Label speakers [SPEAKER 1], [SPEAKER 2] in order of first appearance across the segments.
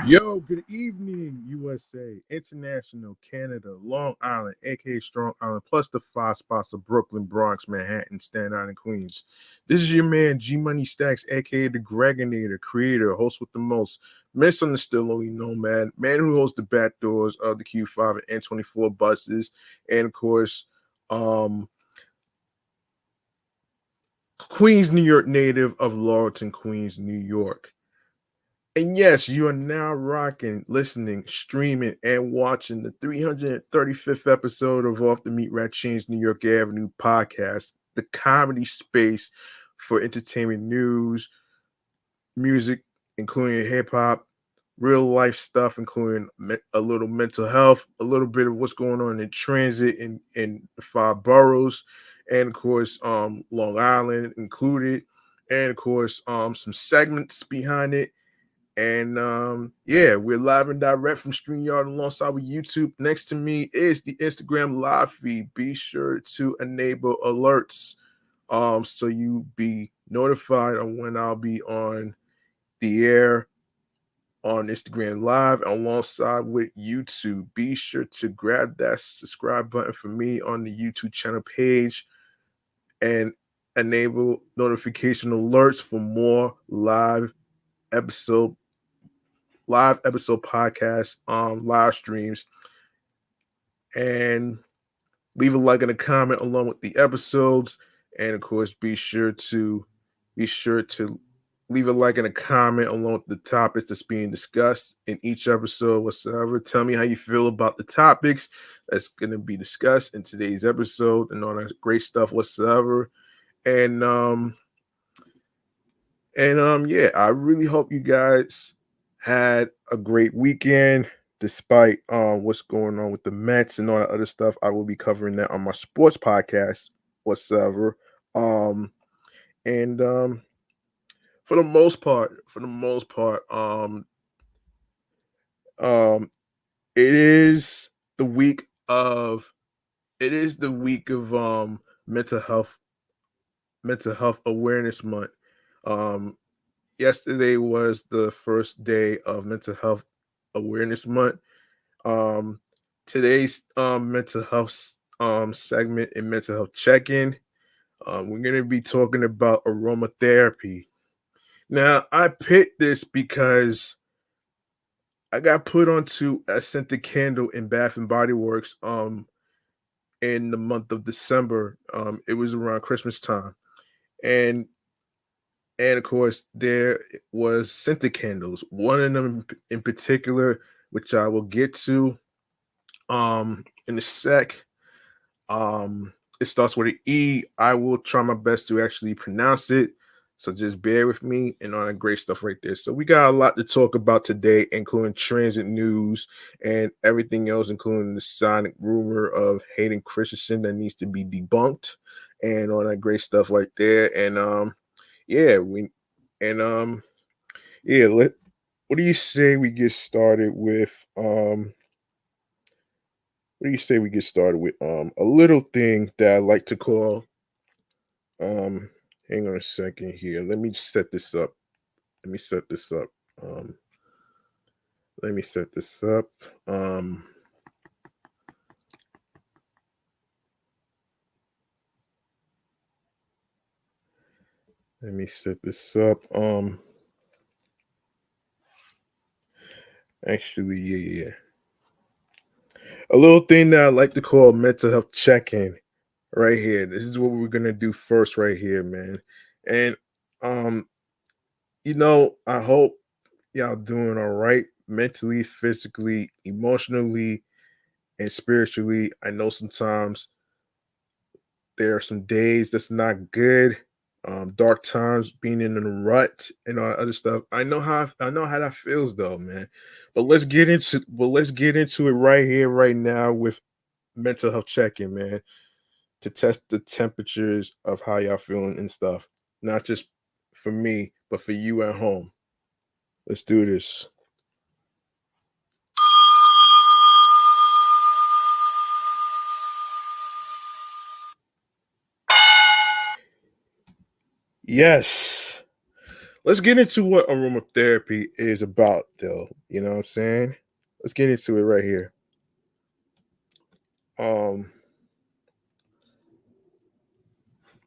[SPEAKER 1] Yo, good evening, USA, International, Canada, Long Island, aka Strong Island, plus the five spots of Brooklyn, Bronx, Manhattan, Staten Island, Queens. This is your man, G Money Stacks, aka the Gregonator, creator, host with the most, misunderstood, only nomad, man who holds the back doors of the Q5 and N24 buses, and of course, um, Queens, New York native of Laurelton, Queens, New York. And yes, you are now rocking, listening, streaming, and watching the 335th episode of Off the Meat Rat Chainz New York Avenue podcast, the comedy space for entertainment news, music, including hip hop, real life stuff, including a little mental health, a little bit of what's going on in transit in the five boroughs, and of course, Long Island included, and of course, some segments behind it and yeah, we're live and direct from StreamYard alongside with YouTube. Next to me is the Instagram live feed. Be sure to enable alerts so you be notified on when I'll be on the air on Instagram Live alongside with YouTube. Be sure to grab that subscribe button for me on the YouTube channel page and enable notification alerts for more episode live episode podcasts, live streams, and leave a like and a comment along with the episodes. And of course, be sure to leave a like and a comment along with the topics that's being discussed in each episode whatsoever. Tell me how you feel about the topics that's going to be discussed in today's episode and all that great stuff whatsoever. And yeah, I really hope you guys had a great weekend despite what's going on with the Mets and all that other stuff. I will be covering that on my sports podcast whatsoever. Um and for the most part, um it is the week of mental health awareness month. Um Yesterday was the first day of mental health awareness month. Um, Today's mental health segment and mental health check-in. We're gonna be talking about aromatherapy. Now, I picked this because I got put onto a scented candle in Bath and Body Works in the month of December. It was around Christmas time, and and of course there was scented candles. One of them in particular, which I will get to in a sec. It starts with an E. I will try my best to actually pronounce it. So just bear with me and all that great stuff right there. So we got a lot to talk about today, including transit news and everything else, including the Sonic rumor of Hayden Christenson that needs to be debunked and all that great stuff right there. And yeah, we and yeah, what do you say we get started with a little thing that I like to call um hang on a second here. Let me set this up. Let me set this up. Um let me set this up. Um Let me set this up. Actually, yeah. A little thing that I like to call mental health check-in right here. This is what we're gonna do first right here, man. And um, I hope y'all doing all right mentally, physically, emotionally, and spiritually. I know sometimes there are some days that's not good. Dark times, being in a rut, and all that other stuff. I know how that feels though, man. But let's get into it right here, right now with mental health check-in, man, to test the temperatures of how y'all feeling and stuff. Not just for me, but for you at home. Let's do this. Yes. Let's get into what aromatherapy is about, though. You know what I'm saying? Let's get into it right here. Um,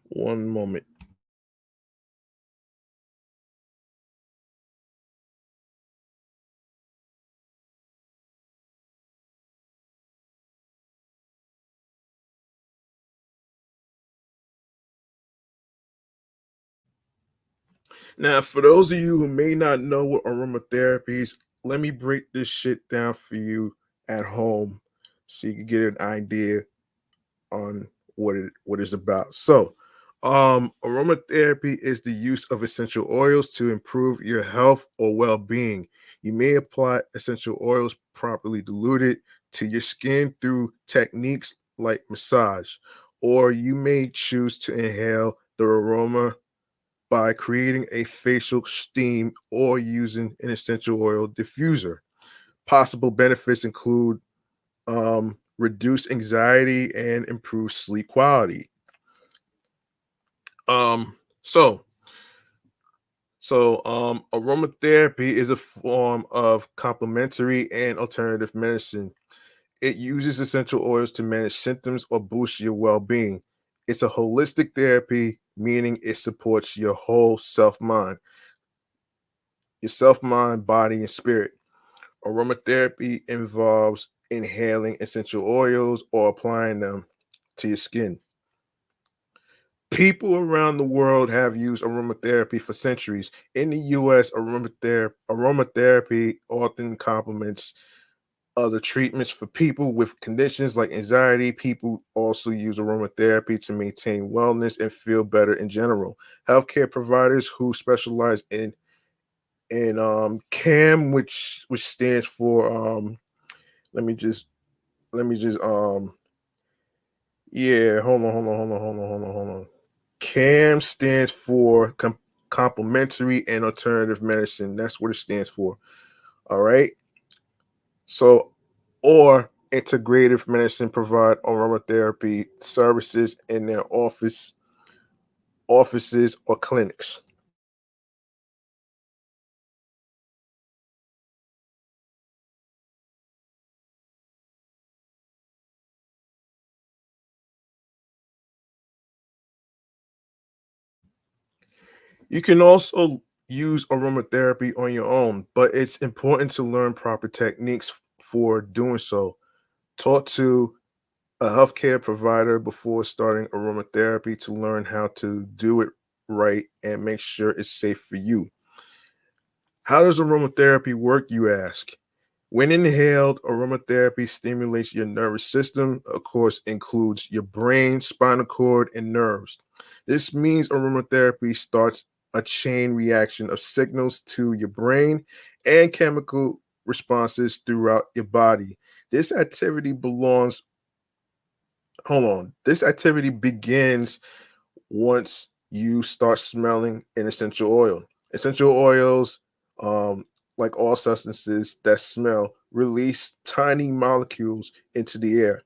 [SPEAKER 1] One moment. Now, for those of you who may not know what aromatherapy is, let me break this shit down for you at home so you can get an idea on what it's about. So, aromatherapy is the use of essential oils to improve your health or well-being. You may apply essential oils properly diluted to your skin through techniques like massage, or you may choose to inhale the aroma by creating a facial steam or using an essential oil diffuser. Possible benefits include reduce anxiety and improve sleep quality. Um, so aromatherapy is a form of complementary and alternative medicine. It uses essential oils to manage symptoms or boost your well-being. It's a holistic therapy, meaning it supports your self mind, body, and spirit. Aromatherapy involves inhaling essential oils or applying them to your skin. People around the world have used aromatherapy for centuries. In the US, aromatherapy often complements other treatments for people with conditions like anxiety. People also use aromatherapy to maintain wellness and feel better in general. Healthcare providers who specialize in CAM, which stands for let me just let me just yeah, hold on. CAM stands for complementary and alternative medicine. That's what it stands for. All right. So, or integrative medicine provide aromatherapy services in their offices or clinics. You can also use aromatherapy on your own, but it's important to learn proper techniques for doing so. Talk to a healthcare provider before starting aromatherapy to learn how to do it right and make sure it's safe for you. How does aromatherapy work, you ask? When inhaled, aromatherapy stimulates your nervous system, of course, includes your brain, spinal cord, and nerves. This means aromatherapy starts a chain reaction of signals to your brain and chemical responses throughout your body. This activity belongs, hold on, this activity begins once you start smelling an essential oil. Essential oils, um, like all substances that smell, release tiny molecules into the air.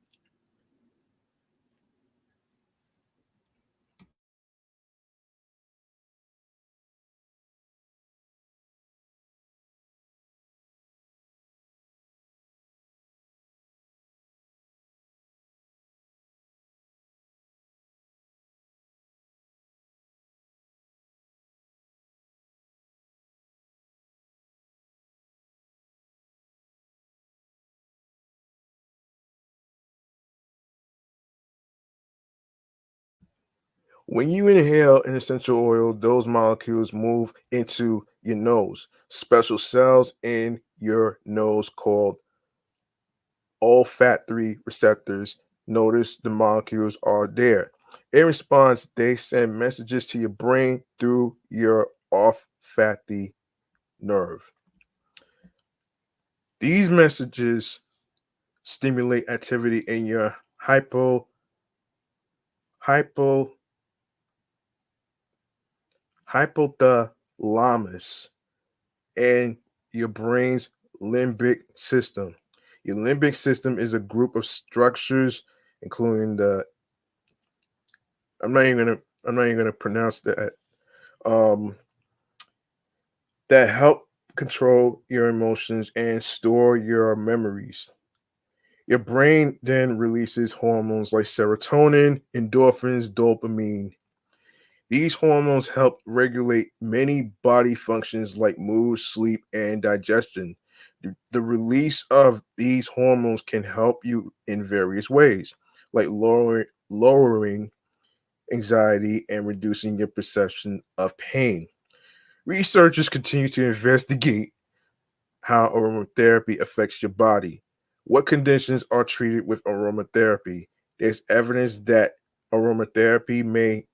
[SPEAKER 1] When you inhale an essential oil, those molecules move into your nose. Special cells in your nose called olfactory receptors notice the molecules are there. In response, they send messages to your brain through your olfactory nerve. These messages stimulate activity in your hypo hypothalamus and your brain's limbic system. Your limbic system is a group of structures, including the I'm not even gonna pronounce that. Um, that help control your emotions and store your memories. Your brain then releases hormones like serotonin, endorphins, dopamine. These hormones help regulate many body functions like mood, sleep, and digestion. The release of these hormones can help you in various ways, like lowering anxiety and reducing your perception of pain. Researchers continue to investigate how aromatherapy affects your body. What conditions are treated with aromatherapy? There's evidence that aromatherapy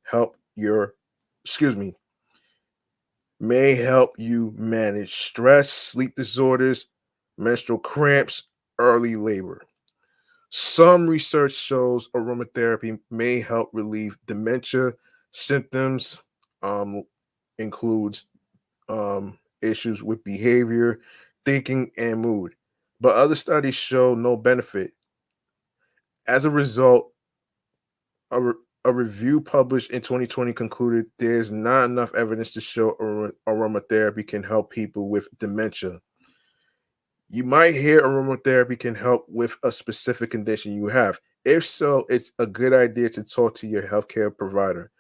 [SPEAKER 1] excuse me, may help you manage stress, sleep disorders, menstrual cramps, early labor. Some research shows aromatherapy may help relieve dementia symptoms, um, includes issues with behavior, thinking, and mood. But other studies show no benefit. As a result, a review published in 2020 concluded there's not enough evidence to show aromatherapy can help people with dementia. You might hear aromatherapy can help with a specific condition you have. If so, it's a good idea to talk to your healthcare provider.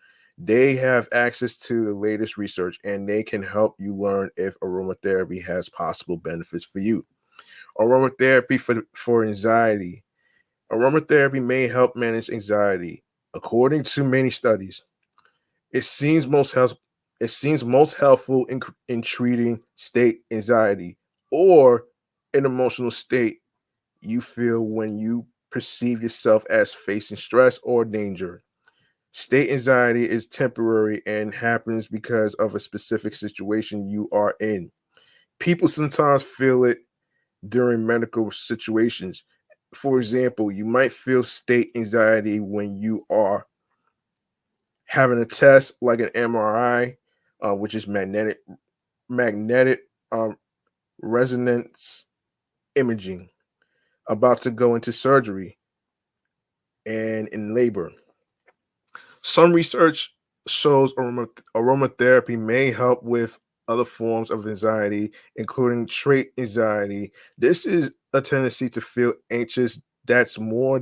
[SPEAKER 1] They have access to the latest research and they can help you learn if aromatherapy has possible benefits for you. Aromatherapy for anxiety. Aromatherapy may help manage anxiety. According to many studies, it seems most help, it seems most helpful in treating state anxiety or an emotional state you feel when you perceive yourself as facing stress or danger. State anxiety is temporary and happens because of a specific situation you are in. People sometimes feel it during medical situations. For example, you might feel state anxiety when you are having a test like an MRI, which is magnetic um, resonance imaging, about to go into surgery and in labor. Some research shows aromatherapy may help with other forms of anxiety, including trait anxiety. This is a tendency to feel anxious that's more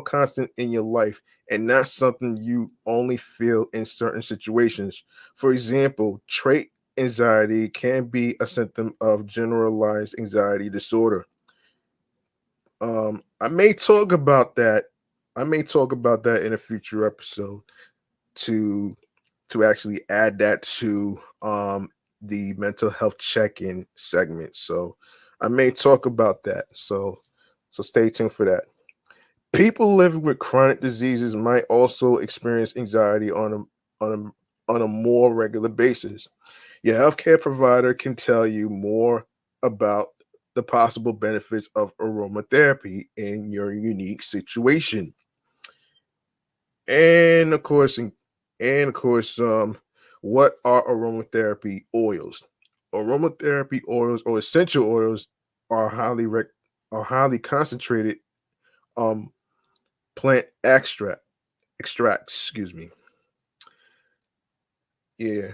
[SPEAKER 1] constant in your life and not something you only feel in certain situations. For example, trait anxiety can be a symptom of generalized anxiety disorder. I may talk about that. I may talk about that in a future episode to actually add that to the mental health check-in segment. So I may talk about that. So stay tuned for that. People living with chronic diseases might also experience anxiety on a more regular basis. Your healthcare provider can tell you more about the possible benefits of aromatherapy in your unique situation. And of course, what are aromatherapy oils? Aromatherapy oils or essential oils are highly concentrated um plant extracts. Excuse me. Yeah,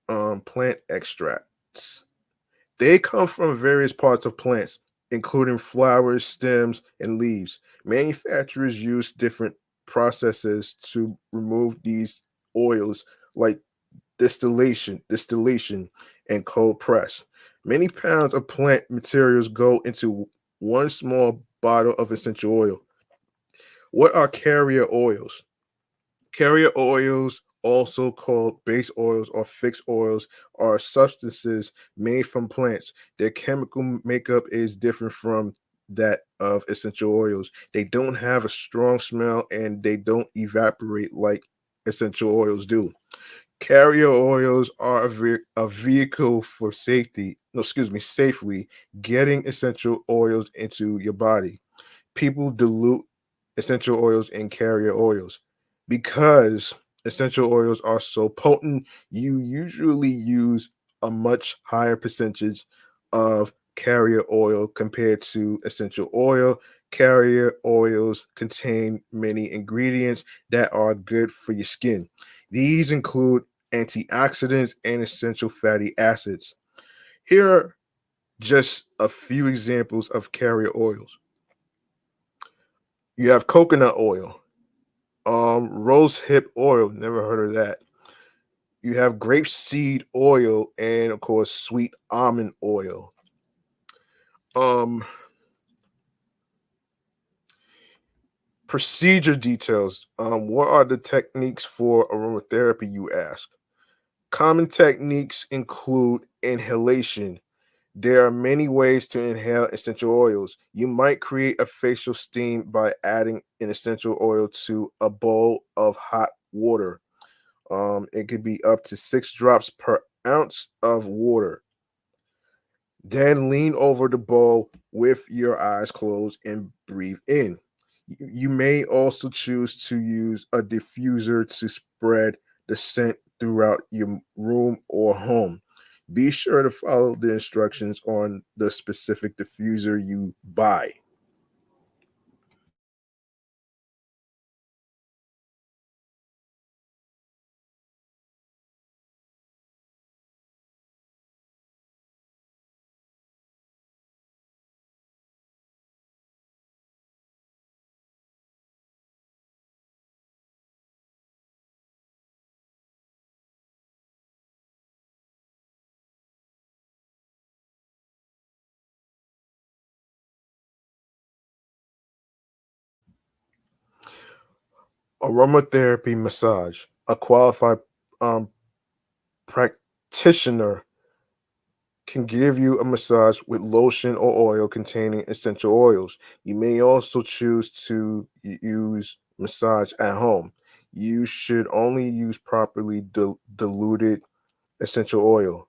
[SPEAKER 1] plant extracts. They come from various parts of plants, including flowers, stems, and leaves. Manufacturers use different processes to remove these oils, like distillation, and cold press. Many pounds of plant materials go into one small bottle of essential oil. What are carrier oils? Carrier oils, also called base oils or fixed oils, are substances made from plants. Their chemical makeup is different from that of essential oils. They don't have a strong smell and they don't evaporate like essential oils do. Carrier oils are a vehicle for safety, no, excuse me, safely getting essential oils into your body. People dilute essential oils in carrier oils. Because essential oils are so potent, you usually use a much higher percentage of carrier oil compared to essential oil. Carrier oils contain many ingredients that are good for your skin. These include antioxidants, and essential fatty acids. Here are just a few examples of carrier oils. You have coconut oil, rose hip oil, never heard of that. You have grapeseed oil, and of course, sweet almond oil. Um, Procedure details. What are the techniques for aromatherapy, you ask? Common techniques include inhalation. There are many ways to inhale essential oils. You might create a facial steam by adding an essential oil to a bowl of hot water. It could be up to 6 drops per ounce of water. Then lean over the bowl with your eyes closed and breathe in. You may also choose to use a diffuser to spread the scent throughout your room or home. Be sure to follow the instructions on the specific diffuser you buy. Aromatherapy massage. A qualified um, practitioner can give you a massage with lotion or oil containing essential oils. You may also choose to use massage at home. You should only use properly diluted essential oil.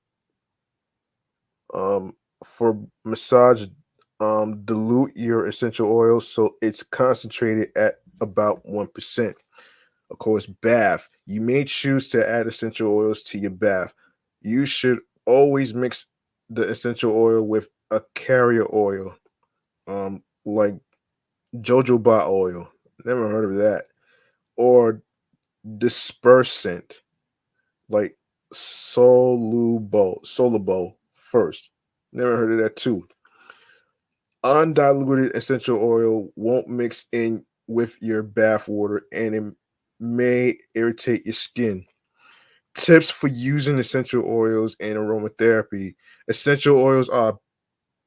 [SPEAKER 1] Um, for massage, dilute your essential oil so it's concentrated at about 1%. Of course, bath. You may choose to add essential oils to your bath. You should always mix the essential oil with a carrier oil, like jojoba oil. Never heard of that. Or dispersant, like soluble first. Never heard of that too. Undiluted essential oil won't mix in with your bath water and it may irritate your skin. Tips for using essential oils and aromatherapy. Essential oils are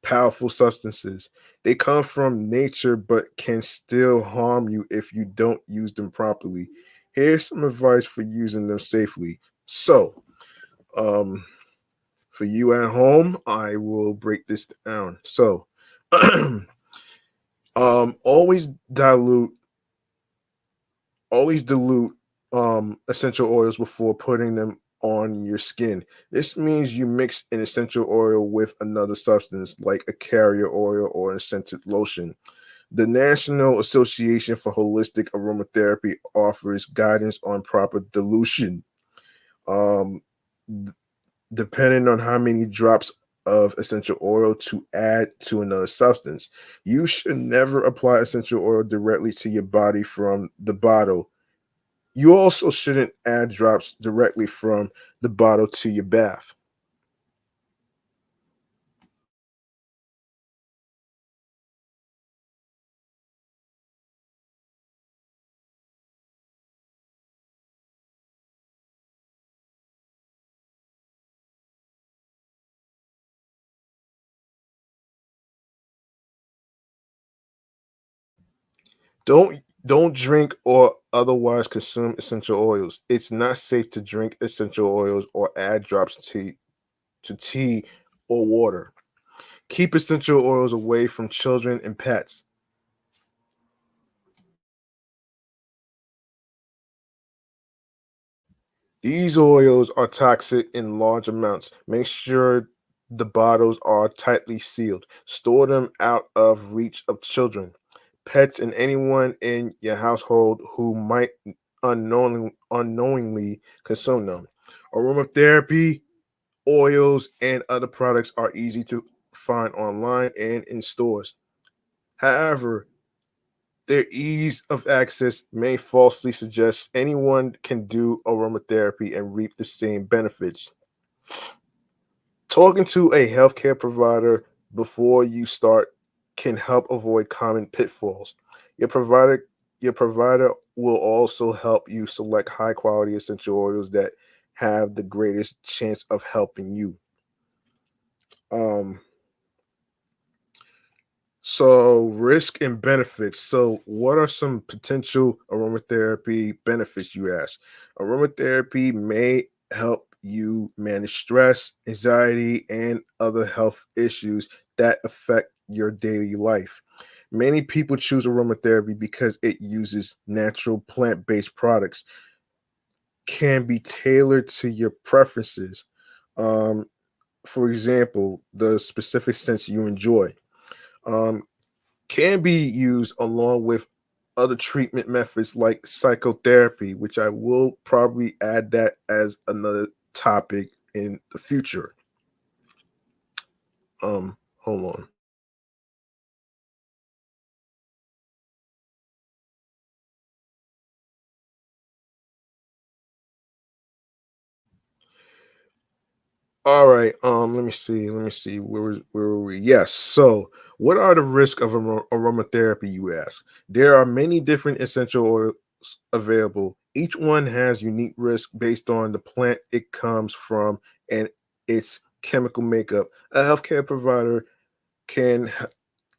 [SPEAKER 1] powerful substances. They come from nature but can still harm you if you don't use them properly. Here's some advice for using them safely. So, um, for you at home, I will break this down. So, always dilute essential oils before putting them on your skin. This means you mix an essential oil with another substance like a carrier oil or a scented lotion. The National Association for Holistic Aromatherapy offers guidance on proper dilution. Um, d- Depending on how many drops of essential oil to add to another substance. You should never apply essential oil directly to your body from the bottle. You also shouldn't add drops directly from the bottle to your bath. Don't drink or otherwise consume essential oils. It's not safe to drink essential oils or add drops to tea or water. Keep essential oils away from children and pets. These oils are toxic in large amounts. Make sure the bottles are tightly sealed. Store them out of reach of children, pets, and anyone in your household who might unknowingly consume them. Aromatherapy, oils, and other products are easy to find online and in stores. However, Their ease of access may falsely suggest anyone can do aromatherapy and reap the same benefits. Talking to a healthcare provider before you start can help avoid common pitfalls. Your provider your provider will also help you select high quality essential oils that have the greatest chance of helping you. Um So, risk and benefits. So, what are some potential aromatherapy benefits, you ask? Aromatherapy may help you manage stress, anxiety, and other health issues that affect your daily life. Many people choose aromatherapy because it uses natural plant based products, can be tailored to your preferences. Um, for example, the specific scents you enjoy. Um, can be used along with other treatment methods like psychotherapy, which I will probably add that as another topic in the future. Hold on. All right. Let me see. Let me see. Where were we? Yes. So, what are the risks of aromatherapy? You ask. There are many different essential oils available. Each one has unique risk based on the plant it comes from and its chemical makeup. A healthcare provider can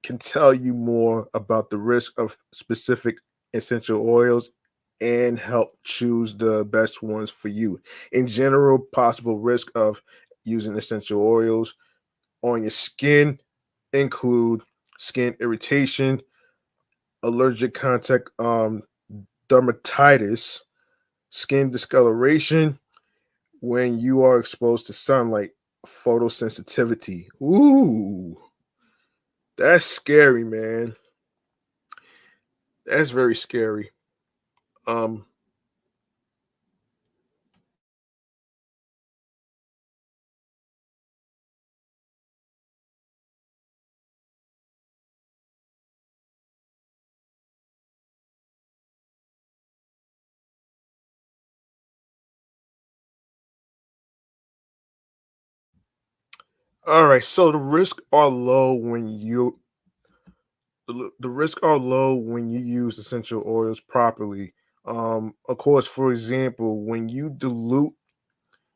[SPEAKER 1] can tell you more about the risk of specific essential oils and help choose the best ones for you. In general, possible risk of using essential oils on your skin include skin irritation, allergic contact, dermatitis, skin discoloration when you are exposed to sunlight, photosensitivity. Ooh, that's scary, man. That's very scary. Um, all right, so the risk are low when you use essential oils properly. Of course, for example, when you dilute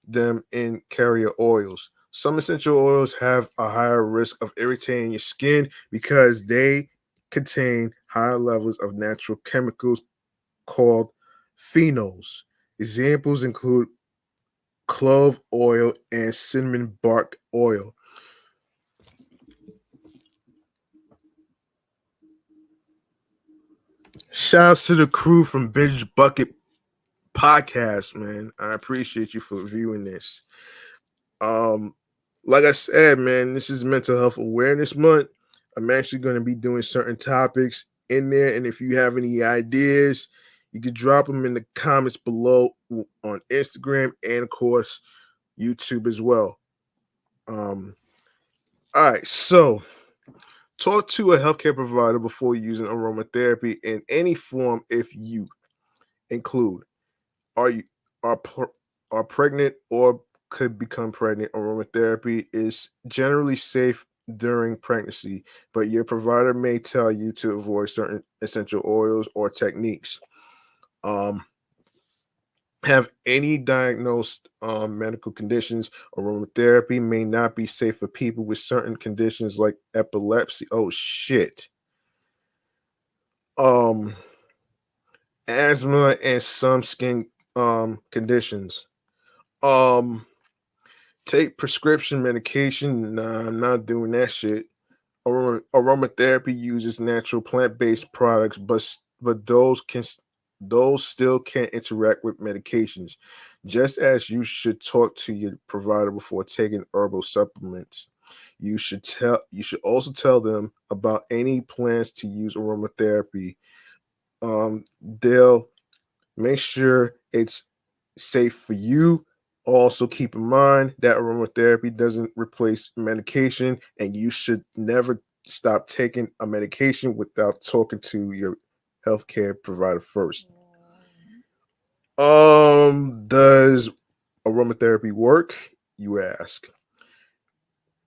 [SPEAKER 1] them in carrier oils, some essential oils have a higher risk of irritating your skin because they contain higher levels of natural chemicals called phenols. Examples include clove oil and cinnamon bark oil. Shouts to the crew from Binge Bucket Podcast, man. I appreciate you for reviewing this. Um, like I said, man, this is Mental Health Awareness Month. I'm actually going to be doing certain topics in there, and if you have any ideas, you can drop them in the comments below on Instagram and, of course, YouTube as well. Um, all right, so talk to a healthcare provider before using aromatherapy in any form if you include are you are are pregnant or could become pregnant. Aromatherapy is generally safe during pregnancy, but your provider may tell you to avoid certain essential oils or techniques. Um, have any diagnosed medical conditions. Aromatherapy may not be safe for people with certain conditions like epilepsy. Oh shit. Um, asthma and some skin conditions. Um, take prescription medication. Nah, I'm not doing that shit. Aromatherapy uses natural plant-based products, but those still can't interact with medications. Just as you should talk to your provider before taking herbal supplements, you should also tell them about any plans to use aromatherapy. They'll make sure it's safe for you. Also, keep in mind that aromatherapy doesn't replace medication, and you should never stop taking a medication without talking to your healthcare provider first. Does aromatherapy work? You ask.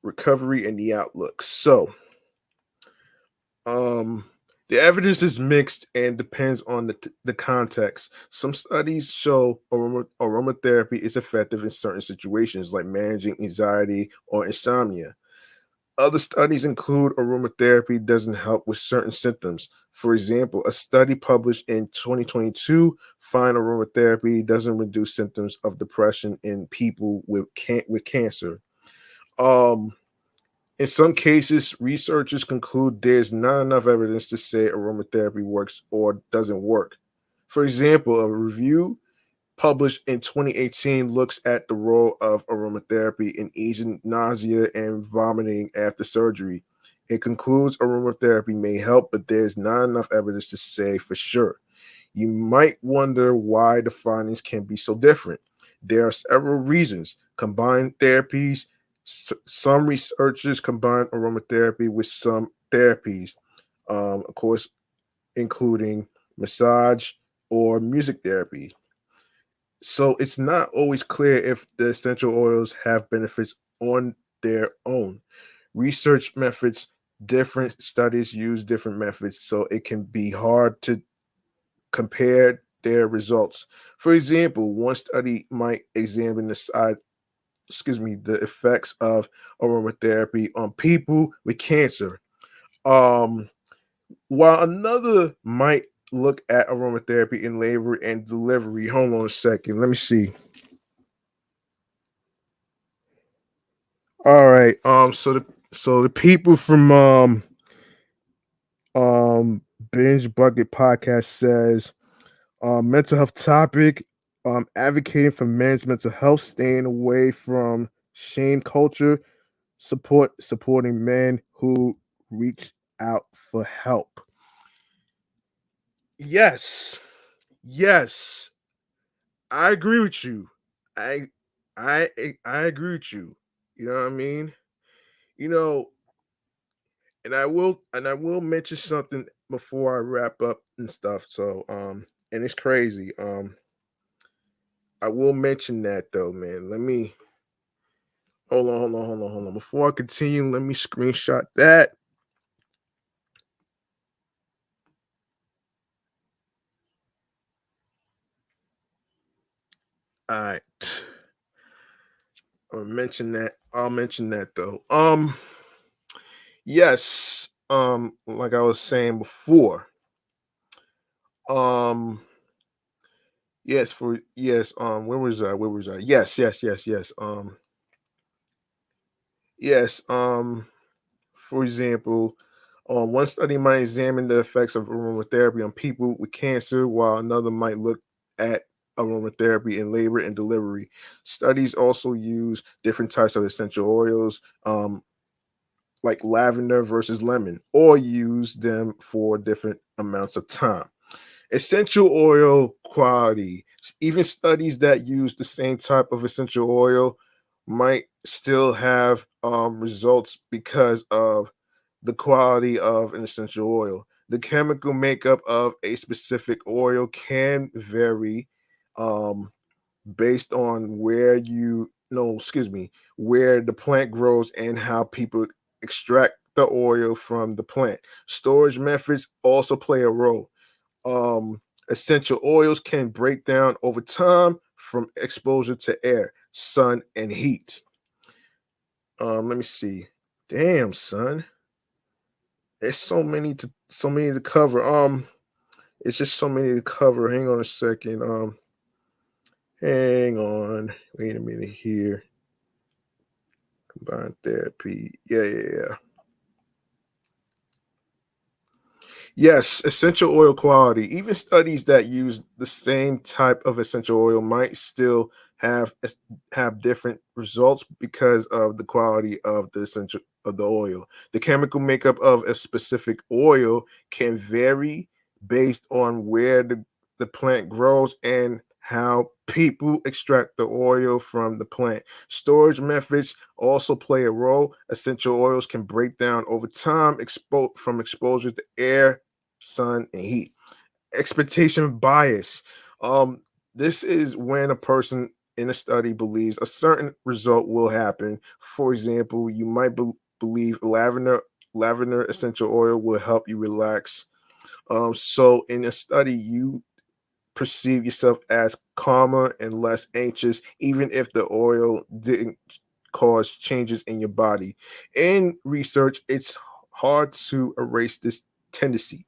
[SPEAKER 1] Recovery and the outlook. So, um, the evidence is mixed and depends on the context. Some studies show aromatherapy is effective in certain situations, like managing anxiety or insomnia. Other studies include aromatherapy doesn't help with certain symptoms. For example, a study published in 2022 found aromatherapy doesn't reduce symptoms of depression in people with cancer. Um, in some cases, researchers conclude there's not enough evidence to say aromatherapy works or doesn't work. For example, a review published in 2018 looks at the role of aromatherapy in easing nausea and vomiting after surgery. It concludes aromatherapy may help, but there's not enough evidence to say for sure. You might wonder why the findings can be so different. There are several reasons. Combined therapies, some researchers combine aromatherapy with some therapies, of course, including massage or music therapy. So it's not always clear if the essential oils have benefits on their own. Research methods, different studies use different methods, so it can be hard to compare their results. For example, one study might examine the effects of aromatherapy on people with cancer. Um, while another might look at aromatherapy in labor and delivery. Hold on a second. Let me see. All right. So the people from um Binge Bucket Podcast says mental health topic, advocating for men's mental health, staying away from shame culture, supporting men who reach out for help. Yes. Yes. I agree with you. I I agree with you. You know what I mean? You know, and I will mention something before I wrap up and stuff. So and it's crazy. I will mention that though, man. Let me hold on. Before I continue, let me screenshot that. All right. I'll mention that though. Yes. Like I was saying before. Um where was I? Where was I? Yes. Yes. For example, one study might examine the effects of aromatherapy on people with cancer, while another might look at aromatherapy in labor and delivery. Studies also use different types of essential oils, like lavender versus lemon, or use them for different amounts of time. Essential oil quality. Even studies that use the same type of essential oil might still have results because of the quality of an essential oil. The chemical makeup of a specific oil can vary um, based on where the plant grows and how people extract the oil from the plant. Storage methods also play a role. Essential oils can break down over time from exposure to air, sun, and heat. Let me see. Damn, son. There's so many to cover. It's just so many to cover. Hang on a second. Hang on. Wait a minute here. Combined therapy. Yeah. Yes, essential oil quality. Even studies that use the same type of essential oil might still have different results because of the quality of the essential of the oil. The chemical makeup of a specific oil can vary based on where the plant grows and how people extract the oil from the plant. Storage methods also play a role. Essential oils can break down over time from exposure to air, sun, and heat. Expectation bias. Um, this is when a person in a study believes a certain result will happen. For example, you might believe lavender essential oil will help you relax. So in a study, you perceive yourself as calmer and less anxious, even if the oil didn't cause changes in your body. In research, it's hard to erase this tendency.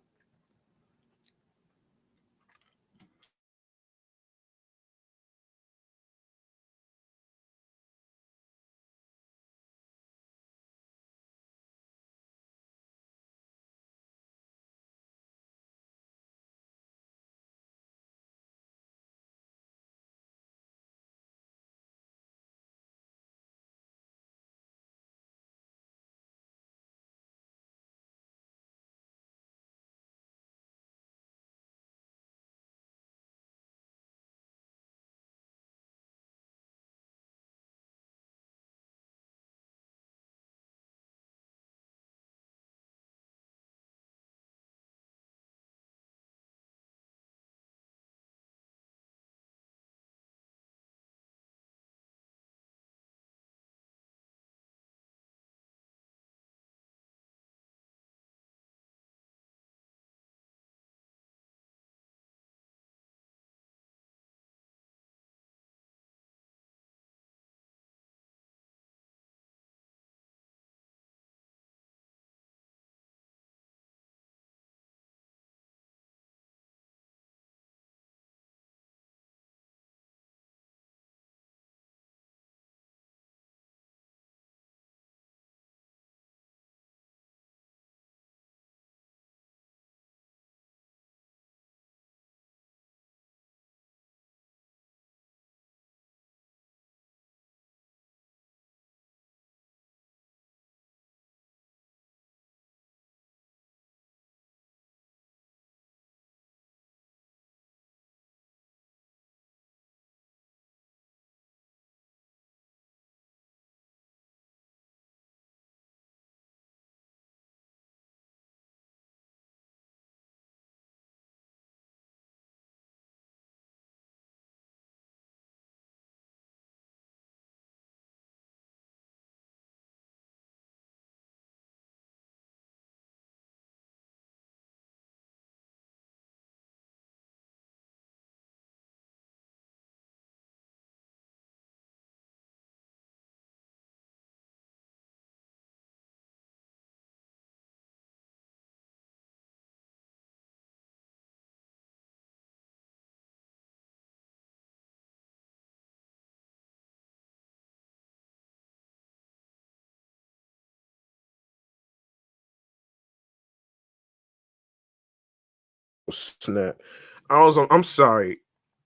[SPEAKER 1] Snap. I'm sorry.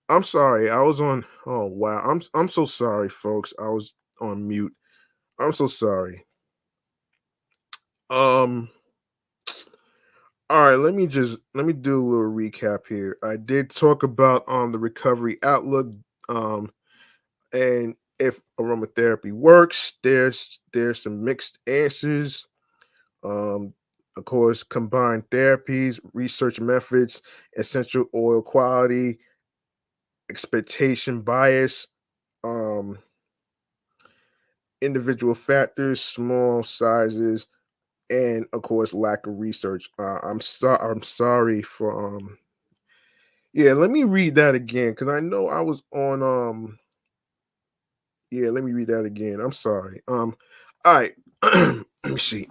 [SPEAKER 1] I'm sorry. I was on Oh wow. I'm so sorry, folks. I was on mute. I'm so sorry. Um all right, let me do a little recap here. I did talk about the recovery outlook, um and if aromatherapy works. There's some mixed answers. Um of course, combined therapies, research methods, essential oil quality, expectation bias, um individual factors, small sizes, and of course lack of research. I'm sorry for yeah, let me read that again because I know I was on yeah, let me read that again. I'm sorry. All right. Let me see.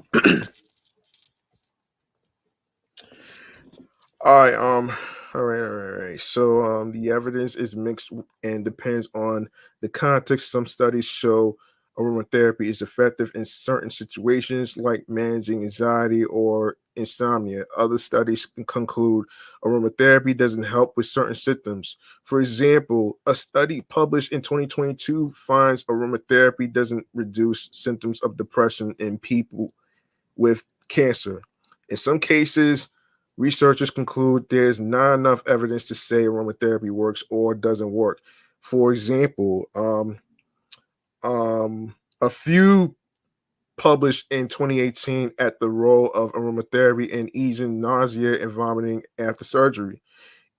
[SPEAKER 1] All right, all right. So, the evidence is mixed and depends on the context. Some studies show aromatherapy is effective in certain situations, like managing anxiety or insomnia. Other studies conclude aromatherapy doesn't help with certain symptoms. For example, a study published in 2022 finds aromatherapy doesn't reduce symptoms of depression in people with cancer. In some cases, researchers conclude there's not enough evidence to say aromatherapy works or doesn't work. For example, a few published in 2018 at the role of aromatherapy in easing nausea and vomiting after surgery.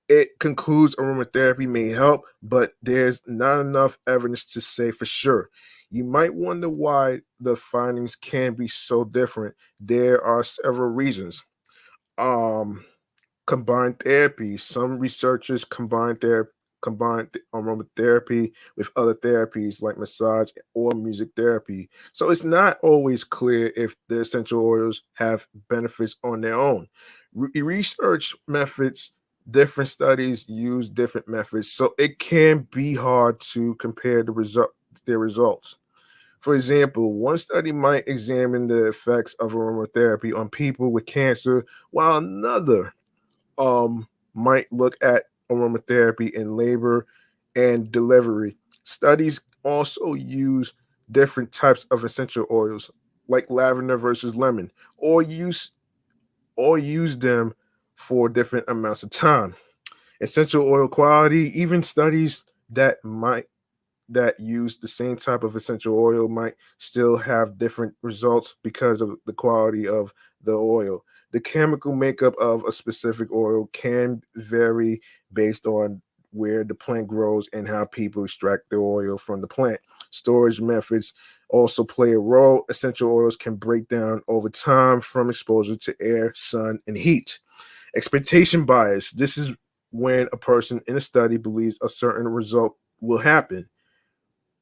[SPEAKER 1] It concludes aromatherapy may help, but there's not enough evidence to say for sure. You might wonder why the findings can be so different. There are several reasons. Um, Combined therapy. Some researchers combine aromatherapy with other therapies like massage or music therapy. So it's not always clear if the essential oils have benefits on their own. Research methods, different studies use different methods, so it can be hard to compare their results. For example, one study might examine the effects of aromatherapy on people with cancer, while another might look at aromatherapy in labor and delivery. Studies also use different types of essential oils, like lavender versus lemon, or use them for different amounts of time. Essential oil quality, even studies that use the same type of essential oil might still have different results because of the quality of the oil. The chemical makeup of a specific oil can vary based on where the plant grows and how people extract the oil from the plant. Storage methods also play a role. Essential oils can break down over time from exposure to air, sun, and heat. Expectation bias. This is when a person in a study believes a certain result will happen.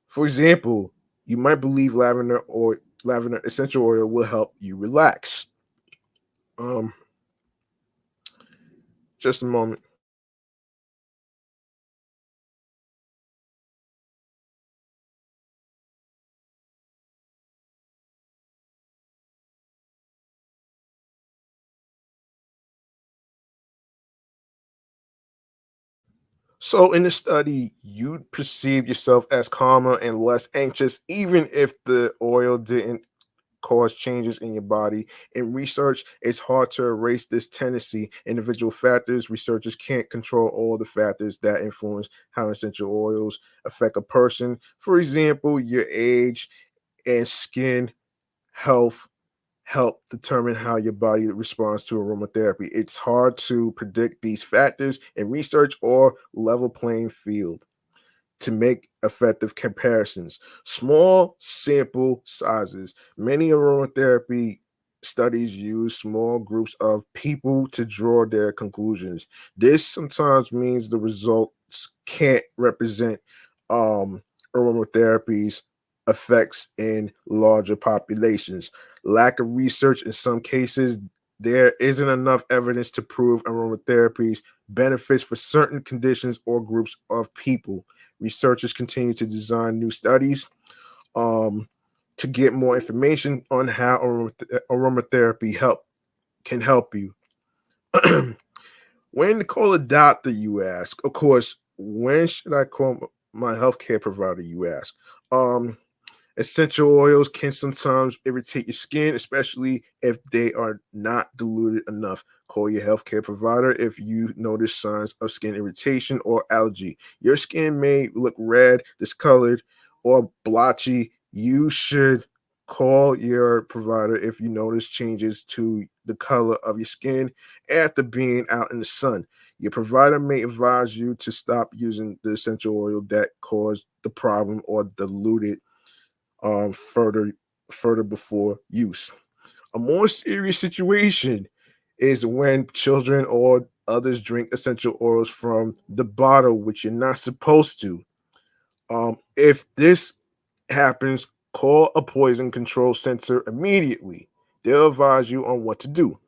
[SPEAKER 1] For example, you might believe lavender essential oil will help you relax. Um, just a moment. So in the study, you'd perceive yourself as calmer and less anxious, even if the oil didn't cause changes in your body. In research, it's hard to erase this tendency. Individual factors, researchers can't control all the factors that influence how essential oils affect a person. For example, your age and skin health help determine how your body responds to aromatherapy. It's hard to predict these factors in research or level playing field to make effective comparisons. Small sample sizes. Many aromatherapy studies use small groups of people to draw their conclusions. This sometimes means the results can't represent um, aromatherapy's effects in larger populations. Lack of research in some cases, there isn't enough evidence to prove aromatherapy's benefits for certain conditions or groups of people. Researchers continue to design new studies um, to get more information on how aromatherapy can help you. When to call a doctor, you ask. Of course, when should I call my healthcare provider, you ask? Um, Essential oils can sometimes irritate your skin, especially if they are not diluted enough. Call your healthcare provider if you notice signs of skin irritation or allergy. Your skin may look red, discolored, or blotchy. You should call your provider if you notice changes to the color of your skin after being out in the sun. Your provider may advise you to stop using the essential oil that caused the problem or dilute it um, further further before use. A more serious situation is when children or others drink essential oils from the bottle, which you're not supposed to. If this happens, call a poison control center immediately. They'll advise you on what to do.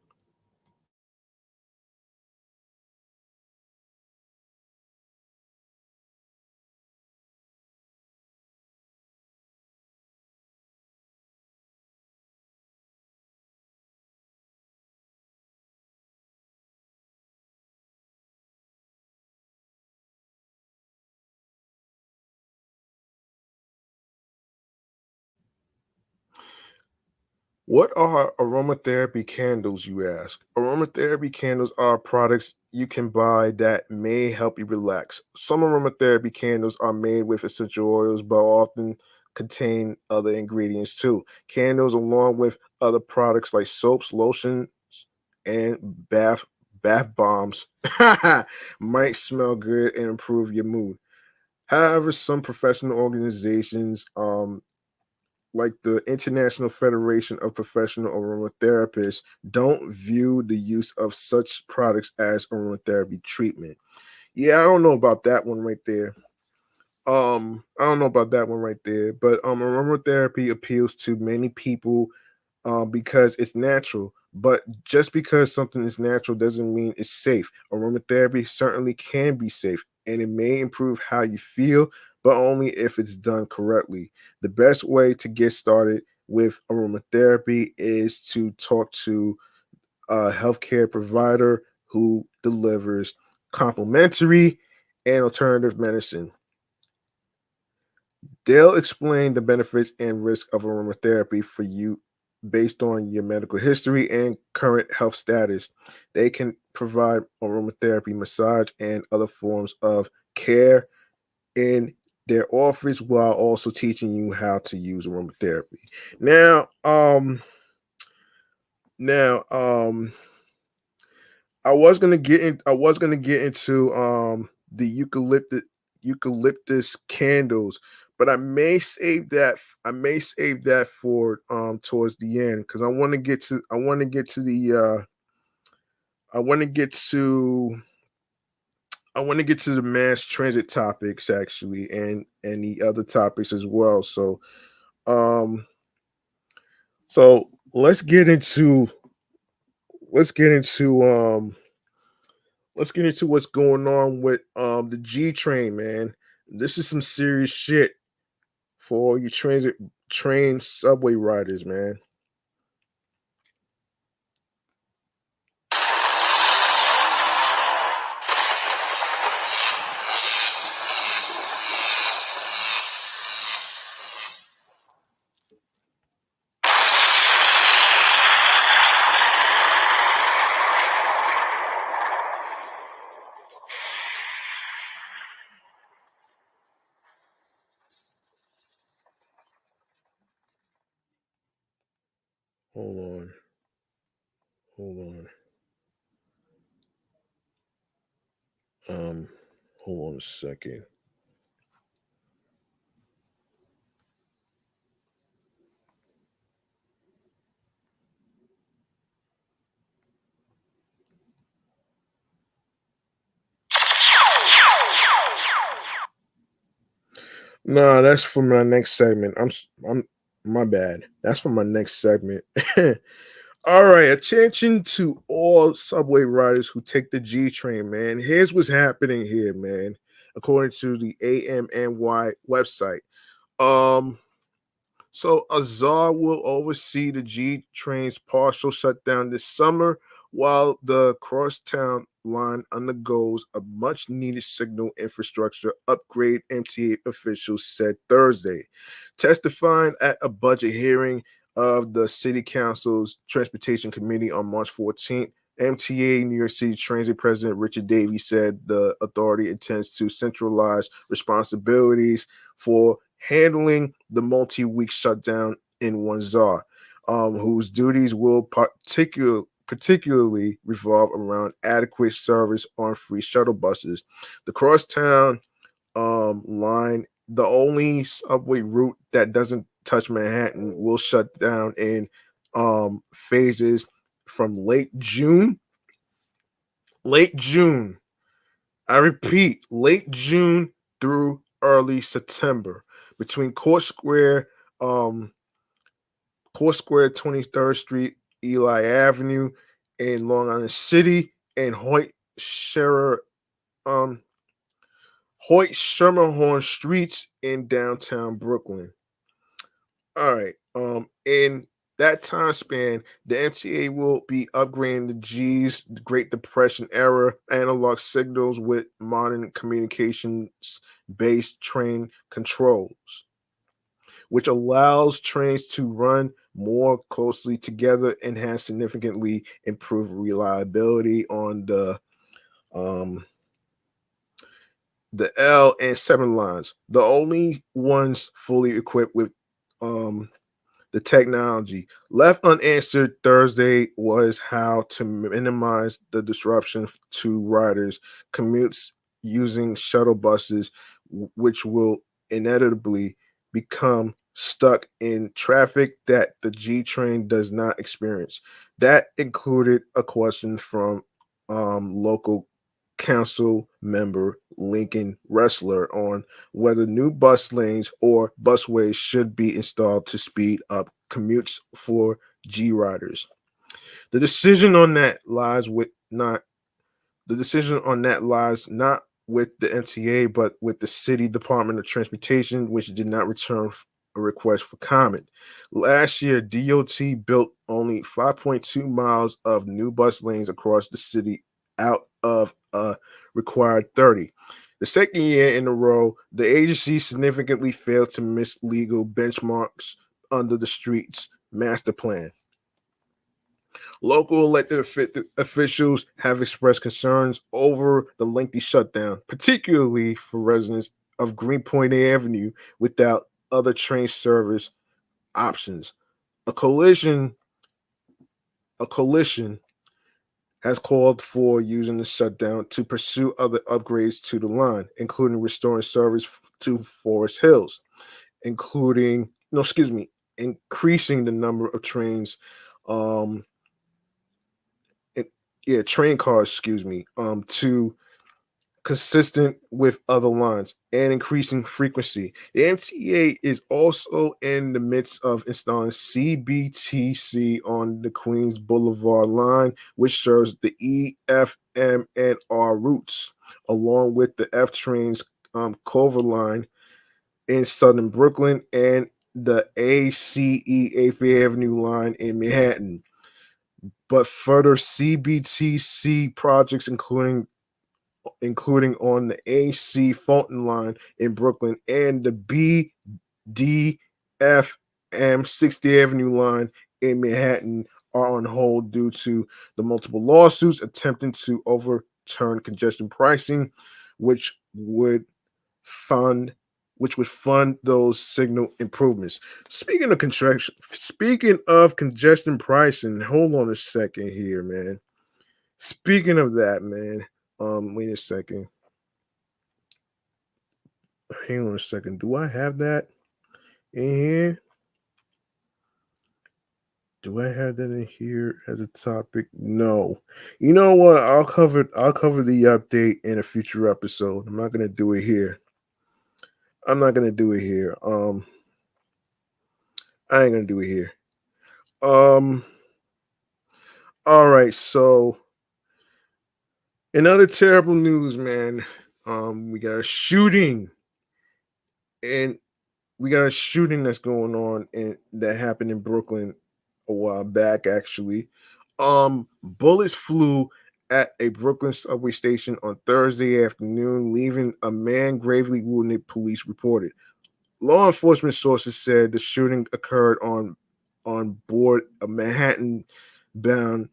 [SPEAKER 1] What are aromatherapy candles, you ask? Aromatherapy candles are products you can buy that may help you relax. Some aromatherapy candles are made with essential oils, but often contain other ingredients too. Candles, along with other products like soaps, lotions, and bath bombs might smell good and improve your mood. However, some professional organizations, like the International Federation of Professional Aromatherapists, don't view the use of such products as aromatherapy treatment. Yeah, I don't know about that one right there. I don't know about that one right there, but aromatherapy appeals to many people because it's natural. But just because something is natural doesn't mean it's safe. Aromatherapy certainly can be safe, and it may improve how you feel, but only if it's done correctly. The best way to get started with aromatherapy is to talk to a healthcare provider who delivers complementary and alternative medicine. They'll explain the benefits and risk of aromatherapy for you based on your medical history and current health status. They can provide aromatherapy, massage, and other forms of care in their office while also teaching you how to use aromatherapy. Now, now, I was gonna get into the eucalyptus candles, but I may save that for towards the end because I want to get to the I want to get to I want to get to the mass transit topics actually and the other topics as well. Um so let's get into let's get into what's going on with the G train, man. This is some serious shit for all you transit train subway riders, man. Hold on. Hold on. Um hold on a second. No, that's for my next segment. I'm my bad. That's for my next segment. All right, attention to all subway riders who take the G train, man. Here's what's happening here, man. According to the AMNY website. Um So Azar will oversee the G train's partial shutdown this summer while the crosstown line undergoes a much needed signal infrastructure upgrade, MTA officials said Thursday. Testifying at a budget hearing of the City Council's Transportation Committee on March 14th, MTA New York City Transit President Richard Davies said the authority intends to centralize responsibilities for handling the multi-week shutdown in one czar, whose duties will particularly revolve around adequate service on free shuttle buses. The crosstown line, the only subway route that doesn't touch Manhattan, will shut down in phases from late June. I repeat, late June through early September between um, Court Square, 23rd Street, Eli Avenue, in Long Island City, and Scherer, um, Hoyt Schermerhorn Streets in downtown Brooklyn. All right. In that time span, the MTA will be upgrading the G's Great Depression era analog signals with modern communications based train controls, which allows trains to run more closely together and has significantly improved reliability on um, the L and 7 lines, the only ones fully equipped with um, The technology left unanswered Thursday was how to minimize the disruption to riders' commutes using shuttle buses, which will inevitably become stuck in traffic that the G train does not experience. That included a question from local council member Lincoln Wrestler on whether new bus lanes or busways should be installed to speed up commutes for G riders. The decision on that lies with not the decision on that lies not with the MTA but with the City Department of Transportation, which did not return a request for comment. Last year, DOT built only 5.2 miles of new bus lanes across the city out of a required 30. The second year in a row, the agency significantly failed to miss legal benchmarks under the streets master plan. Local elected officials have expressed concerns over the lengthy shutdown, particularly for residents of Greenpoint Avenue without other train service options. A coalition, a coalition has called for using the shutdown to pursue other upgrades to the line, including restoring service to Forest Hills, including no, excuse me, increasing the number of trains um it, yeah, train cars, excuse me, to consistent with other lines and increasing frequency. The MTA is also in the midst of installing CBTC on the Queens Boulevard line, which serves the E, F, M, and R routes, along with the F trains Culver line in southern Brooklyn and the ACE 8th Avenue line in Manhattan. But further CBTC projects, including on the AC Fulton line in Brooklyn and the BDFM 60th Avenue line in Manhattan, are on hold due to the multiple lawsuits attempting to overturn congestion pricing, which would fund those signal improvements. Speaking of congestion pricing, hold on a second here, man. Speaking of that, man, wait a second. Hang on a second. Do I have that in here? Do I have that in here as a topic? No. You know what? I'll cover the update in a future episode. I'm not gonna do it here. I'm not gonna do it here. I ain't gonna do it here. Um all right, so in other terrible news, man, we got a shooting and we got a shooting that's going on and that happened in Brooklyn a while back actually. Bullets flew at a Brooklyn subway station on Thursday afternoon, leaving a man gravely wounded, police reported. Law enforcement sources said the shooting occurred on board a Manhattan bound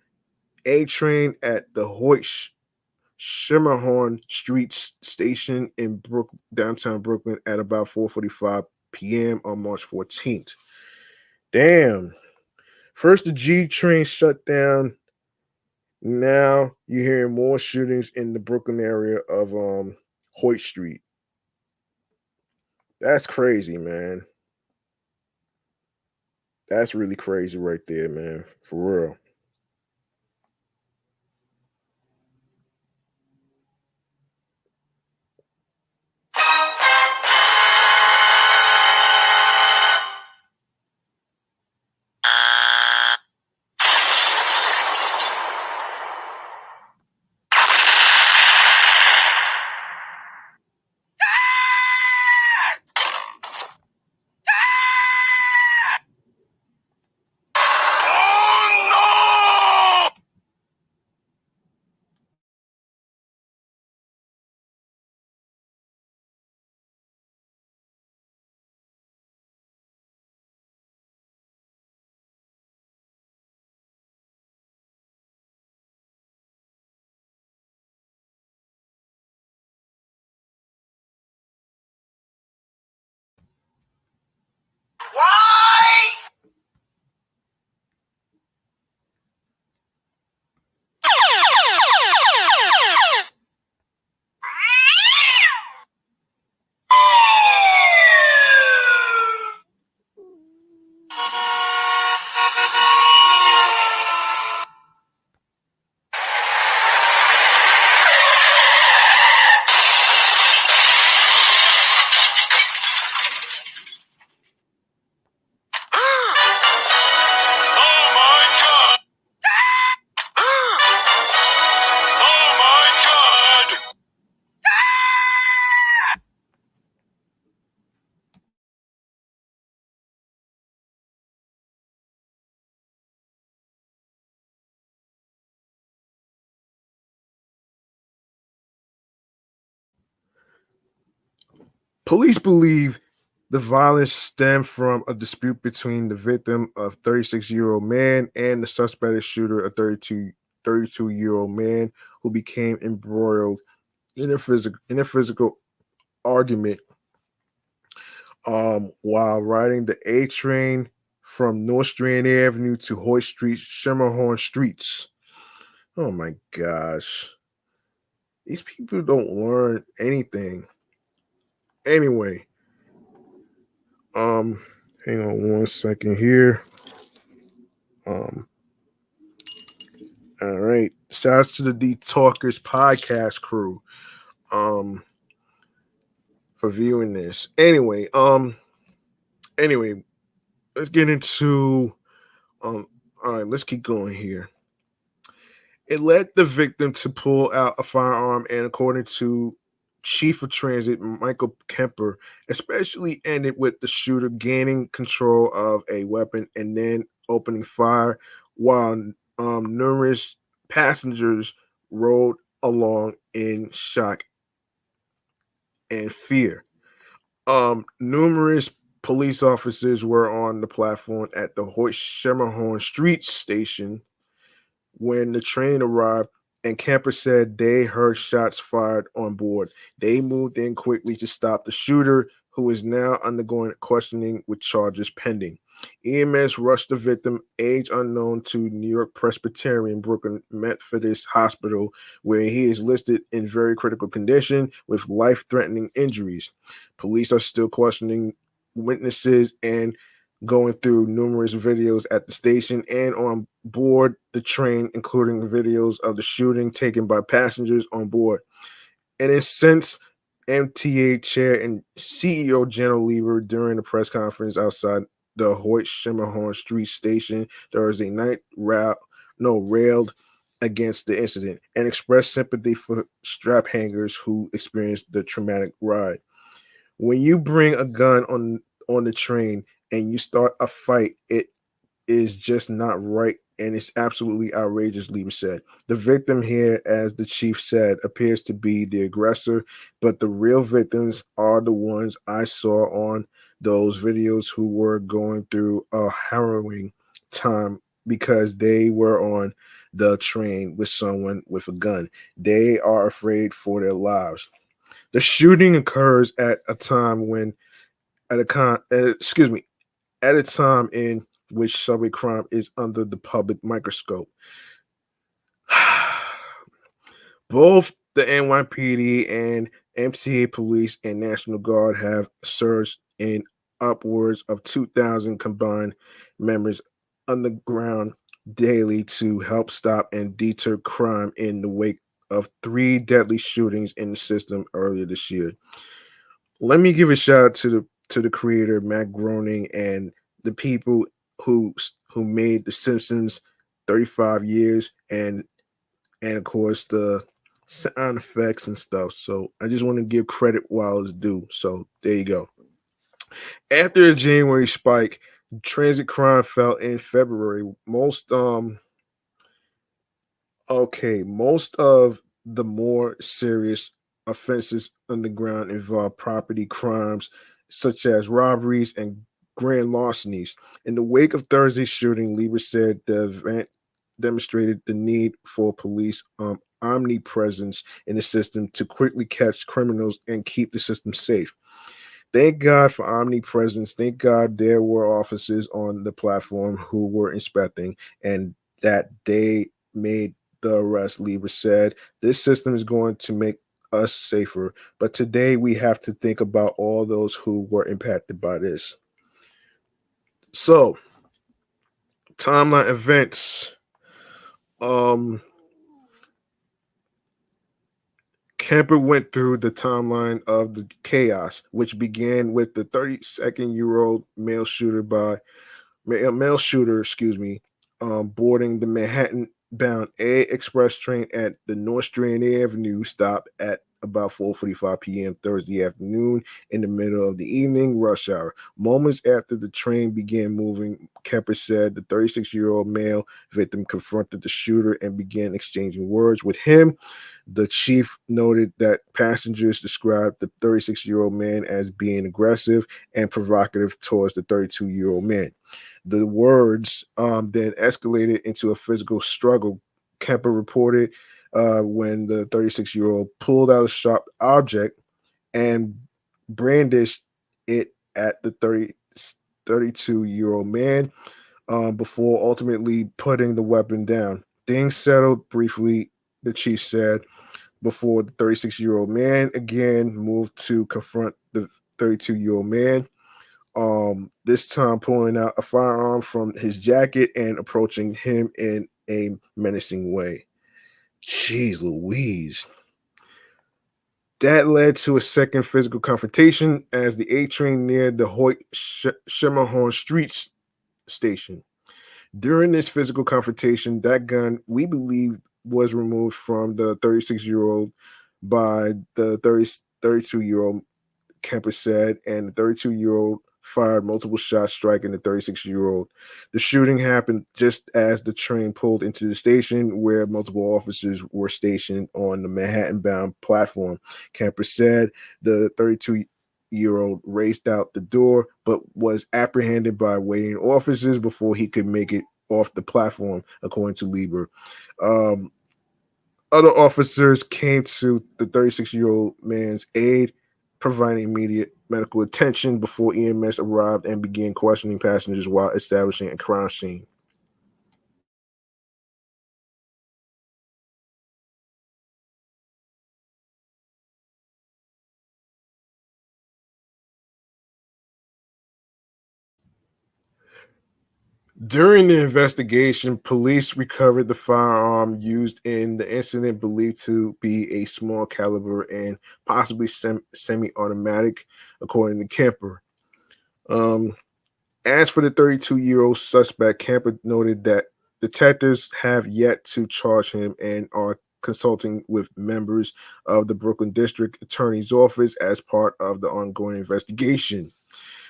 [SPEAKER 1] A train at the Hoyt Schermerhorn Streets station in downtown Brooklyn at about 4:45 p.m. on March 14th. Damn. First the G train shut down. Now you're hearing more shootings in the Brooklyn area of Hoyt Street. That's crazy, man. That's really crazy right there, man. For real. Police believe the violence stemmed from a dispute between the victim, a 36-year-old man, and the suspected shooter, a 32-year-old man, who became embroiled in a physical argument while riding the A train from North Strand Avenue to Hoyt Street, Schermerhorn Streets. Oh my gosh. These people don't learn anything. Anyway, um, hang on one second here. Um, all right. Shouts to the Deep Talkers podcast crew. Um, for viewing this. Anyway, let's get into all right, let's keep going here. It led the victim to pull out a firearm, and according to Chief of Transit Michael Kemper, especially ended with the shooter gaining control of a weapon and then opening fire while numerous passengers rode along in shock and fear. Numerous police officers were on the platform at the Hoyt Schermerhorn Streets station when the train arrived, and campers said they heard shots fired on board. They moved in quickly to stop the shooter, who is now undergoing questioning with charges pending. EMS rushed the victim, age unknown, to New York Presbyterian Brooklyn Methodist Hospital, where he is listed in very critical condition with life-threatening injuries. Police are still questioning witnesses and going through numerous videos at the station and on board the train, including videos of the shooting taken by passengers on board. And then since MTA chair and CEO General Lieber during the press conference outside the Hoyt Schermerhorn Street station Thursday night, railed against the incident and expressed sympathy for strap hangers who experienced the traumatic ride. When you bring a gun on the train and you start a fight, it is just not right, and it's absolutely outrageous, Lieber said. The victim here, as the chief said, appears to be the aggressor, but the real victims are the ones I saw on those videos who were going through a harrowing time because they were on the train with someone with a gun. They are afraid for their lives. The shooting occurs at a time when at a time in which subway crime is under the public microscope. Both the NYPD and MTA police and National Guard have surged in upwards of 2,000 combined members underground daily to help stop and deter crime in the wake of three deadly shootings in the system earlier this year. Let me give a shout out to the creator Matt Groening and the people who made The Simpsons 35 years and of course the sound effects and stuff. So I just want to give credit while it's due. So there you go. After the January spike, transit crime fell in February. Most of the more serious offenses underground involve property crimes such as robberies and grand larcenies. In the wake of Thursday's shooting, Lieber said the event demonstrated the need for police omnipresence in the system to quickly catch criminals and keep the system safe. Thank God for omnipresence. Thank God there were officers on the platform who were inspecting and that they made the arrest. Lieber said, this system is going to make us safer. But today we have to think about all those who were impacted by this. So, timeline events. Kemper went through the timeline of the chaos, which began with the 32-year-old male shooter, boarding the Manhattan-bound A Express train at the North Strand Avenue stop at about 4:45 p.m. Thursday afternoon in the middle of the evening rush hour. Moments after the train began moving, Kemper said the 36-year-old male victim confronted the shooter and began exchanging words with him. The chief noted that passengers described the 36-year-old man as being aggressive and provocative towards the 32-year-old man. The words then escalated into a physical struggle. Kemper reported when the 36-year-old pulled out a sharp object and brandished it at the 32-year-old man before ultimately putting the weapon down. Things settled briefly, the chief said, before the 36-year-old man again moved to confront the 32-year-old man, this time pulling out a firearm from his jacket and approaching him in a menacing way. Jeez Louise. That led to a second physical confrontation as the A train neared the Hoyt Schermerhorn Streets station. During this physical confrontation, that gun, we believe, was removed from the 36-year-old by the 32-year-old, Kemper said, and the 32-year-old fired multiple shots, striking the 36-year-old. The shooting happened just as the train pulled into the station where multiple officers were stationed on the Manhattan-bound platform. Kemper said the 32-year-old raced out the door but was apprehended by waiting officers before he could make it off the platform, according to Lieber. Um, Other officers came to the 36-year-old man's aid, providing immediate medical attention before EMS arrived and began questioning passengers while establishing a crime scene. During the investigation, police recovered the firearm used in the incident, believed to be a small caliber and possibly semi-automatic, according to Kemper. Um, As for the 32-year-old suspect, Kemper noted that detectives have yet to charge him and are consulting with members of the Brooklyn District Attorney's Office as part of the ongoing investigation.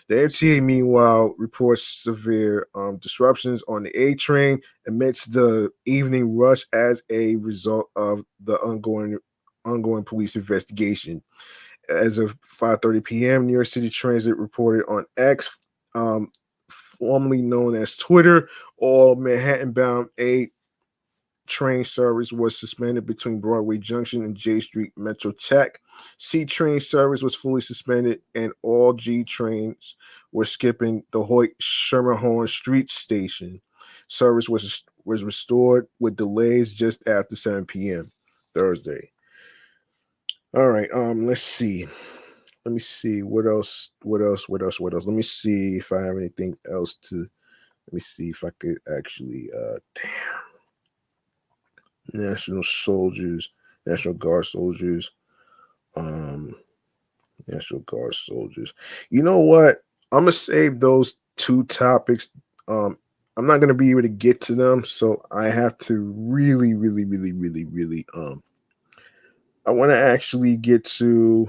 [SPEAKER 1] The MTA, meanwhile, reports severe disruptions on the A train amidst the evening rush as a result of the ongoing police investigation. As of 5:30 p.m., New York City Transit reported on X, um, formerly known as Twitter, all Manhattan-bound A train service was suspended between Broadway Junction and J Street Metro Tech. C train service was fully suspended, and all G trains were skipping the Hoyt Schermerhorn Streets station. Service was restored with delays just after 7 p.m. Thursday. All right, let's see. Let me see what else. Let me see if I have anything else to. Let me see if I could actually. National soldiers, National Guard soldiers, um, National Guard soldiers. You know what? I'm gonna save those two topics. Um, I'm not gonna be able to get to them, so I have to really, really, really, really, really. I want to actually get to.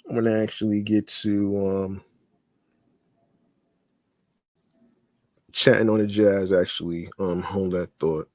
[SPEAKER 1] I'm gonna actually get to chatting on the jazz. Actually, hold that thought.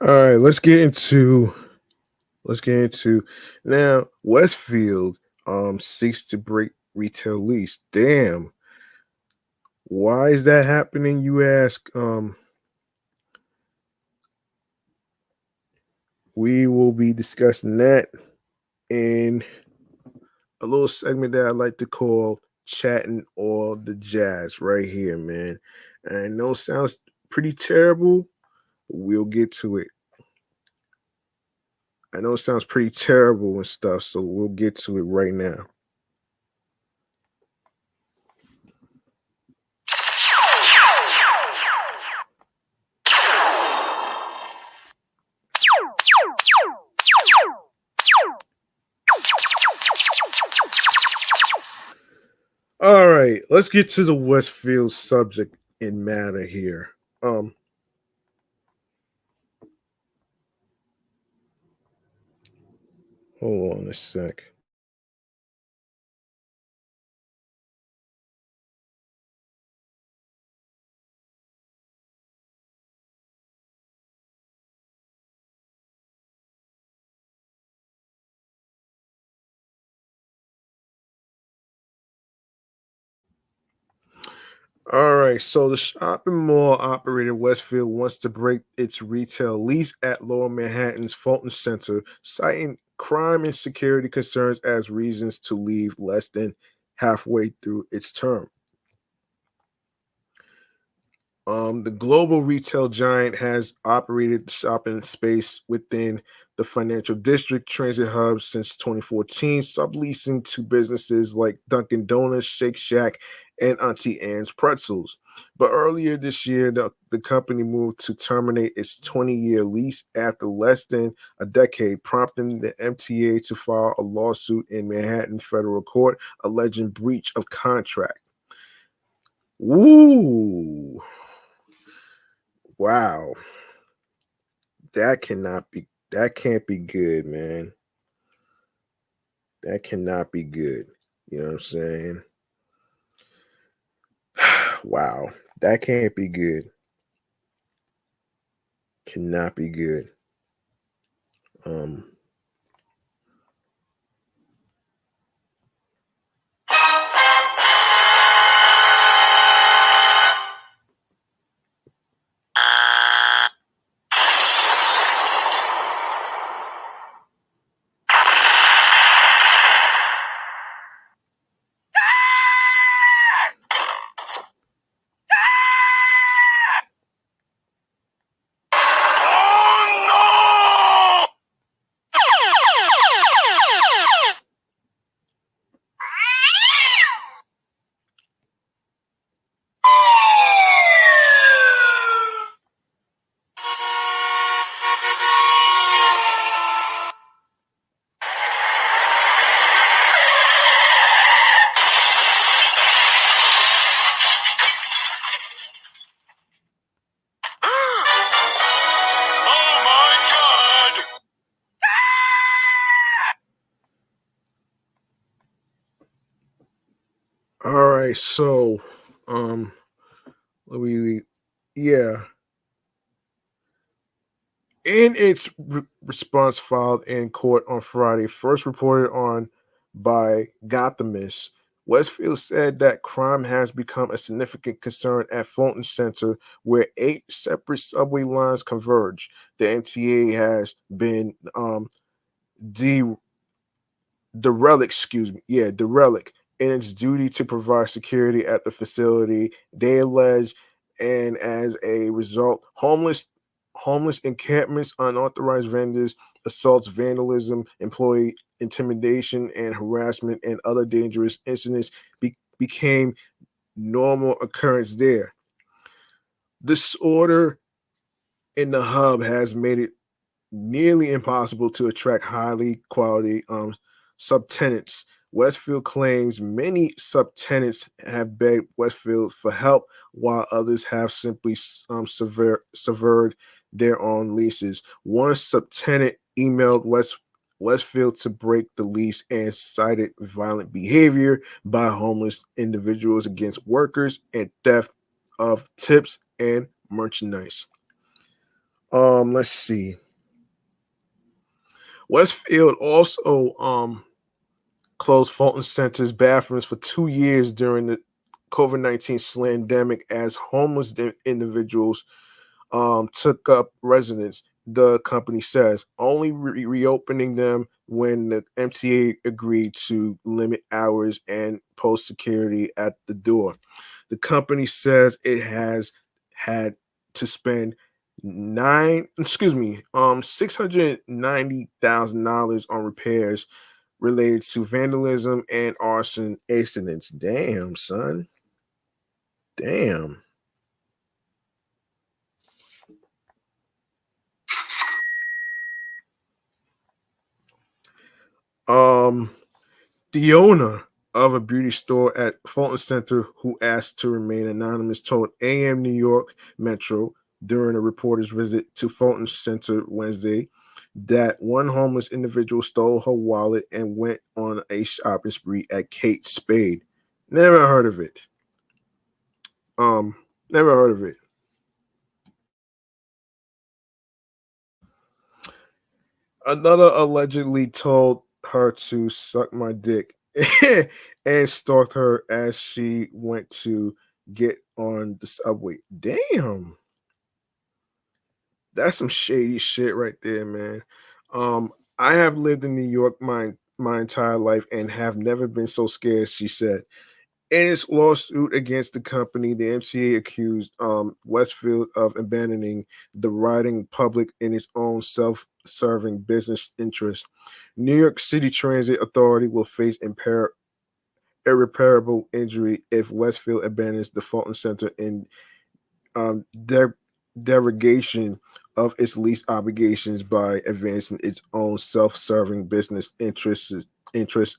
[SPEAKER 1] All right, let's get into now. Westfield seeks to break retail lease. Damn, why is that happening? You ask. We will be discussing that in a little segment that I like to call "Chatting All the Jazz" right here, man. And I know it sounds pretty terrible, but we'll get to it. I know it sounds pretty terrible and stuff, so we'll get to it right now. All right, let's get to the Westfield subject and matter here. Um, Hold on a sec. All right, so the shopping mall operator Westfield wants to break its retail lease at Lower Manhattan's Fulton Center, citing crime and security concerns as reasons to leave less than halfway through its term. The global retail giant has operated the shopping space within the financial district transit hub since 2014, subleasing to businesses like Dunkin' Donuts, Shake Shack, and Auntie Anne's Pretzels. But earlier this year, the company moved to terminate its 20-year lease after less than a decade, prompting the MTA to file a lawsuit in Manhattan federal court alleging breach of contract. Woo! Wow, that can't be good, man. That cannot be good. You know what I'm saying? Wow, that can't be good. Cannot be good. Um,
[SPEAKER 2] Oh my god!
[SPEAKER 1] all right, so um, let me, yeah. In its response filed in court on Friday, first reported on by Gothamist, Westfield said that crime has become a significant concern at Fulton Center, where 8 separate subway lines converge. The MTA has been de derelict in its duty to provide security at the facility, they allege, and as a result, homeless encampments, unauthorized vendors, assaults, vandalism, employee intimidation and harassment, and other dangerous incidents became normal occurrence there. Disorder in the hub has made it nearly impossible to attract highly quality subtenants. Westfield claims many subtenants have begged Westfield for help, while others have simply severed their own leases. One subtenant emailed Westfield to break the lease and cited violent behavior by homeless individuals against workers and theft of tips and merchandise. Let's see. Westfield also closed Fulton Center's bathrooms for 2 years during the COVID-19 slandemic as homeless individuals took up residence. The company says only reopening them when the MTA agreed to limit hours and post security at the door. The company says it has had to spend $690,000 on repairs related to vandalism and arson incidents. Damn, son. Damn. Um, the owner of a beauty store at Fulton Center, who asked to remain anonymous, told AM New York Metro during a reporter's visit to Fulton Center Wednesday that one homeless individual stole her wallet and went on a shopping spree at Kate Spade. Never heard of it. Um, Never heard of it. Another allegedly told her to suck my dick and stalked her as she went to get on the subway. Damn, that's some shady shit right there, man. Um, I have lived in New York my entire life and have never been so scared, she said. In its lawsuit against the company, the MTA accused Westfield of abandoning the riding public in its own self-serving business interest. New York City Transit Authority will face irreparable injury if Westfield abandons the Fulton Center in their derogation of its lease obligations by advancing its own self-serving business interests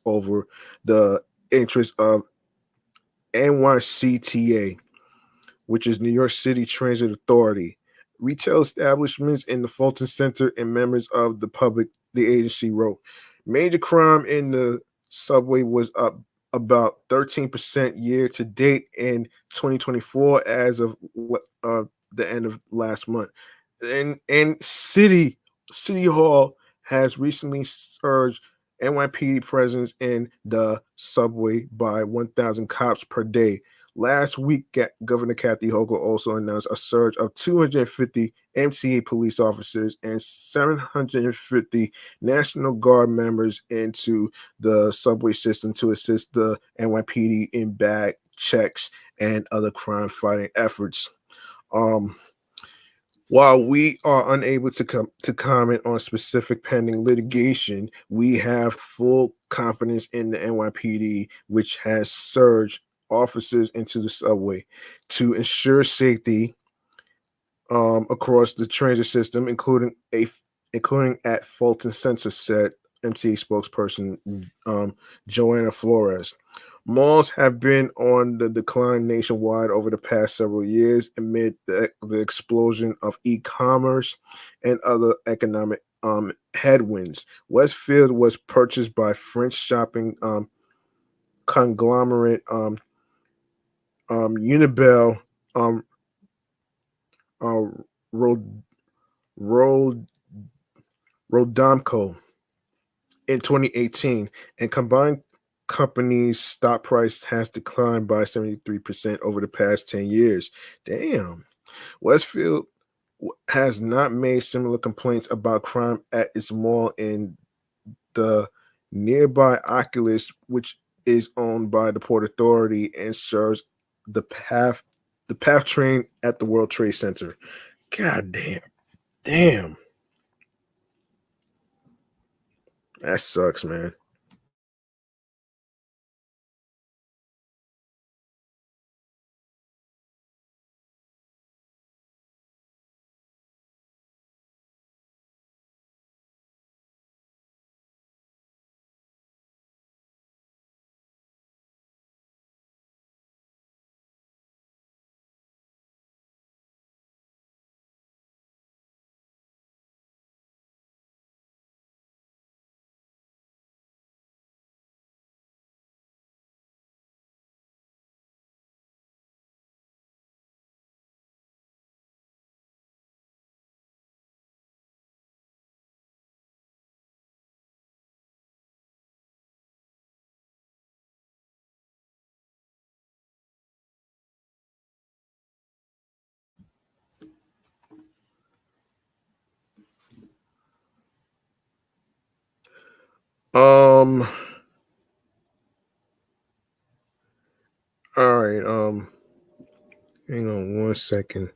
[SPEAKER 1] over the interests of NYCTA, which is New York City Transit Authority. Retail establishments in the Fulton Center and members of the public, the agency wrote. Major crime in the subway was up about 13% year to date in 2024 as of the end of last month. And City Hall has recently surged NYPD presence in the subway by 1,000 cops per day. Last week, Governor Kathy Hochul also announced a surge of 250 MTA police officers and 750 National Guard members into the subway system to assist the NYPD in bag checks and other crime fighting efforts. Um, while we are unable to comment on specific pending litigation, we have full confidence in the NYPD, which has surged officers into the subway to ensure safety across the transit system, including at Fulton Center, said MTA spokesperson Joanna Flores. Malls have been on the decline nationwide over the past several years amid the explosion of e-commerce and other economic headwinds. Westfield was purchased by French shopping conglomerate Unibel um, uh, Rod, Rod, Rodamco in 2018, and combined companies' stock price has declined by 73% over the past 10 years. Damn. Westfield has not made similar complaints about crime at its mall in the nearby Oculus, which is owned by the Port Authority and serves the path train at the World Trade Center. God damn. Damn. That sucks, man. Um. All right. Hang on 1 second.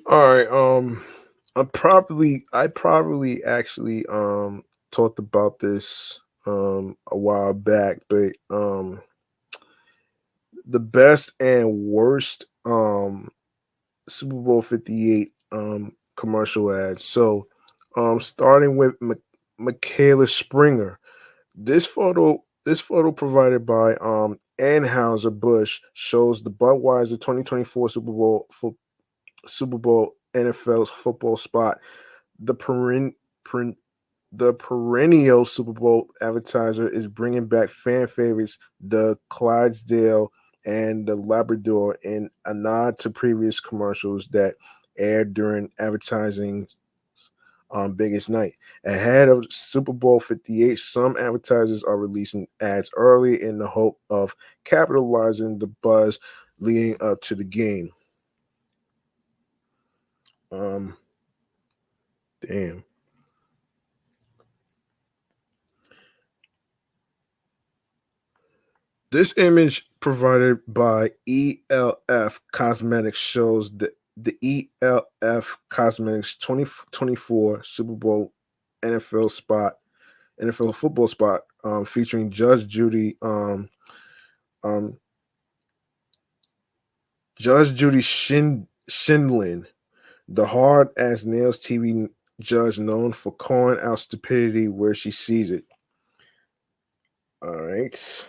[SPEAKER 1] All right. I probably actually talked about this a while back, but the best and worst Super Bowl 58 commercial ads. So starting with Michaela Springer. This photo provided by Anheuser-Busch shows the Budweiser 2024 Super Bowl NFL football spot. The peren- the perennial Super Bowl advertiser is bringing back fan favorites, the Clydesdale and the Labrador, in a nod to previous commercials that aired during advertising on biggest night. Ahead of Super Bowl 58, some advertisers are releasing ads early in the hope of capitalizing the buzz leading up to the game. Um, damn. This image provided by ELF Cosmetics shows the ELF Cosmetics 2024 Super Bowl NFL spot, NFL football spot, featuring um, Judge Judy Schindlin, the hard as nails TV judge known for calling out stupidity where she sees it. All right.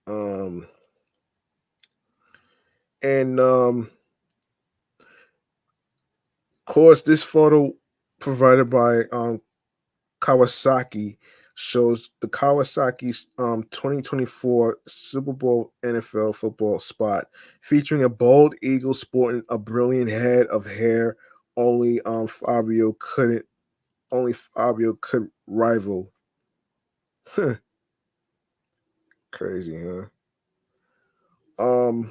[SPEAKER 1] Um, and of course, this photo provided by Kawasaki shows the Kawasaki's 2024 Super Bowl NFL football spot featuring a bald eagle sporting a brilliant head of hair only Fabio could rival. Crazy, huh? Um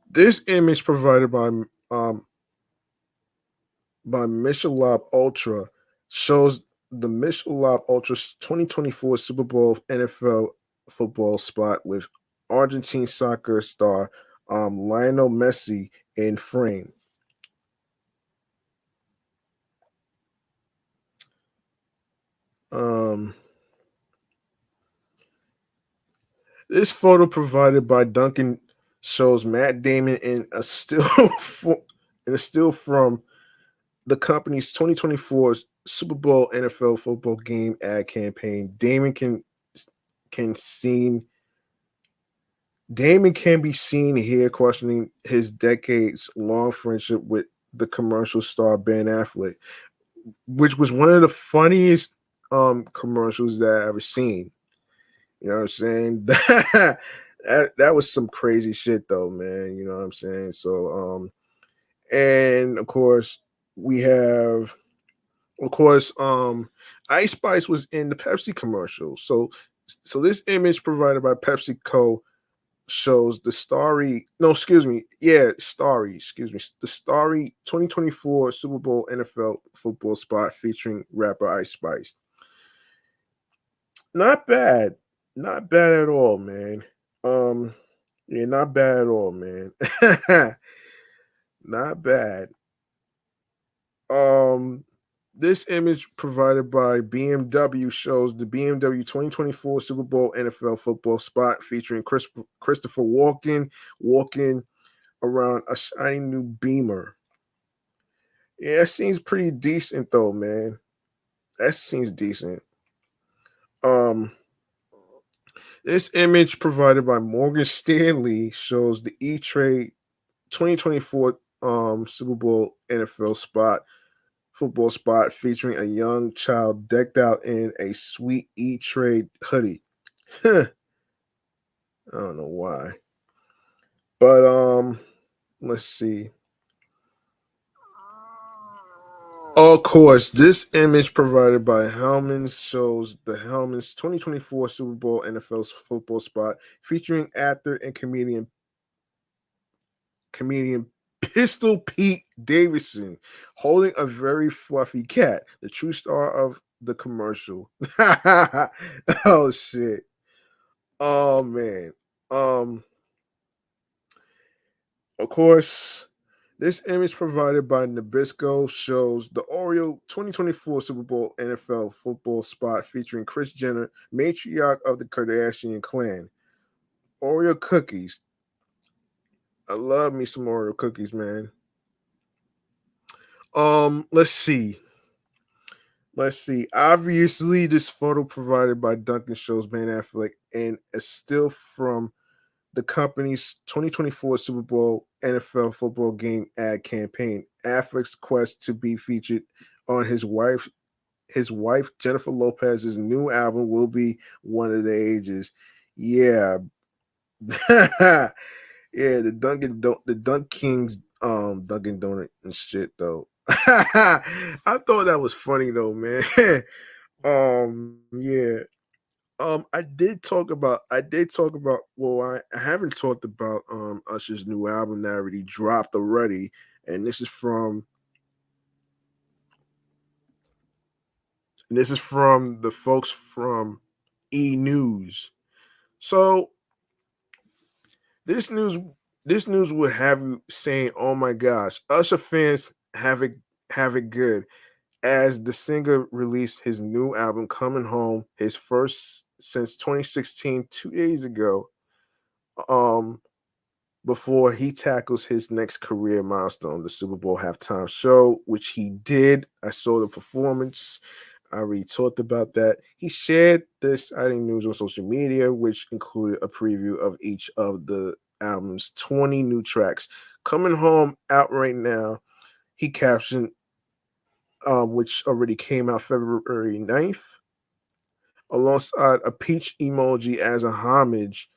[SPEAKER 1] this image provided um by Michelob Ultra shows the Michelob Ultra 2024 Super Bowl NFL football spot with Argentine soccer star Lionel Messi in frame. Um, this photo provided by Duncan shows Matt Damon in a still from the company's 2024 Super Bowl NFL football game ad campaign. Can seen Damon can be seen here questioning his decades long friendship with the commercial star Ben Affleck, which was one of the funniest commercials that I ever seen. You know what I'm saying? That was some crazy shit though, man. You know what I'm saying? So and of course we have of course Ice Spice was in the Pepsi commercial. So this image provided by PepsiCo shows the starry no excuse me yeah starry excuse me the starry 2024 Super Bowl NFL football spot featuring rapper Ice Spice. Not bad, not bad at all, man. um Yeah, not bad at all, man. Not bad. Um, this image provided by BMW shows the BMW 2024 Super Bowl NFL football spot featuring Christopher walking around a shiny new Beamer. Yeah, it seems pretty decent though, man. That seems decent. Um, this image provided by Morgan Stanley shows the E Trade 2024 Super Bowl NFL football spot featuring a young child decked out in a sweet E Trade hoodie. I don't know why. But let's see. Of course, this image provided by Hellman's shows the Hellman's 2024 Super Bowl NFL football spot featuring actor and comedian Pistol Pete Davidson holding a very fluffy cat, the true star of the commercial. Oh shit. Oh man. Um of course, this image provided by Nabisco shows the Oreo 2024 Super Bowl NFL football spot featuring Kris Jenner, matriarch of the Kardashian clan. Oreo cookies. I love me some Oreo cookies, man. Let's see. Let's see. Obviously, this photo provided by Duncan shows Ben Affleck and a still from the company's 2024 Super Bowl NFL football game ad campaign. Affleck's quest to be featured on his wife Jennifer Lopez's new album will be one of the ages. Yeah. Yeah, the Dunk Kings Dunkin' Donut and shit though. I thought that was funny though, man. Yeah. I did talk about well, I haven't talked about Usher's new album that already dropped already, and this is from the folks from E! News. So this news this news would have you saying, "Oh my gosh, Usher fans have it good," as the singer released his new album "Coming Home," his first since 2016, 2 days ago. Um, before he tackles his next career milestone, the Super Bowl halftime show, which he did. I saw the performance. I already talked about that. He shared this exciting news on social media, which included a preview of each of the album's 20 new tracks. Coming Home, out right now, he captioned, which already came out February 9th, alongside a peach emoji as a homage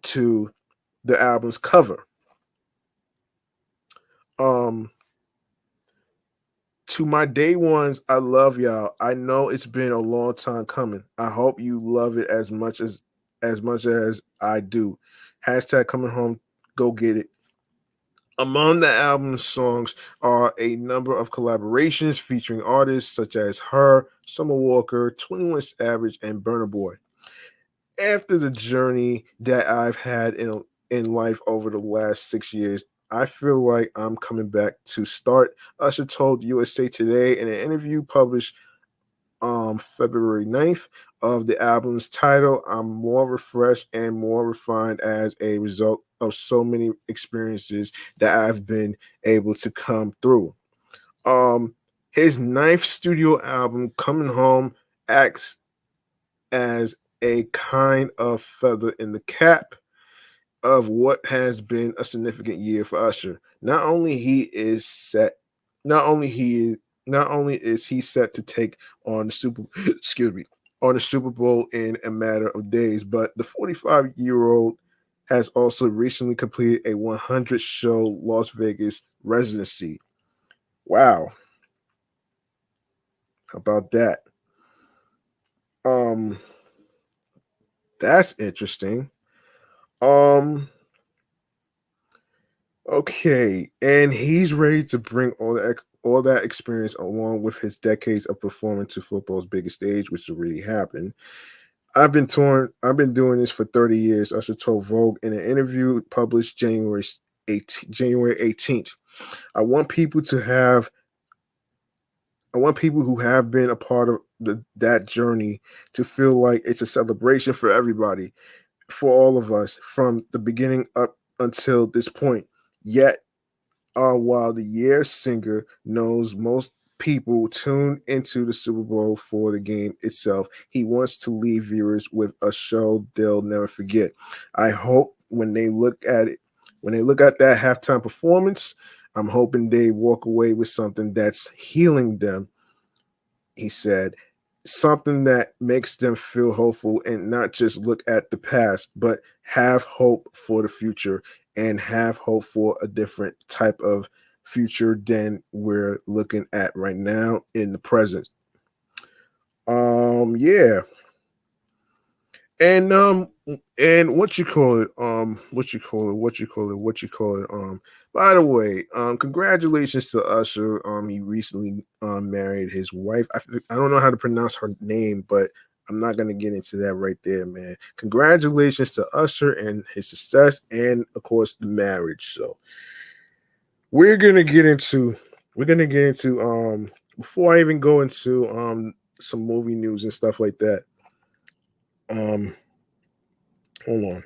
[SPEAKER 1] to the album's cover. Um, to my day ones, I love y'all. I know it's been a long time coming. I hope you love it as much as I do. Hashtag coming home, go get it. Among the album's songs are a number of collaborations featuring artists such as Her, Summer Walker, 21 Savage, and Burna Boy. After the journey that I've had in life over the last 6 years, I feel like I'm coming back to start. Usher told USA Today in an interview published February 9th of the album's title, "I'm more refreshed and more refined as a result of so many experiences that I've been able to come through." Um, his ninth studio album, Coming Home, acts as a kind of feather in the cap of what has been a significant year for Usher. Not only is he set to take on the Super excuse me on the Super Bowl in a matter of days, but the 45-year-old has also recently completed a 100 show Las Vegas residency. Wow, how about that? Um, that's interesting. Um, Okay, and he's ready to bring all that experience along with his decades of performing to football's biggest stage, which already happened. I've been torn. I've been doing this for 30 years. Usher told Vogue in an interview published January 18th. I want people to have. I want people who have been a part of that journey to feel like it's a celebration for everybody, for all of us, from the beginning up until this point. Yet, while the year singer knows most people tune into the Super Bowl for the game itself, he wants to leave viewers with a show they'll never forget. I hope when they look at that halftime performance, I'm hoping they walk away with something that's healing them, he said, something that makes them feel hopeful and not just look at the past, but have hope for the future and have hope for a different type of future than we're looking at right now in the present. Yeah. And what you call it, by the way, congratulations to Usher. He recently married his wife. I don't know how to pronounce her name, but I'm not gonna get into that right there, man. Congratulations to Usher and his success, and of course the marriage. So we're gonna get into we're gonna get into before I even go into some movie news and stuff like that. Um, hold on.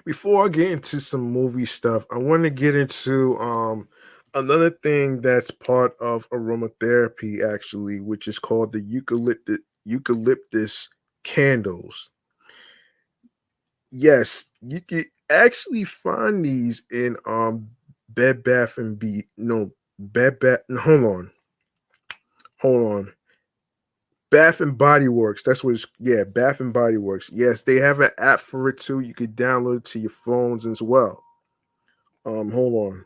[SPEAKER 1] Before I get into some movie stuff, I want to get into another thing that's part of aromatherapy actually, which is called the eucalyptus candles. Yes, you can actually find these in Bed Bath and Be no Bed Bath. No, hold on. Bath and Body Works. That's what it's, yeah, Bath and Body Works. Yes, they have an app for it too. You could download it to your phones as well. Hold on.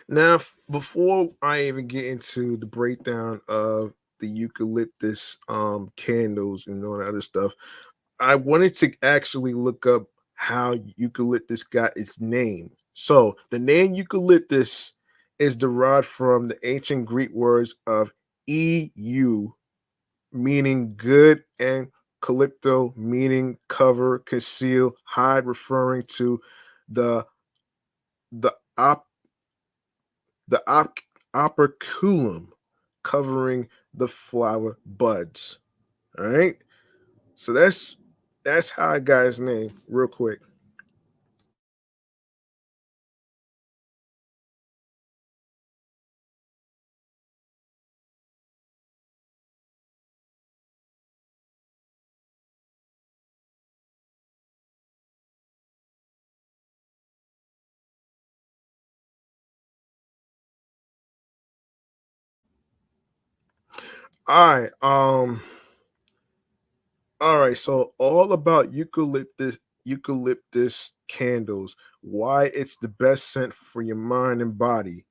[SPEAKER 1] Now, before I even get into the breakdown of the eucalyptus candles and all that other stuff, I wanted to actually look up how eucalyptus got its name. So, the name eucalyptus is derived from the ancient Greek words of EU, meaning good, and calypto, meaning cover, conceal, hide, referring to the the op the operculum covering the flower buds. All right. So that's how I got his name real quick. All right. All right. So all about eucalyptus candles. Why it's the best scent for your mind and body.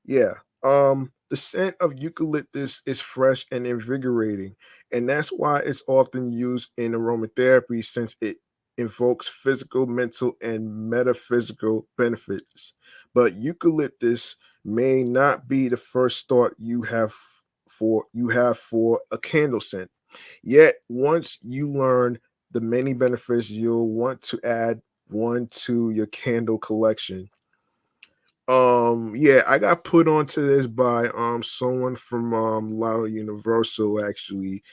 [SPEAKER 1] Yeah. The scent of eucalyptus is fresh and invigorating, and that's why it's often used in aromatherapy since it invokes physical, mental, and metaphysical benefits. But eucalyptus may not be the first thought you have for a candle scent. Yet once you learn the many benefits, you'll want to add one to your candle collection. Yeah, I got put onto this by someone from Lao Universal actually.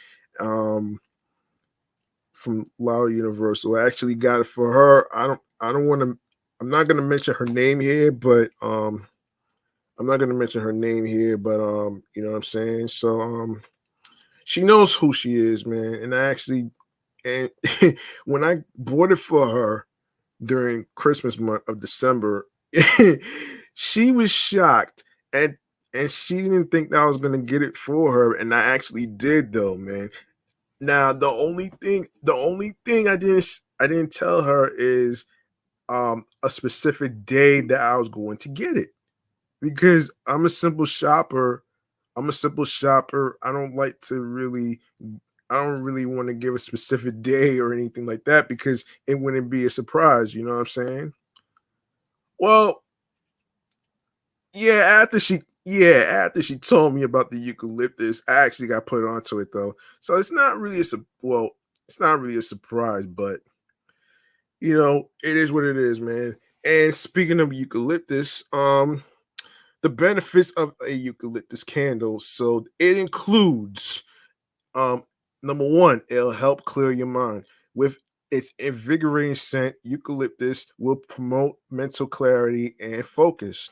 [SPEAKER 1] Um from Lao Universal. I actually got it for her. I don't want to I'm not going to mention her name here, but I'm not going to mention her name here, but you know what I'm saying? So she knows who she is, man. And I actually and when I bought it for her during Christmas month of December, she was shocked and she didn't think that I was gonna get it for her, and I actually did though, man. Now the only thing I didn't tell her is a specific day that I was going to get it because I'm a simple shopper. I'm a simple shopper. I don't really want to give a specific day or anything like that because it wouldn't be a surprise, you know what I'm saying? Well, after she told me about the eucalyptus, I actually got put onto it though. So it's not really a surprise, but it is what it is, man. And speaking of eucalyptus, the benefits of a eucalyptus candle. So it includes um number one, it'll help clear your mind. With its invigorating scent, eucalyptus will promote mental clarity and focus.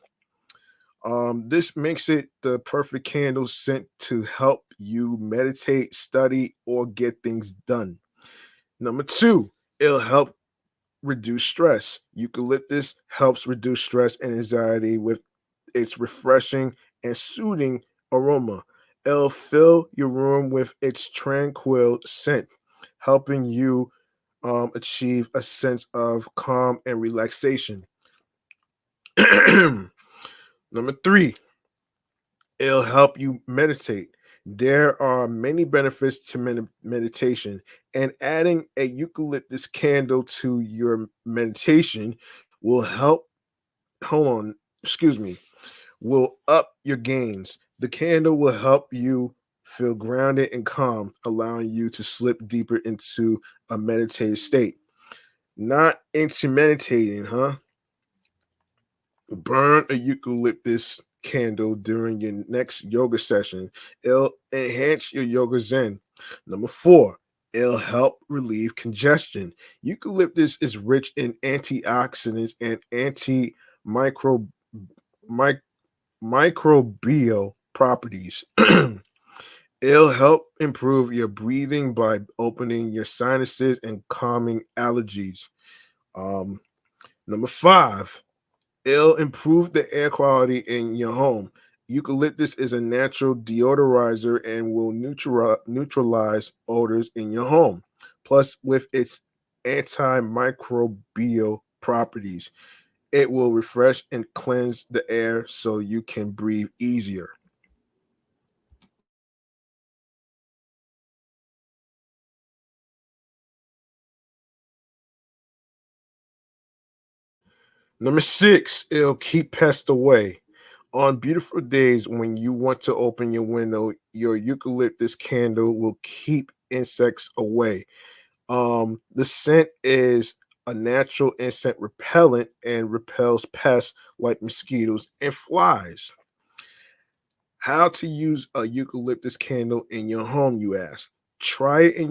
[SPEAKER 1] This makes it the perfect candle scent to help you meditate, study, or get things done. Number two, it'll help reduce stress. Eucalyptus helps reduce stress and anxiety with its refreshing and soothing aroma. It'll fill your room with its tranquil scent, helping you achieve a sense of calm and relaxation. Number three, it'll help you meditate. There are many benefits to meditation, and adding a eucalyptus candle to your meditation will help. Hold on, excuse me, will up your gains. The candle will help you feel grounded and calm, allowing you to slip deeper into a meditative state. Not into meditating, huh? Burn a eucalyptus candle during your next yoga session. It'll enhance your yoga zen. Number four, it'll help relieve congestion. Eucalyptus is rich in antioxidants and antimicro mic- microbial properties. It'll help improve your breathing by opening your sinuses and calming allergies. Um, Number five, it'll improve the air quality in your home. Eucalyptus is a natural deodorizer and will neutralize odors in your home. Plus, with its antimicrobial properties, it will refresh and cleanse the air so you can breathe easier. Number six, it'll keep pests away. On beautiful days when you want to open your window, your eucalyptus candle will keep insects away. The scent is a natural insect repellent and repels pests like mosquitoes and flies. How to use a eucalyptus candle in your home, you ask? Try it in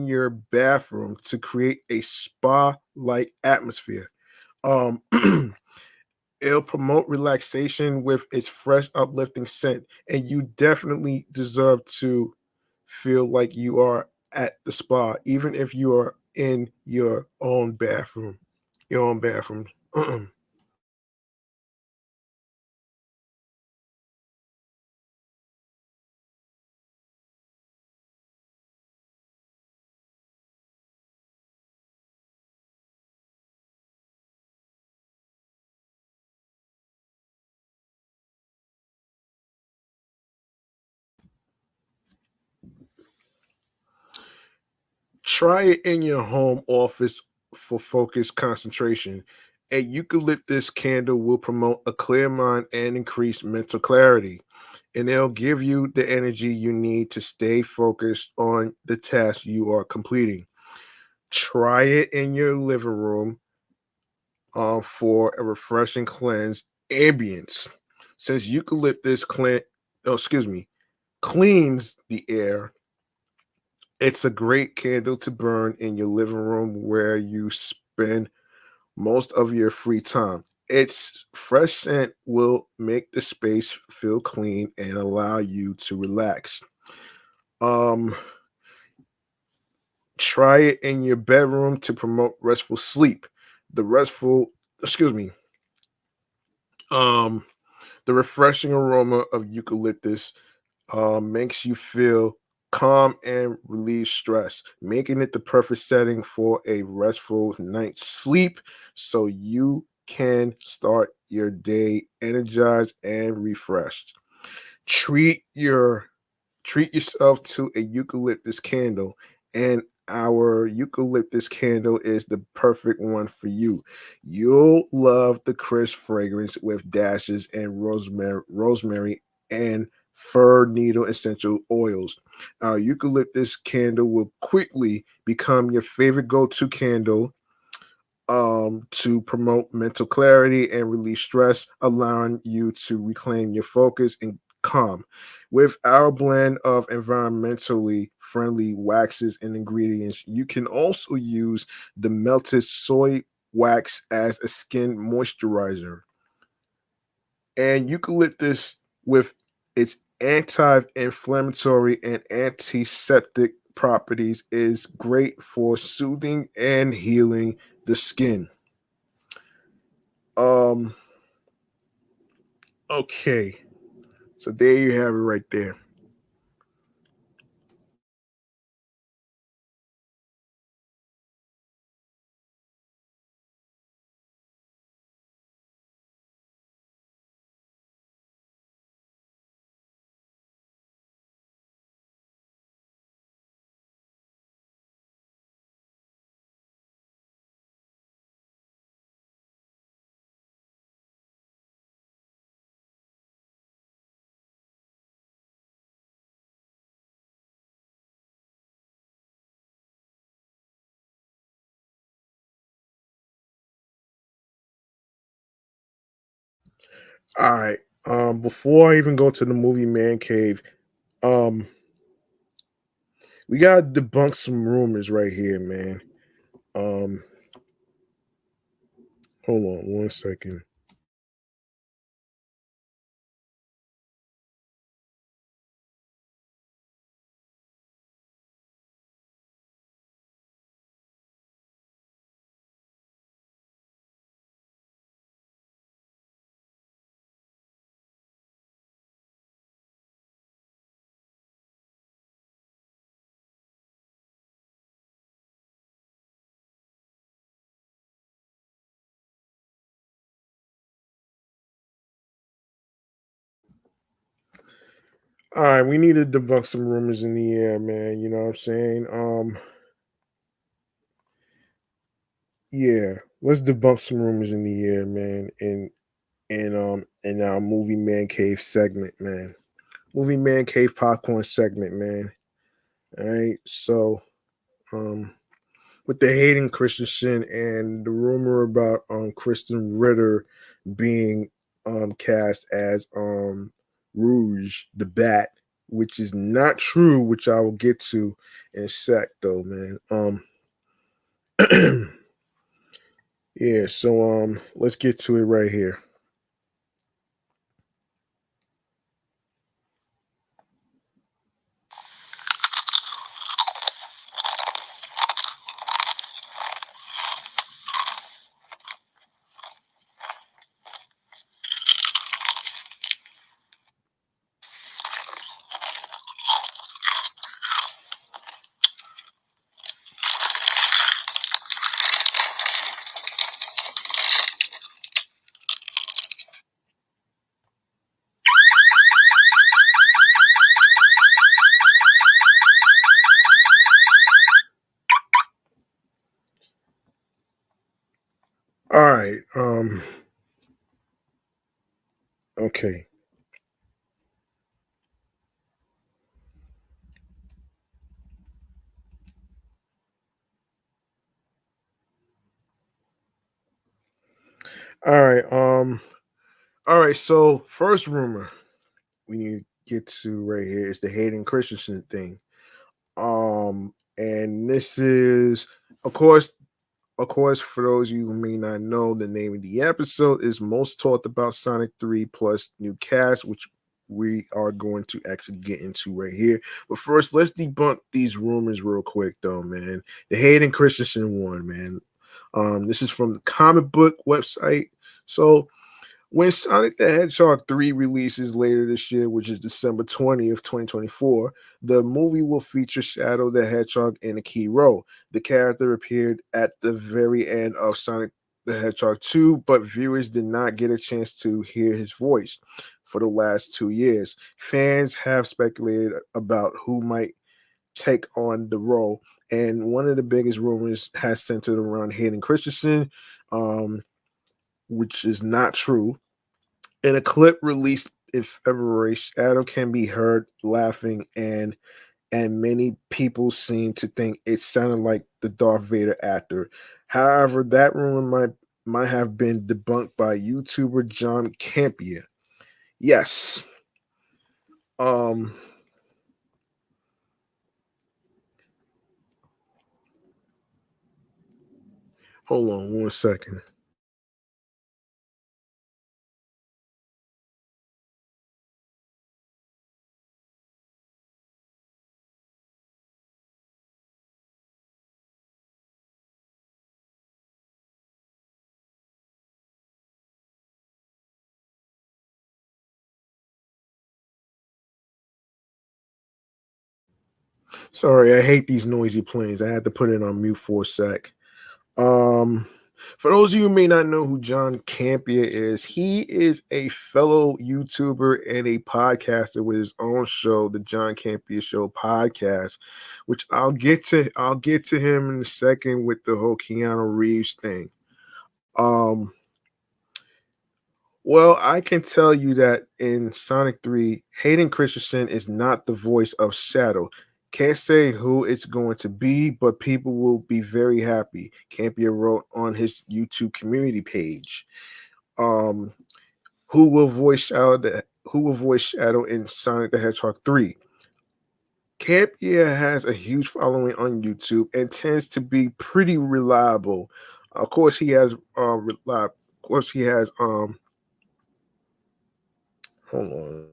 [SPEAKER 1] your bathroom to create a spa-like atmosphere. Um, it'll promote relaxation with its fresh, uplifting scent, and you definitely deserve to feel like you are at the spa, even if you are in your own bathroom. Your own bathroom. Try it in your home office for focused concentration. A eucalyptus candle will promote a clear mind and increase mental clarity, and it'll give you the energy you need to stay focused on the task you are completing. Try it in your living room for a refreshing cleanse ambience. Since oh, excuse me, cleans the air, it's a great candle to burn in your living room where you spend most of your free time. Its fresh scent will make the space feel clean and allow you to relax. Um, Try it in your bedroom to promote restful sleep. The restful, excuse me, um, the refreshing aroma of eucalyptus makes you feel calm and relieve stress, making it the perfect setting for a restful night's sleep so you can start your day energized and refreshed. Treat your Treat yourself to a eucalyptus candle, and our eucalyptus candle is the perfect one for you. You'll love the crisp fragrance with dashes and rosemary and fir needle essential oils. Our eucalyptus candle will quickly become your favorite go-to candle to promote mental clarity and release stress, allowing you to reclaim your focus and calm. With our blend of environmentally friendly waxes and ingredients, you can also use the melted soy wax as a skin moisturizer. And eucalyptus, with its anti-inflammatory and antiseptic properties, is great for soothing and healing the skin. Um, okay. So there you have it right there. All right. Before I even go to the movie Man Cave, um, we gotta debunk some rumors right here, man. Um, Hold on one second. All right, we need to debunk some rumors in the air, man. You know what I'm saying? Yeah, let's debunk some rumors in the air, man. In our movie Man Cave segment, man. Movie Man Cave popcorn segment, man. All right, so um, with the Hayden Christenson and the rumor about Kristen Ritter being cast as Rouge the Bat, which is not true, which I will get to in a sec though, man. Yeah, so let's get to it right here. right. Okay. All right. All right. So first rumor we need to get to right here is the Hayden Christenson thing. And this is, of course, for those of you who may not know, the name of the episode is Most Talked About Sonic 3 plus new cast, which we are going to actually get into right here. But first, let's debunk these rumors real quick, though, man. The Hayden Christensen one, man. This is from the comic book website. So when Sonic the Hedgehog 3 releases later this year, which is December 20th, 2024, the movie will feature Shadow the Hedgehog in a key role. The character appeared at the very end of Sonic the Hedgehog 2, but viewers did not get a chance to hear his voice for the last 2 years. Fans have speculated about who might take on the role, and one of the biggest rumors has centered around Hayden Christensen, um, which is not true. In a clip released in February, Shadow can be heard laughing, and many people seem to think it sounded like the Darth Vader actor. However, that rumor might have been debunked by YouTuber John Campia. Yes. Um Hold on 1 second. Sorry, I hate these noisy planes. I had to put it on mute for a sec. Um, for those of you who may not know who John Campia is, he is a fellow YouTuber and a podcaster with his own show, the John Campia Show podcast, which I'll get to him in a second with the whole Keanu Reeves thing. Um, well, I can tell you that in Sonic 3, Hayden Christensen is not the voice of Shadow. Can't say who it's going to be, but people will be very happy. Campia wrote on his YouTube community page. Um, who will voice Shadow in Sonic the Hedgehog 3? Campia has a huge following on YouTube and tends to be pretty reliable. Of course, he has of course he has hold on.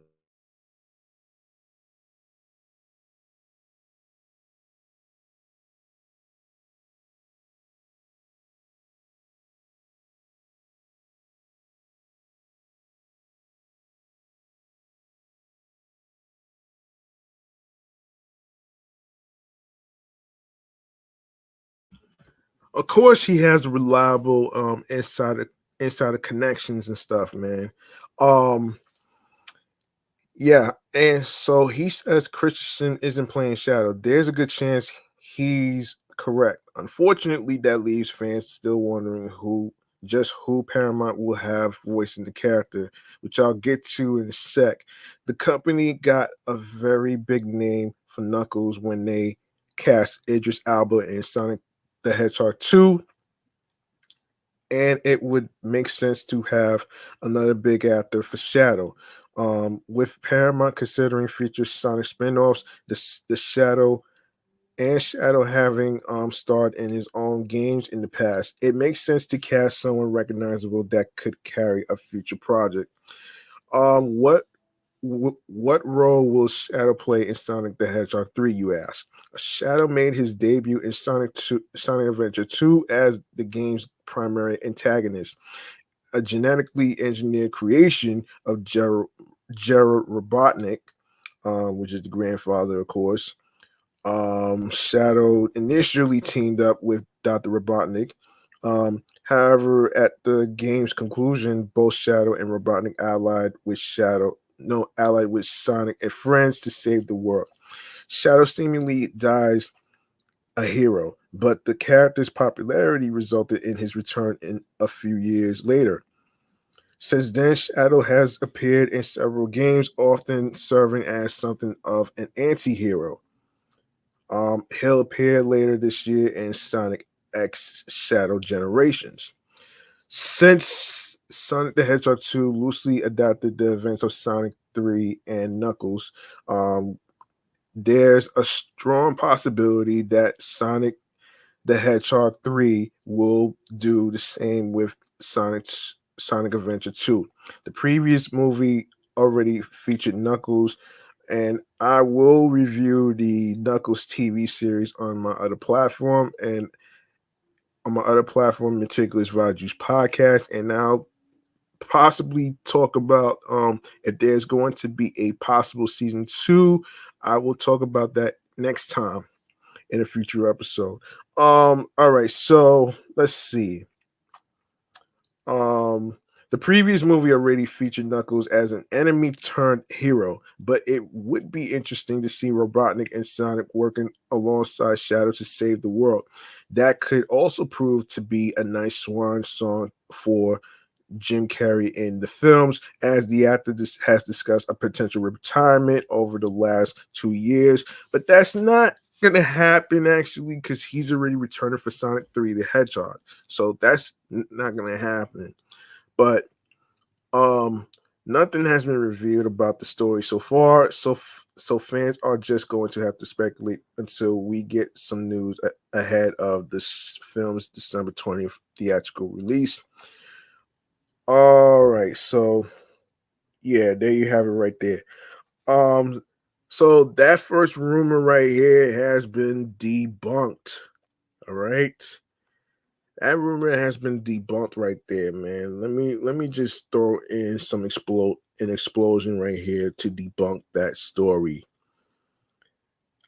[SPEAKER 1] Of course, he has reliable insider connections and stuff, man. Um, yeah, and so he says Christensen isn't playing Shadow. There's a good chance he's correct. Unfortunately, that leaves fans still wondering who Paramount will have voicing the character, which I'll get to in a sec. The company got a very big name for Knuckles when they cast Idris Elba in Sonic the Hedgehog 2, and it would make sense to have another big actor for Shadow. With Paramount considering future Sonic spin-offs, the Shadow having starred in his own games in the past, it makes sense to cast someone recognizable that could carry a future project. Um, what what role will Shadow play in Sonic the Hedgehog 3, you ask? Shadow made his debut in Sonic Adventure 2 as the game's primary antagonist, a genetically engineered creation of Jared Robotnik, which is the grandfather, of course. Shadow initially teamed up with Dr. Robotnik. However, at the game's conclusion, both Shadow and Robotnik allied with Sonic and friends to save the world. Shadow seemingly dies a hero, but the character's popularity resulted in his return in a few years later. Since then, Shadow has appeared in several games, often serving as something of an anti hero. He'll appear later this year in Sonic X Shadow Generations. Since Sonic the Hedgehog 2 loosely adapted the events of Sonic 3 and Knuckles, um, there's a strong possibility that the Hedgehog 3 will do the same with Sonic Adventure 2. The previous movie already featured Knuckles, and I will review the Knuckles TV series on my other platform, and on my other platform, Meticulous Raju's podcast, and now possibly talk about if there's going to be a possible season 2. I will talk about that next time in a future episode. All right, so let's see. Um, the previous movie already featured Knuckles as an enemy turned hero, but it would be interesting to see Robotnik and Sonic working alongside Shadow to save the world. That could also prove to be a nice swan song for Jim Carrey in the films, as the actor has discussed a potential retirement over the last 2 years. But that's not going to happen actually, because he's already returning for Sonic 3 the Hedgehog. So that's not going to happen. But um nothing has been revealed about the story so far. So fans are just going to have to speculate until we get some news ahead of this film's December 20th theatrical release. All right, so yeah, there you have it right there. Um, so that first rumor right here has been debunked. All right, that rumor has been debunked right there, man. Let me just throw in some explosion right here to debunk that story.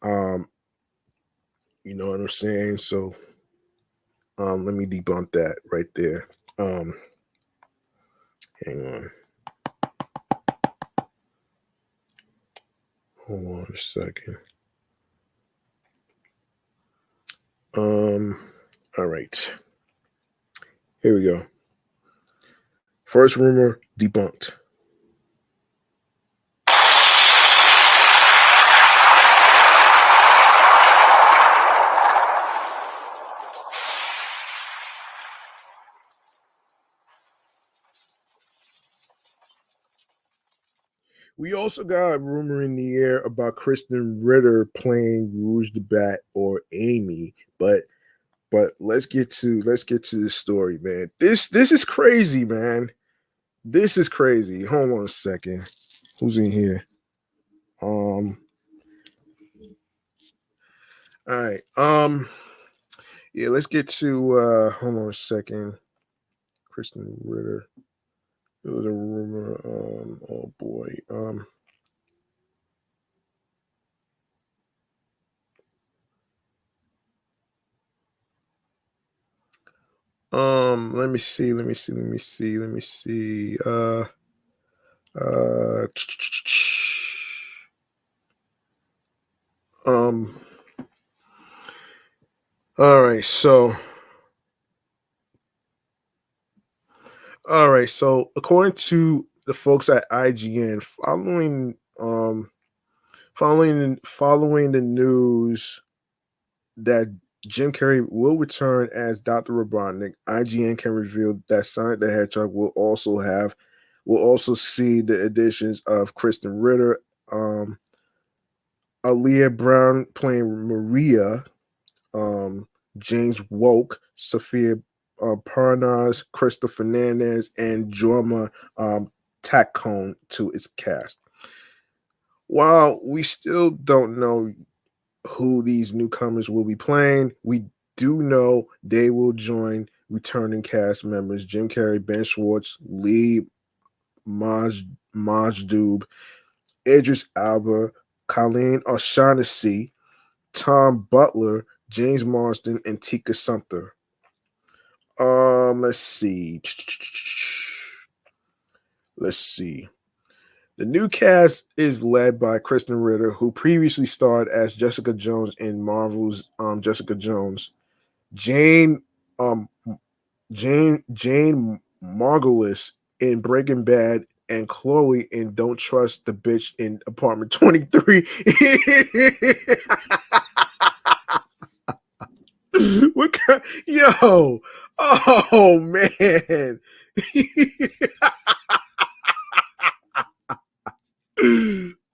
[SPEAKER 1] Um, you know what I'm saying? So let me debunk that right there. Um, hang on, hold on a second. Um, all right, here we go. First rumor debunked. We also got a rumor in the air about Kristen Ritter playing Rouge the Bat or Amy, but let's get to the story, man. This is crazy, man. This is crazy. Hold on a second. Who's in here? Um. All right. Yeah. Let's get to. Hold on a second. Kristen Ritter. There was a rumor. Oh boy. Let me see. Let me see. Let me see. Let me see. Uh. Um. All right. So according to the folks at IGN, following the news that Jim Carrey will return as Dr. Robotnik, IGN can reveal that Sonic the Hedgehog will also see the additions of Kristen Ritter, um, Aaliyah Brown playing Maria, um, James Woke, Sophia Parnas, Crystal Fernandez, and Jorma Tacone to its cast. While we still don't know who these newcomers will be playing, we do know they will join returning cast members Jim Carrey, Ben Schwartz, Lee Majdub, Idris Alba, Colleen O'Shaughnessy, Tom Butler, James Marsden, and Tika Sumpter. Let's see. Let's see. The new cast is led by Kristen Ritter, who previously starred as Jessica Jones in Marvel's Jessica Jones. Jane um, Jane Margulis in Breaking Bad, and Chloe in Don't Trust the Bitch in Apartment 23. What kind, yo? Oh man.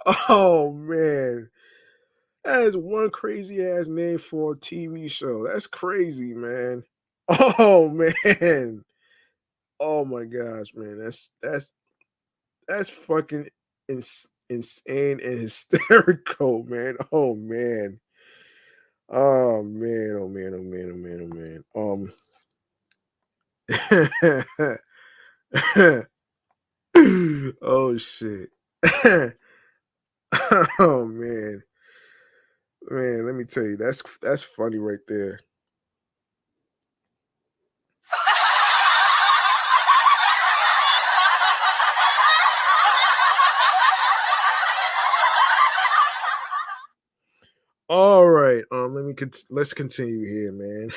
[SPEAKER 1] Oh man. That is one crazy ass name for a TV show. That's crazy, man. Oh man. Oh my gosh, man. That's fucking insane and hysterical, man. Oh man. Oh man. Oh man. Oh man. Oh man. Oh man. Oh shit. Oh man. Man, let me tell you, that's funny right there. All right. Let's continue here, man.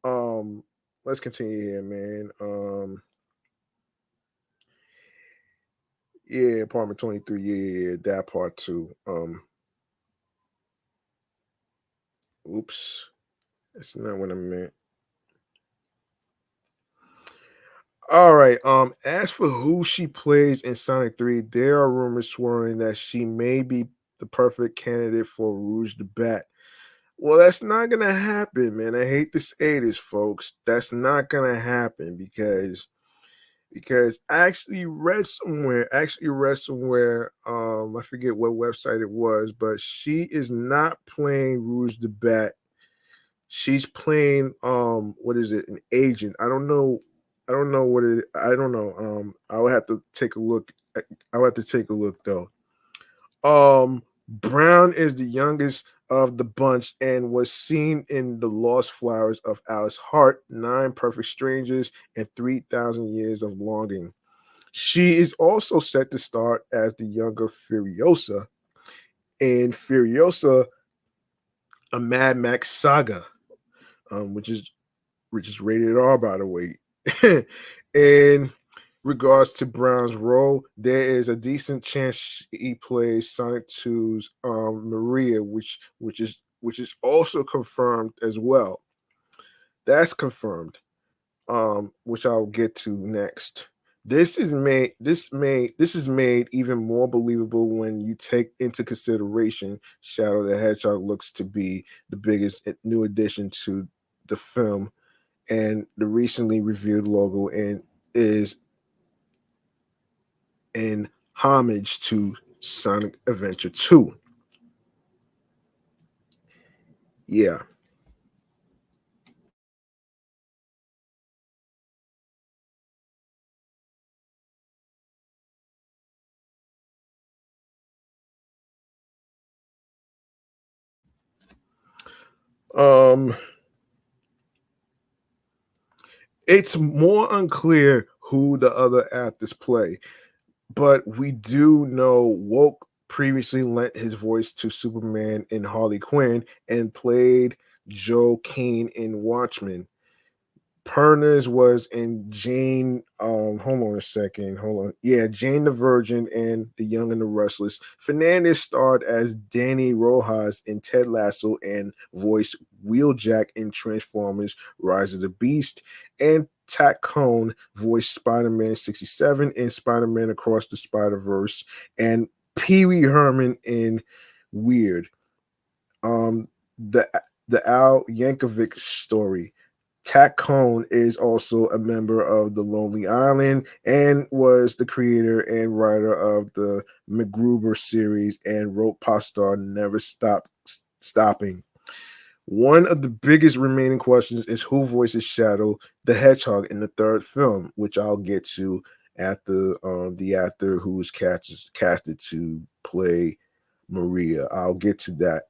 [SPEAKER 1] um let's continue here, man. Yeah, apartment 23. Yeah, that part too. Oops. That's not what I meant. All right. As for who she plays in Sonic 3, there are rumors swirling that she may be the perfect candidate for Rouge the Bat. Well, that's not gonna happen, man. I hate to say this, folks. That's not gonna happen because I actually read somewhere, I forget what website it was, but she is not playing Rouge the Bat. She's playing what is it, an agent. I don't know what it I don't know. I would have to take a look. I would have to take a look though. Brown is the youngest of the bunch and was seen in The Lost Flowers of Alice Hart, Nine Perfect Strangers, and 3,000 Years of Longing. She is also set to start as the younger Furiosa in Furiosa, a Mad Max saga, which is rated R, by the way. In regards to Brown's role, there is a decent chance he plays Sonic 2's Maria, which is also confirmed as well. That's confirmed. Which I'll get to next. This is made even more believable when you take into consideration Shadow the Hedgehog looks to be the biggest new addition to the film, and the recently revealed logo and is in homage to Sonic Adventure 2. Yeah. Um it's more unclear who the other actors play, but we do know Woke previously lent his voice to Superman in Harley Quinn and played Joe Kane in Watchmen. Perners was in Jane. Hold on a second. Hold on. Yeah, Jane the Virgin and The Young and the Restless. Fernandez starred as Danny Rojas in Ted Lasso and voiced Wheeljack in Transformers: Rise of the Beast. And Tack Cohn voiced Spider-Man 67 and Spider-Man Across the Spider-Verse, and Pee Wee Herman in Weird. The Al Yankovic story. Tack Cohn is also a member of the Lonely Island and was the creator and writer of the MacGruber series and wrote pop star Never Stop Stopping. One of the biggest remaining questions is who voices Shadow the Hedgehog in the third film, which I'll get to after the actor who was casted to play Maria. I'll get to that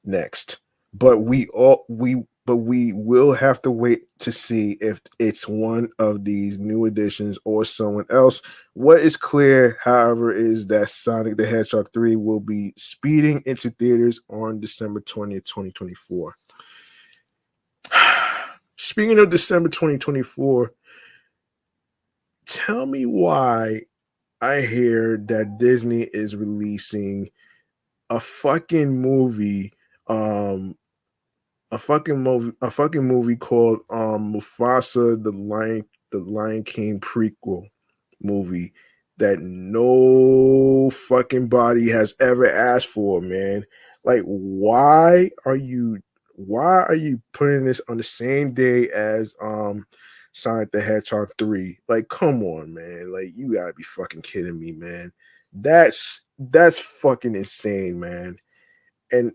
[SPEAKER 1] next. But but we will have to wait to see if it's one of these new additions or someone else. What is clear, however, is that Sonic the Hedgehog 3 will be speeding into theaters on December 20th, 2024. Speaking of December 2024, tell me why I hear that Disney is releasing a fucking movie, um, a fucking movie called Mufasa the Lion King prequel movie that no fucking body has ever asked for, man. Like, why are you putting this on the same day as Sonic the Hedgehog 3? Like, come on, man. Like, you gotta be fucking kidding me, man. That's fucking insane, man. And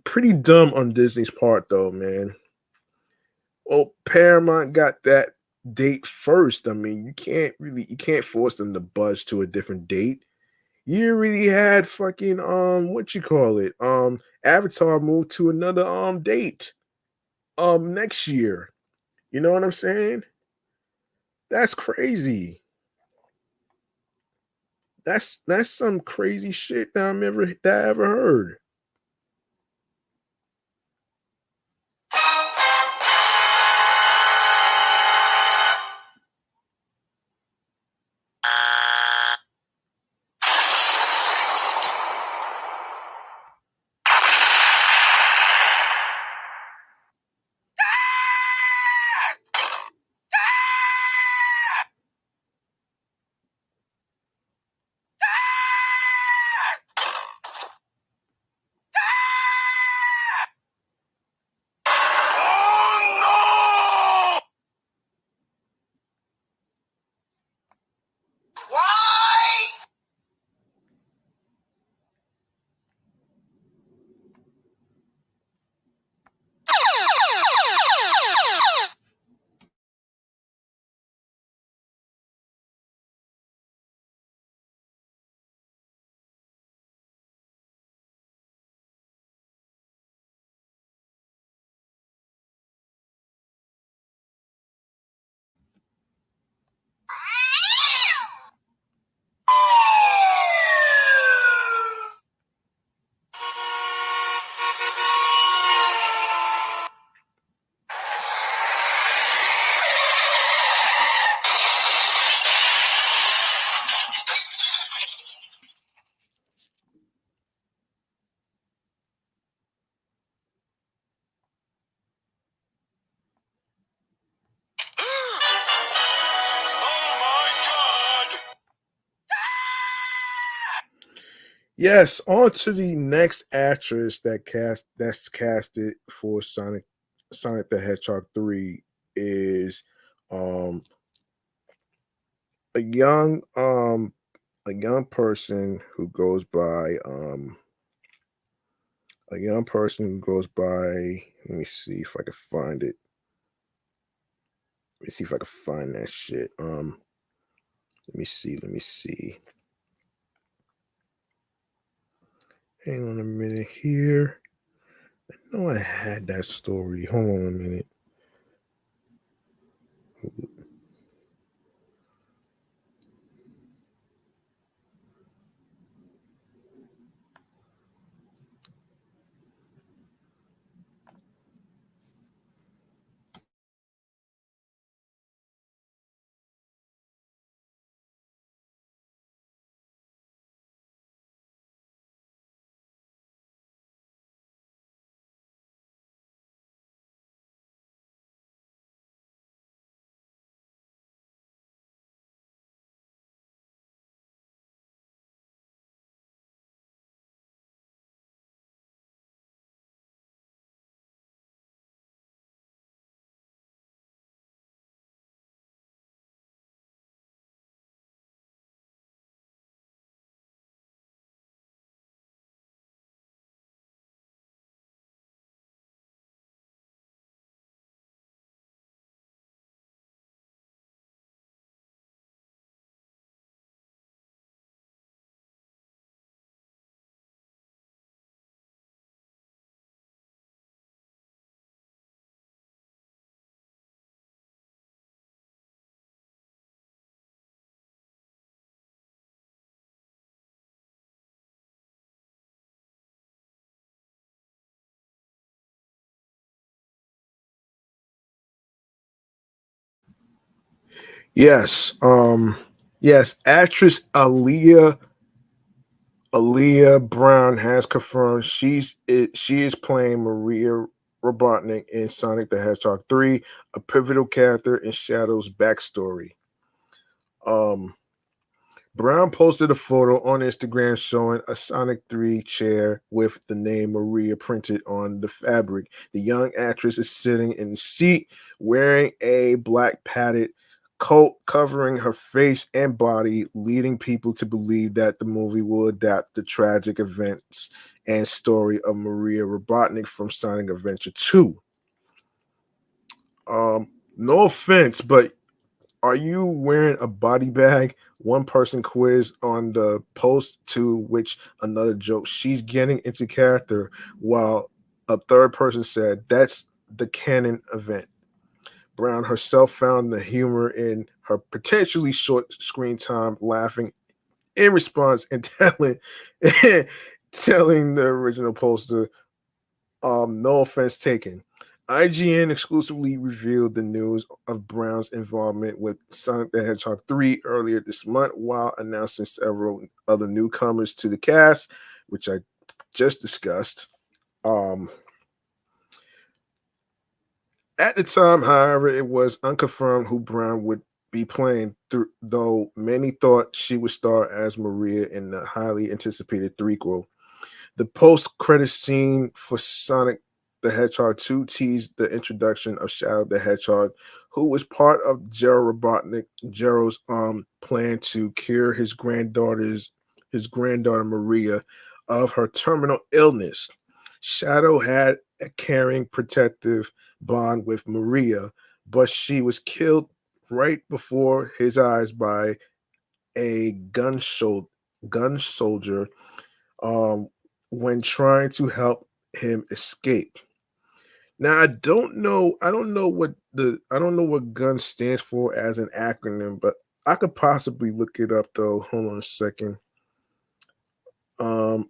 [SPEAKER 1] pretty dumb on Disney's part though, man. Well, Paramount got that date first. I mean, you can't force them to budge to a different date. You already had fucking what you call it? Avatar moved to another date next year. You know what I'm saying? That's crazy. That's some crazy shit that I ever heard.
[SPEAKER 2] Oh no! Why? Oh my god!
[SPEAKER 1] Yes, on to the next actress that's casted for Sonic the Hedgehog 3 is um a young um a young person who goes by let me see if I can find it. Let me see if I can find that shit. Let me see. Hang on a minute here. I know I had that story. Hold on a minute. Yes. Yes, actress Aaliyah Brown has confirmed she is playing Maria Robotnik in Sonic the Hedgehog 3, a pivotal character in Shadow's backstory. Um Brown posted a photo on Instagram showing a Sonic 3 chair with the name Maria printed on the fabric. The young actress is sitting in the seat wearing a black padded coat covering her face and body, leading people to believe that the movie will adapt the tragic events and story of Maria Robotnik from Sonic Adventure 2. No offense, but are you wearing a body bag? One person quiz on the post, to which another joke she's getting into character, while a third person said that's the canon event. Brown herself found the humor in her potentially short screen time, laughing in response and telling the original poster, no offense taken. IGN exclusively revealed the news of Brown's involvement with Sonic the Hedgehog 3 earlier this month while announcing several other newcomers to the cast, which I just discussed. Um, at the time, however, it was unconfirmed who Brown would be playing, though many thought she would star as Maria in the highly anticipated threequel. The post-credit scene for Sonic the Hedgehog 2 teased the introduction of Shadow the Hedgehog, who was part of Gerald Robotnik Gerald's plan to cure his granddaughter Maria of her terminal illness. Shadow had a caring, protective bond with Maria, but she was killed right before his eyes by a gun soldier um, when trying to help him escape. Now I don't know what gun stands for as an acronym, but I could possibly look it up though. Hold on a second. Um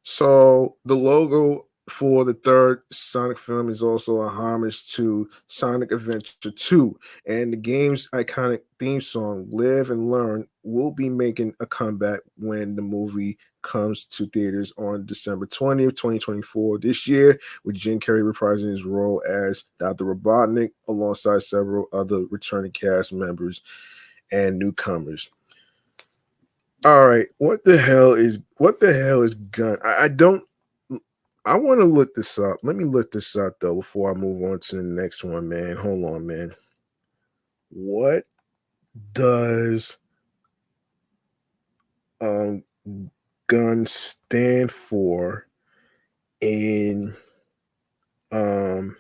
[SPEAKER 1] So the logo for the third Sonic film is also a homage to Sonic Adventure 2, and the game's iconic theme song "Live and Learn" will be making a comeback when the movie comes to theaters on December 20th, 2024 this year, with Jim Carrey reprising his role as Dr. Robotnik alongside several other returning cast members and newcomers. All right, what the hell is gun? I don't. I want to look this up. Let me look this up though before I move on to the next one, man. Hold on, man. What does um gun stand for in um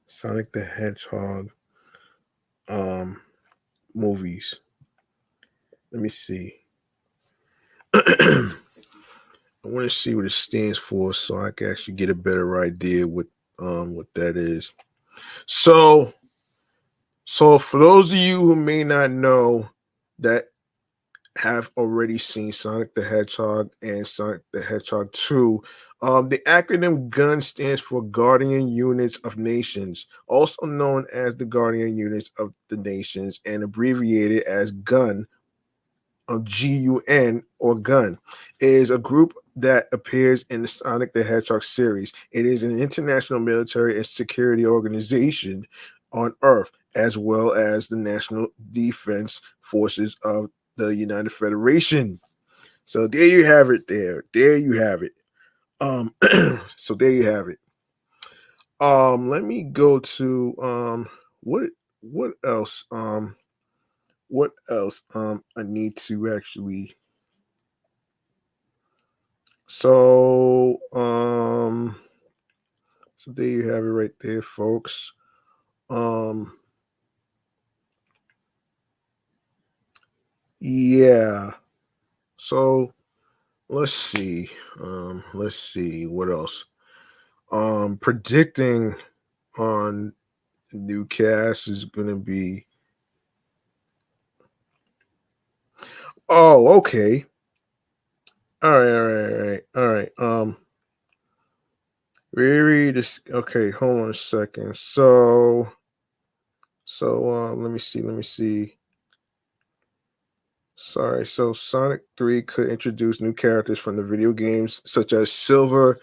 [SPEAKER 1] Sonic the Hedgehog um movies? Let me see. I want to see what it stands for so I can actually get a better idea what that is. So for those of you who may not know that have already seen Sonic the Hedgehog and Sonic the Hedgehog 2, the acronym GUN stands for Guardian Units of Nations, also known as the Guardian Units of the Nations and abbreviated as GUN, GUN or GUN, is a group that appears in the Sonic the Hedgehog series. It is an international military and security organization on Earth, as well as the National Defense Forces of the United Federation. So there you have it. There you have it. So there you have it. Let me go to what what else what else I need to actually. So, so there you have it right there, folks. Um, yeah. So let's see what else. Predicting on new cast is gonna be. Oh, okay. All right. Riri, this okay. Hold on a second. So let me see. Sorry. So Sonic 3 could introduce new characters from the video games, such as Silver,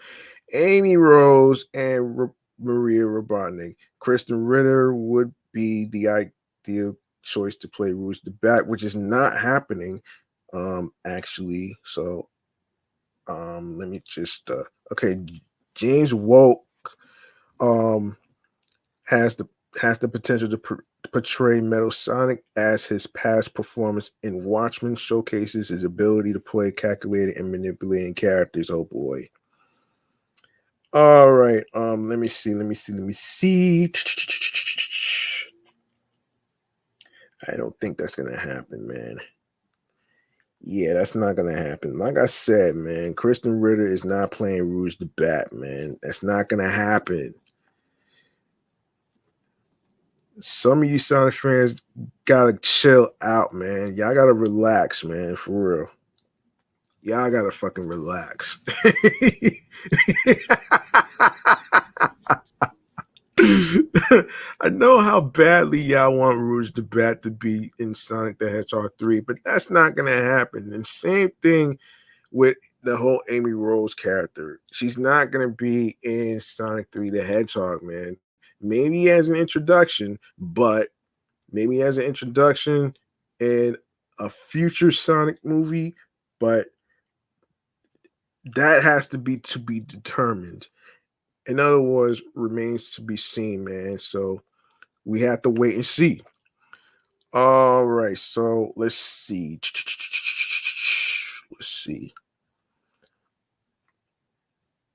[SPEAKER 1] Amy Rose, and Maria Robotnik. Kristen Ritter would be the ideal choice to play Rouge the Bat, which is not happening, actually. So, let me just okay. James Woke um has the has the potential to portray Metal Sonic, as his past performance in Watchmen showcases his ability to play calculated and manipulating characters. Oh boy. All right. Let me see. I don't think that's gonna happen, man. Yeah, that's not gonna happen. Like I said, man, Kristen Ritter is not playing Rouge the Bat, man. That's not gonna happen. Some of you Sonic fans gotta chill out, man. Y'all gotta relax, man, for real. Y'all gotta fucking relax. I know how badly y'all want Rouge the Bat to be in Sonic the Hedgehog 3, but that's not gonna happen. And same thing with the whole Amy Rose character. She's not gonna be in Sonic 3 the Hedgehog, man. Maybe as an introduction, but maybe as an introduction in a future Sonic movie, but that has to be determined. In other words, remains to be seen, man. So we have to wait and see. All right, so let's see. Let's see.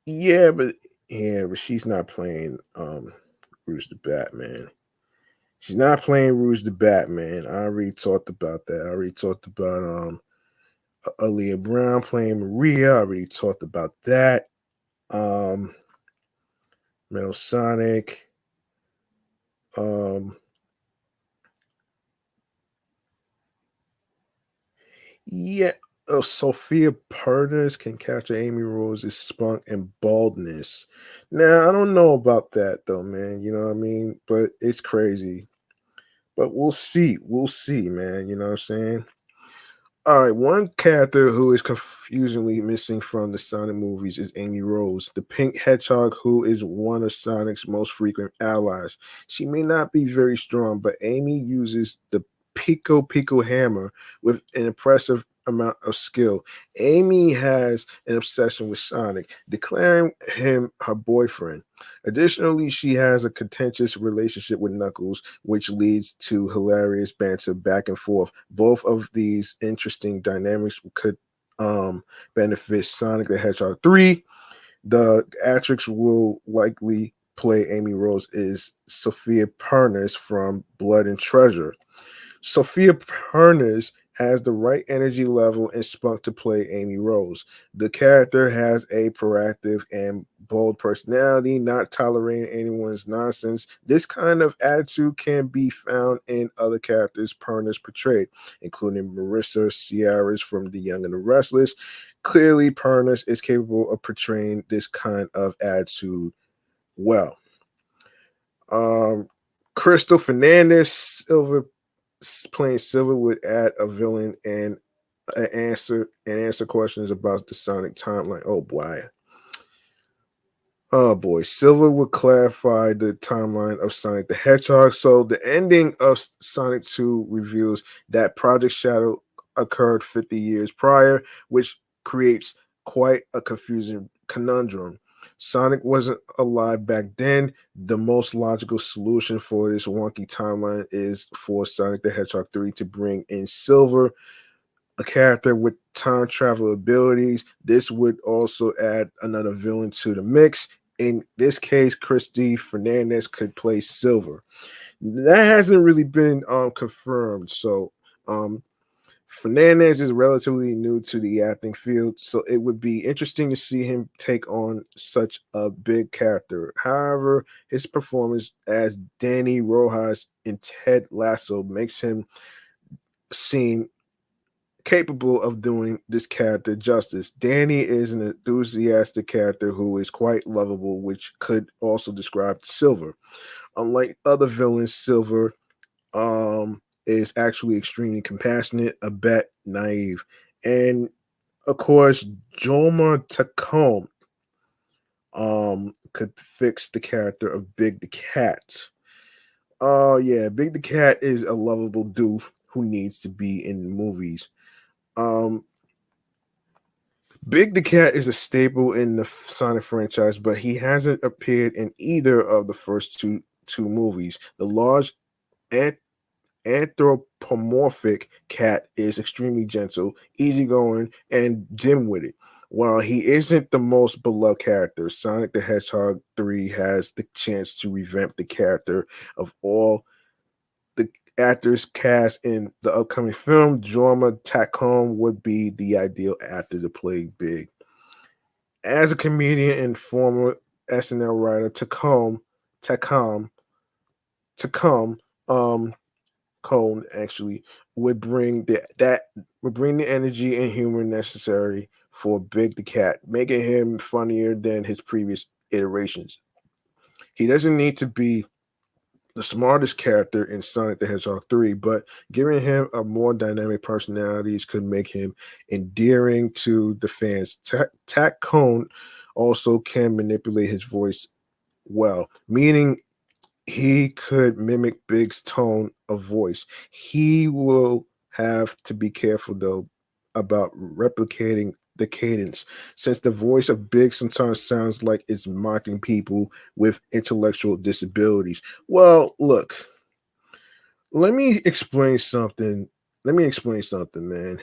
[SPEAKER 1] Yeah, but but she's not playing Rouge the Batman. She's not playing Rouge the Batman. I already talked about that. I already talked about Aaliyah Brown playing Maria. I already talked about that. Um Metal Sonic. Um Yeah, Sophia Pernas can capture Amy Rose's spunk and baldness. Now, I don't know about that though, man. You know what I mean? But it's crazy. But we'll see. We'll see, man. You know what I'm saying? All right, one character who is confusingly missing from the Sonic movies is Amy Rose, the pink hedgehog who is one of Sonic's most frequent allies. She may not be very strong, but Amy uses the Pico Pico hammer with an impressive amount of skill. Amy has an obsession with Sonic, declaring him her boyfriend. Additionally, she has a contentious relationship with Knuckles, which leads to hilarious banter back and forth. Both of these interesting dynamics could benefit Sonic the Hedgehog 3. The actress will likely play Amy Rose is Sophia Pernas from Blood and Treasure. Sophia Pernas has the right energy level and spunk to play Amy Rose. The character has a proactive and bold personality, not tolerating anyone's nonsense. This kind of attitude can be found in other characters Pernas portrayed, including Marissa Sierras from The Young and the Restless. Clearly, Pernas is capable of portraying this kind of attitude well. Um, Crystal Fernandez, Silver playing Silver would add a villain and answer questions about the Sonic timeline. Oh boy, Silver would clarify the timeline of Sonic the Hedgehog. So the ending of Sonic 2 reveals that Project Shadow occurred 50 years prior, which creates quite a confusing conundrum. Sonic wasn't alive back then. The most logical solution for this wonky timeline is for Sonic the Hedgehog 3 to bring in Silver, a character with time travel abilities. This would also add another villain to the mix. In this case, Christy Fernandez could play Silver. That hasn't really been confirmed. So Fernandez is relatively new to the acting field, so it would be interesting to see him take on such a big character. However, his performance as Danny Rojas in Ted Lasso makes him seem capable of doing this character justice. Danny is an enthusiastic character who is quite lovable, which could also describe Silver. Unlike other villains, Silver is actually extremely compassionate, a bit naive, and of course, Joma Tacome could fix the character of Big the Cat. Oh yeah, Big the Cat is a lovable doof who needs to be in movies. Um, Big the Cat is a staple in the Sonic franchise, but he hasn't appeared in either of the first two movies. The large an- anthropomorphic cat is extremely gentle, easygoing, and dim-witted. While he isn't the most beloved character, Sonic the Hedgehog 3 has the chance to revamp the character of all the actors cast in the upcoming film. Jorma Tacome would be the ideal actor to play Big. As a comedian and former SNL writer, Tacom, Tacom, um, Cone actually would bring the energy and humor necessary for Big the Cat, making him funnier than his previous iterations. He doesn't need to be the smartest character in Sonic the Hedgehog 3, but giving him a more dynamic personalities could make him endearing to the fans. Tack Cone also can manipulate his voice well, meaning he could mimic Big's tone of voice. He will have to be careful though about replicating the cadence, since the voice of Big sometimes sounds like it's mocking people with intellectual disabilities. Well, look, let me explain something. Let me explain something, man.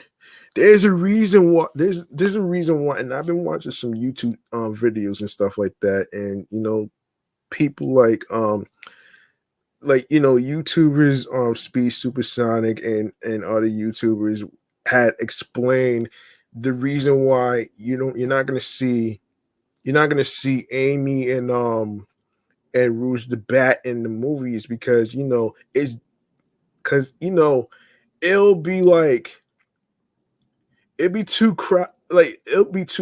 [SPEAKER 1] There's a reason why there's a reason why, and I've been watching some YouTube videos and stuff like that, and people like YouTubers Speed Supersonic and other YouTubers had explained the reason why you're not gonna see Amy and Rouge the Bat in the movies because it's because it'll be like it'll be too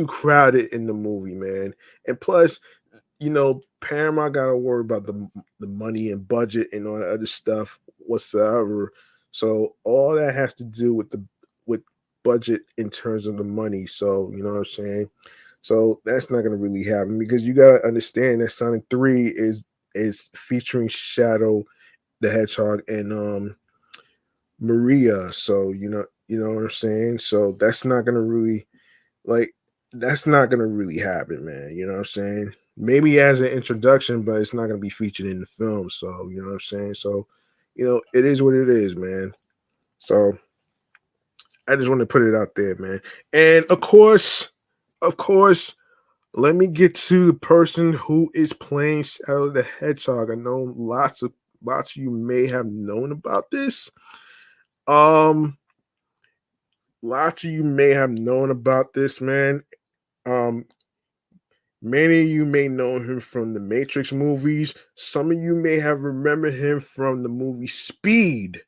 [SPEAKER 1] crowded in the movie, man. And plus, Paramount got to worry about the money and budget and all that other stuff whatsoever. So all that has to do with budget in terms of the money. So you know what I'm saying. So that's not gonna really happen because you gotta understand that Sonic 3 is featuring Shadow the Hedgehog and Maria. So you know what I'm saying. So like that's not gonna really happen, man. You know what I'm saying? Maybe as an introduction, but it's not gonna be featured in the film. So you know what I'm saying? So, it is what it is, man. So I just want to put it out there, man. And of course, let me get to the person who is playing Shadow the Hedgehog. I know lots of you may have known about this. Um, Lots of you may have known about this, man. Um, Many of you may know him from the Matrix movies. Some of you may have remembered him from the movie Speed.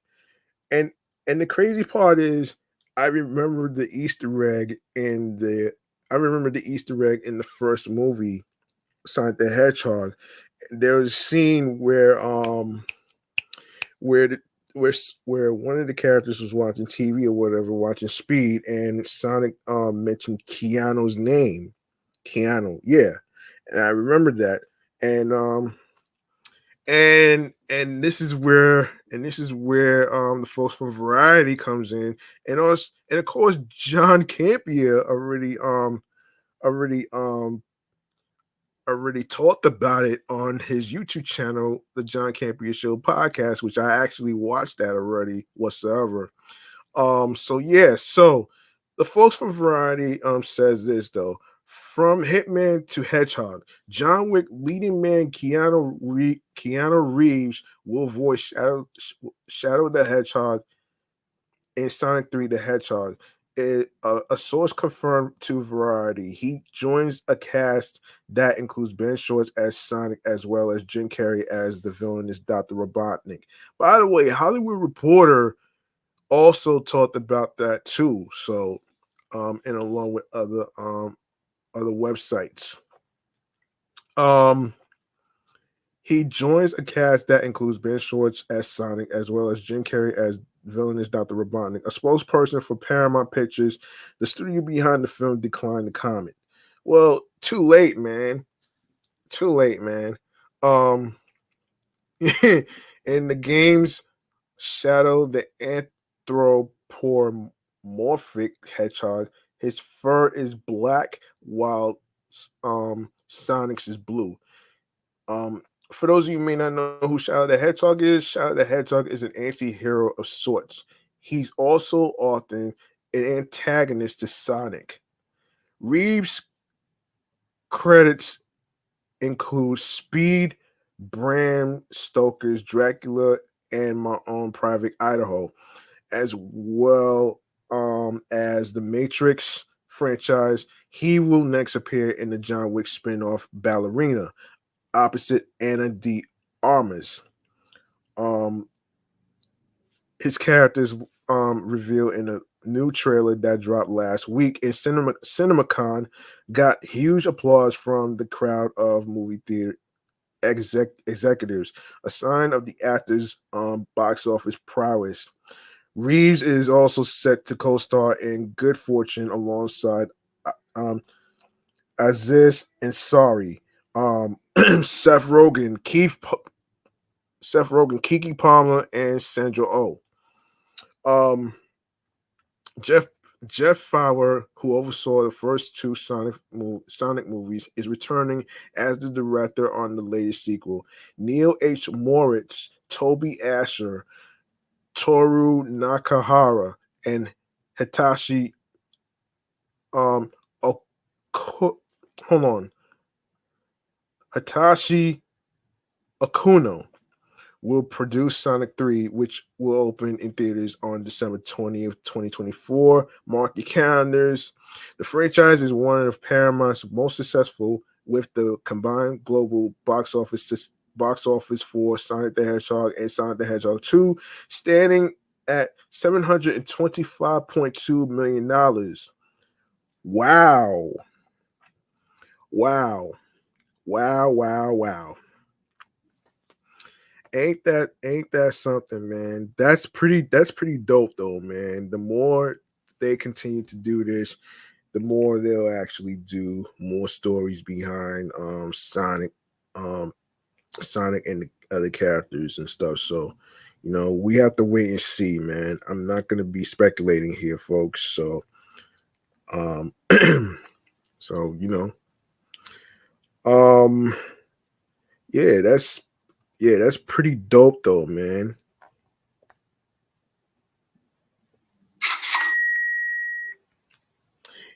[SPEAKER 1] And and the crazy part is I remember the Easter egg in the I remember the Easter egg in the first movie, Sonic the Hedgehog. There was a scene where the where one of the characters was watching TV or whatever, watching Speed, and Sonic mentioned Keanu's name. Keanu, yeah, and I remember that, and this is where the folks from Variety comes in, and of course John Campia already already talked about it on his YouTube channel, the John Campia Show podcast, which I actually watched that already whatsoever. So yeah, so the folks from Variety says this though. From Hitman to Hedgehog, John Wick leading man Keanu Reeves will voice Shadow the Hedgehog in Sonic 3 the Hedgehog. A source confirmed to Variety. He joins a cast that includes Ben Schwartz as Sonic as well as Jim Carrey as the villainous Dr. Robotnik. By the way, Hollywood Reporter also talked about that too. So, and along with other websites. Um, he joins a cast that includes Ben Schwartz as Sonic, as well as Jim Carrey as villainous Dr. Robotnik. A spokesperson for Paramount Pictures, the studio behind the film, declined to comment. Well, too late, man. Too late, man. Um, in the game's Shadow the Anthropomorphic Hedgehog, his fur is black while Sonic's is blue. Um, for those of you who may not know who Shadow the Hedgehog is, Shadow the Hedgehog is an anti-hero of sorts. He's also often an antagonist to Sonic. Reeves' credits include Speed, Bram Stoker's Dracula, and My Own Private Idaho, as well as the Matrix franchise. He will next appear in the John Wick spin-off Ballerina, opposite Anna de Armas. Um, his characters revealed in a new trailer that dropped last week in CinemaCon got huge applause from the crowd of movie theater executives, a sign of the actor's box office prowess. Reeves is also set to co-star in Good Fortune alongside um, Aziz Ansari, um, Seth Rogen, Kiki Palmer, and Sandra Oh. Um, Jeff Jeff Fowler, who oversaw the first two Sonic movies, is returning as the director on the latest sequel. Neil H. Moritz, Toby Asher, Toru Nakahara, and Hitachi Oko- hold on, Hitachi Akuno will produce Sonic 3, which will open in theaters on December 20th, 2024. Mark your calendars. The franchise is one of Paramount's most successful, with the combined global box office for Sonic the Hedgehog and Sonic the Hedgehog 2 standing at $725.2 million. Wow. Wow. Wow, wow, wow. Ain't that something, man? That's pretty dope though, man. The more they continue to do this, the more they'll actually do more stories behind um Sonic and the other characters and stuff. So, we have to wait and see, man. I'm not gonna be speculating here, folks. So um so um yeah, that's pretty dope though, man.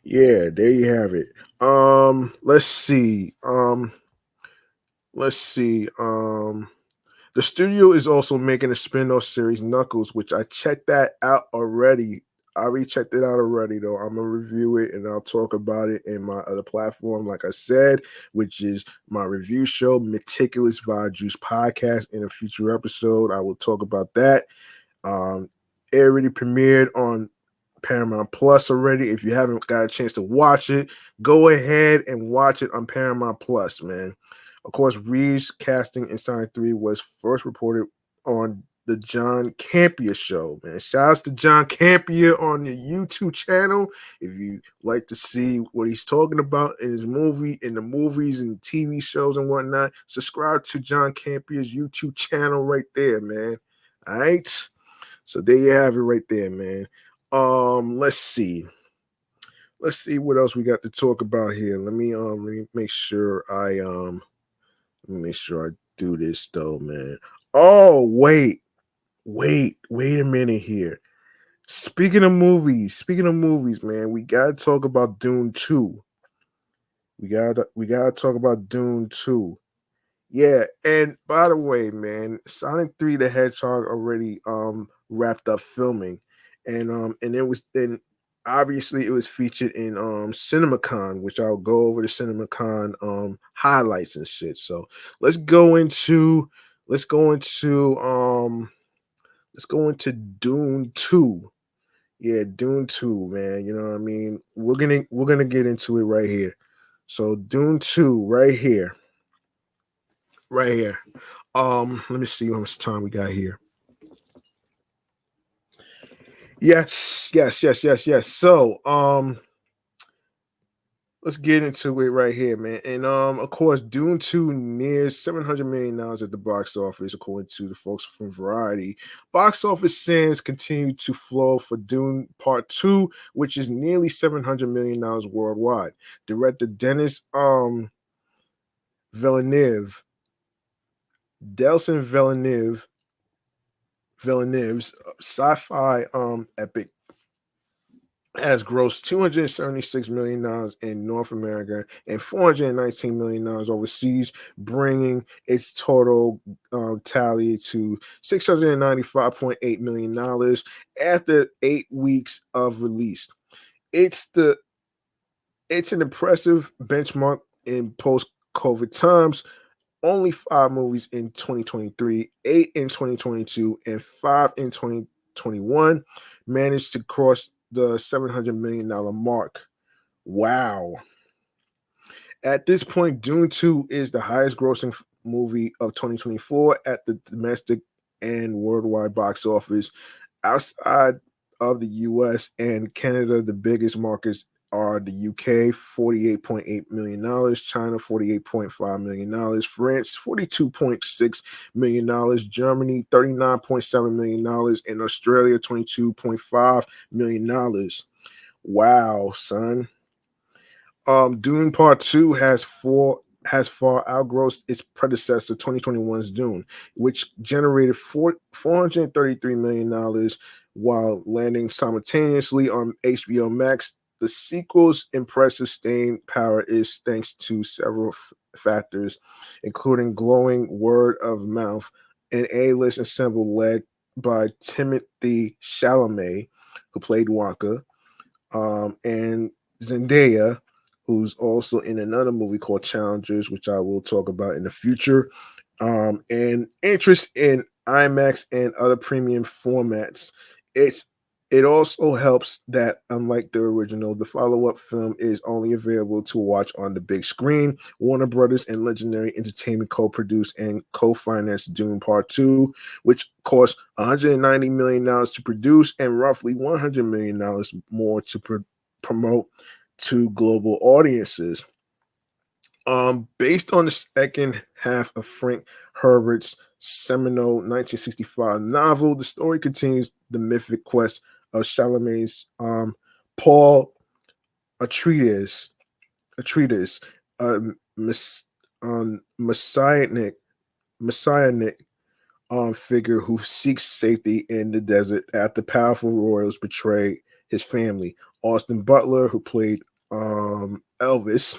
[SPEAKER 1] Yeah, there you have it. Let's see. Let's see. The studio is also making a spin-off series, Knuckles, which I checked that out already. I already checked it out already, though. I'm gonna review it and I'll talk about it in my other platform, like I said, which is my review show, Meticulous Vibe Juice Podcast. In a future episode, I will talk about that. Um, it already premiered on Paramount Plus already. If you haven't got a chance to watch it, go ahead and watch it on Paramount Plus, man. Of course, Reeves' casting in Sonic 3 was first reported on the John Campea show, man. Shouts to John Campea on the YouTube channel. If you like to see what he's talking about in the movies and TV shows and whatnot, subscribe to John Campea's YouTube channel right there, man. All right. So there you have it right there, man. Let's see. Let's see what else we got to talk about here. Let me make sure I do this though, man. Oh, wait a minute here. Speaking of movies, man, we gotta talk about Dune 2. We gotta talk about Dune 2. Yeah, and by the way, man, Sonic 3 the Hedgehog already wrapped up filming, and obviously it was featured in CinemaCon, which I'll go over the CinemaCon highlights and shit. So let's go into let's go into Let's go into Dune 2. Yeah, Dune 2, man. You know what I mean? We're gonna get into it right here. So Dune 2, right here. Right here. Let me see how much time we got here. Yes. So, let's get into it right here, man. And of course, Dune 2 nears $700 million at the box office, according to the folks from Variety. Box office sales continue to flow for Dune Part 2, which is nearly $700 million worldwide. Director Dennis Villeneuve, Delson Villeneuve's sci-fi epic has grossed $276 million in North America and $419 million overseas, bringing its total tally to $695.8 million after 8 weeks of release. It's the it's an impressive benchmark in post-COVID times. Only 5 movies in 2023, 8 in 2022, and 5 in 2021 managed to cross the $700 million mark. Wow. At this point, Dune 2 is the highest grossing movie of 2024 at the domestic and worldwide box office. Outside of the US and Canada, the biggest markets are the UK, $48.8 million, China, $48.5 million, France, $42.6 million, Germany, $39.7 million, and Australia, $22.5 million. Wow, son. Dune Part 2 has far outgrossed its predecessor, 2021's Dune, which generated $433 million while landing simultaneously on HBO Max. The sequel's impressive staying power is thanks to several factors, including glowing word of mouth, an A-list ensemble led by Timothy Chalamet, who played Wonka, and Zendaya, who's also in another movie called Challengers, which I will talk about in the future, and interest in IMAX and other premium formats. It's it also helps that, unlike the original, the follow-up film is only available to watch on the big screen. Warner Brothers and Legendary Entertainment co-produced and co-financed Dune Part 2, which cost $190 million to produce and roughly $100 million more to promote to global audiences. Based on the second half of Frank Herbert's seminal 1965 novel, the story continues the mythic quest of Chalamet's Paul Atreides, a messianic figure who seeks safety in the desert after powerful royals betray his family. Austin Butler, who played Elvis,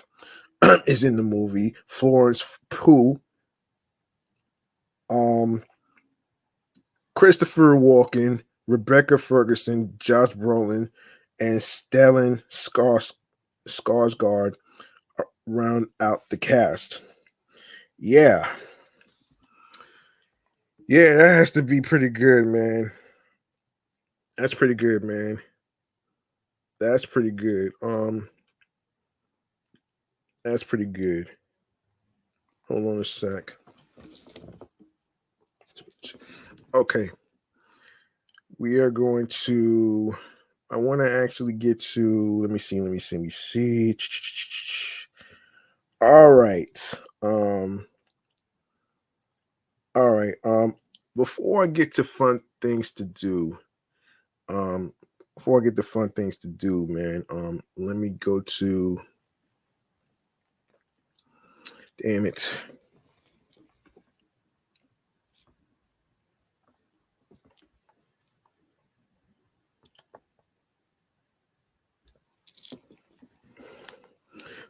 [SPEAKER 1] is in the movie. Florence Pugh, um, Christopher Walken, Rebecca Ferguson, Josh Brolin, and Stellan Skarsgård round out the cast. Yeah, yeah, that has to be pretty good, man. That's pretty good, man. That's pretty good. That's pretty good. Hold on a sec. Okay, we are going to. I want to actually get to. Let me see. All right. Um. All right. Before I get to fun things to do. Um. Before I get to fun things to do, man. Let me go to. Damn it.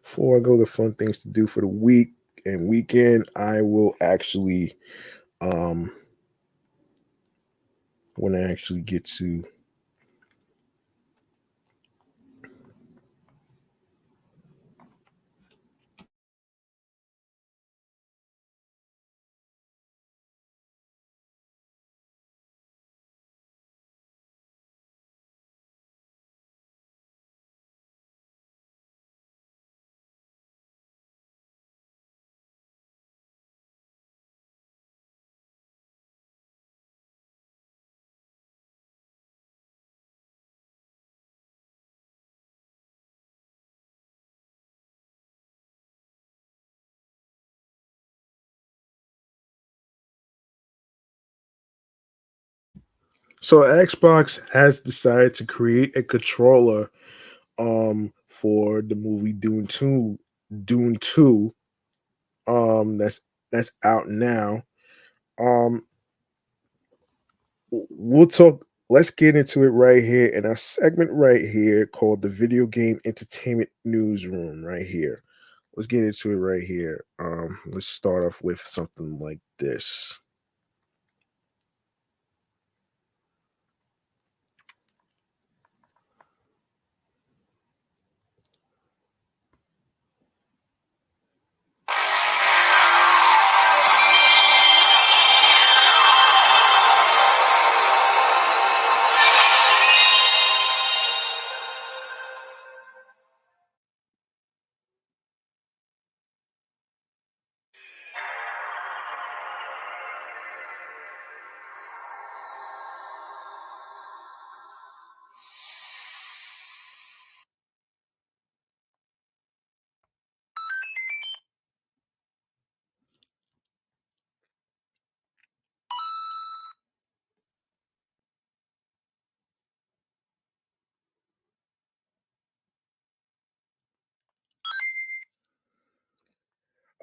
[SPEAKER 1] Before I go to fun things to do for the week and weekend, I will actually um when I actually get to So Xbox has decided to create a controller for the movie Dune 2 that's out now. Um we'll talk Let's get into it right here in our segment right here called the Video Game Entertainment Newsroom right here. Let's get into it right here. Let's start off with something like this.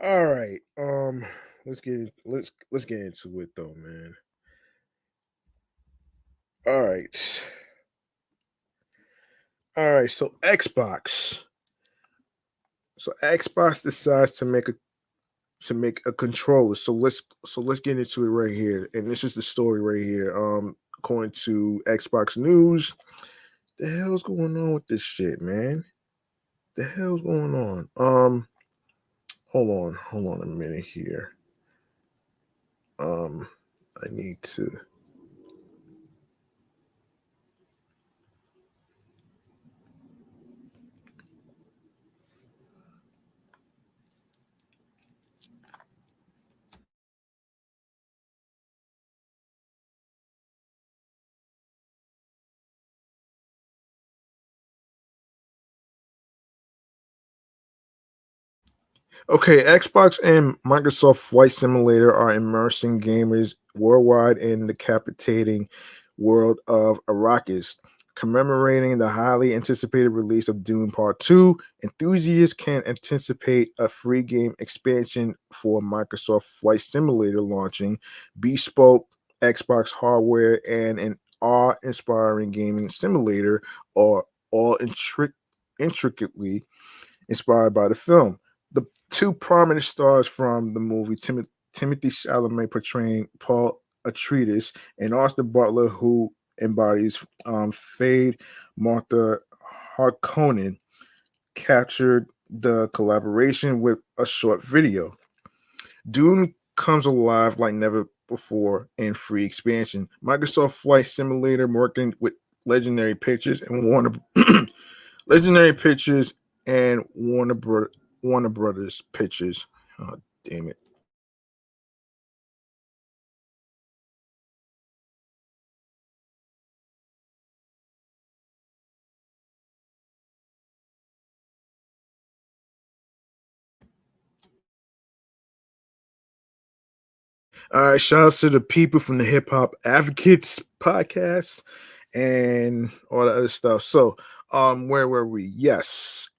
[SPEAKER 1] All right. Let's get into it though, man. All right. All right. So Xbox decides to make a controller. So let's get into it right here. And this is the story right here. According to Xbox News, the hell's going on with this shit, man? The hell's going on? Hold on a minute here. Um, I need to. Okay, Xbox and Microsoft Flight Simulator are immersing gamers worldwide in the captivating world of Arrakis. Commemorating the highly anticipated release of Dune Part 2, enthusiasts can anticipate a free game expansion for Microsoft Flight Simulator launching bespoke Xbox hardware and an awe-inspiring gaming simulator are all intricately inspired by the film. The two prominent stars from the movie, Timothy Chalamet portraying Paul Atreides, and Austin Butler, who embodies Fade Martha Harkonnen, captured the collaboration with a short video. Dune comes alive like never before in free expansion. Microsoft Flight Simulator working with Legendary Pictures and Warner Legendary Pictures and Warner Brothers Pictures. Oh, damn it. All right, shout out to the people from the Hip Hop Advocates podcast and all the other stuff. So, where were we? Yes,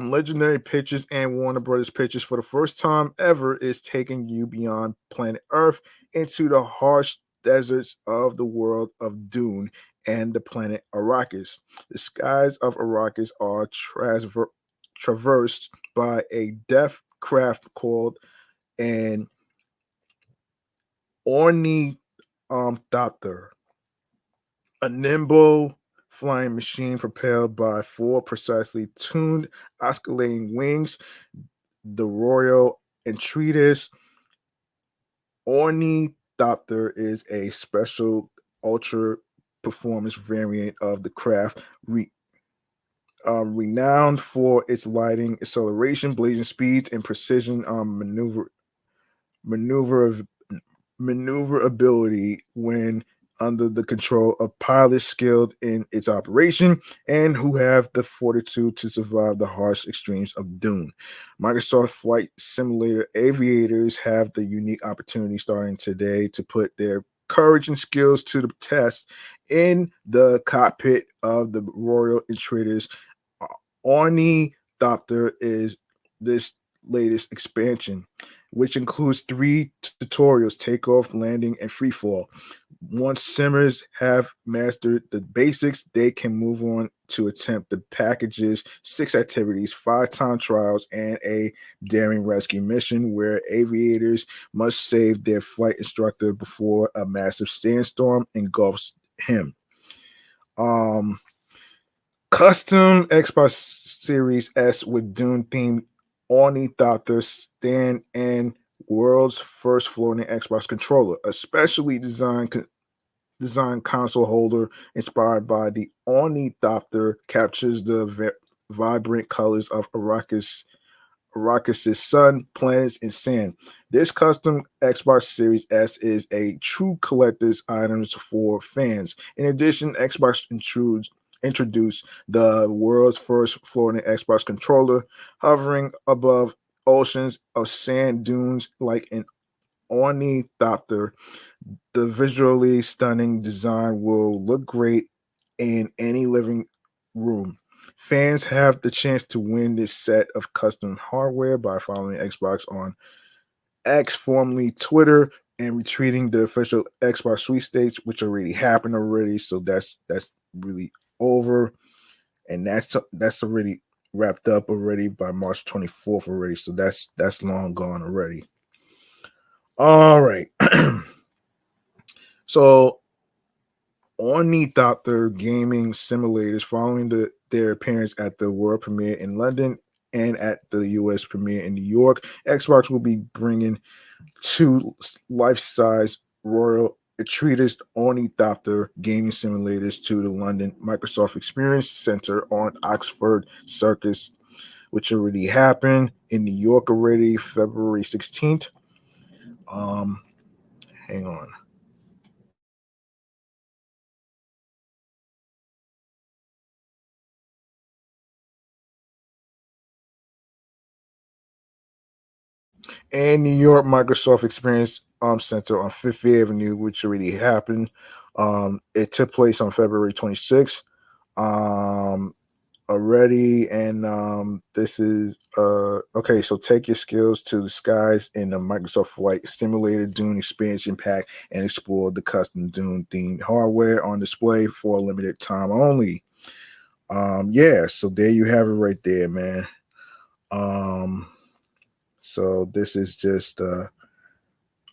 [SPEAKER 1] Legendary Pictures and Warner Brothers Pictures for the first time ever is taking you beyond planet Earth into the harsh deserts of the world of Dune and the planet Arrakis. The skies of Arrakis are traversed by a death craft called an ornithopter, a nimble flying machine propelled by four precisely tuned oscillating wings. The Royal Entreaties Ornithopter is a special ultra performance variant of the craft, renowned for its lighting, acceleration, blazing speeds, and precision maneuver maneuverability when under the control of pilots skilled in its operation and who have the fortitude to survive the harsh extremes of Dune. Microsoft Flight Simulator aviators have the unique opportunity starting today to put their courage and skills to the test in the cockpit of the Royal Intruders. Uh, Ornithopter is this latest expansion, which includes three tutorials: takeoff, landing, and free fall. Once simmers have mastered the basics, they can move on to attempt the package's 6 activities, 5 time trials, and a daring rescue mission where aviators must save their flight instructor before a massive sandstorm engulfs him. Um, Custom Xbox Series S with Dune themed Ornithopter stand and world's first floating Xbox controller, a specially designed console holder inspired by the Ornithopter captures the vibrant colors of Arrakis' sun, planets, and sand. This custom Xbox Series S is a true collector's items for fans. In addition, Xbox introduced the world's first floating Xbox controller, hovering above oceans of sand dunes like an ornithopter. The visually stunning design will look great in any living room. Fans have the chance to win this set of custom hardware by following Xbox on X, formerly Twitter, and retweeting the official Xbox sweepstakes, which already happened already. So that's really over, and that's already wrapped up already by March 24th already. So that's long gone already. All right. So Ornithopter gaming simulators following their appearance at the world premiere in London and at the US premiere in New York. Xbox will be bringing 2 life-size Royal Intruders Ornithopter gaming simulators to the London Microsoft Experience Center on Oxford Circus, which already happened in New York already, February 16th. Um, Hang on. And New York Microsoft Experience Center on Fifth Avenue, which already happened. It took place on February 26th um, already, and this is okay. So take your skills to the skies in the Microsoft Flight Simulator Dune expansion pack and explore the custom Dune themed hardware on display for a limited time only. Yeah, so there you have it right there, man. Um, so this is just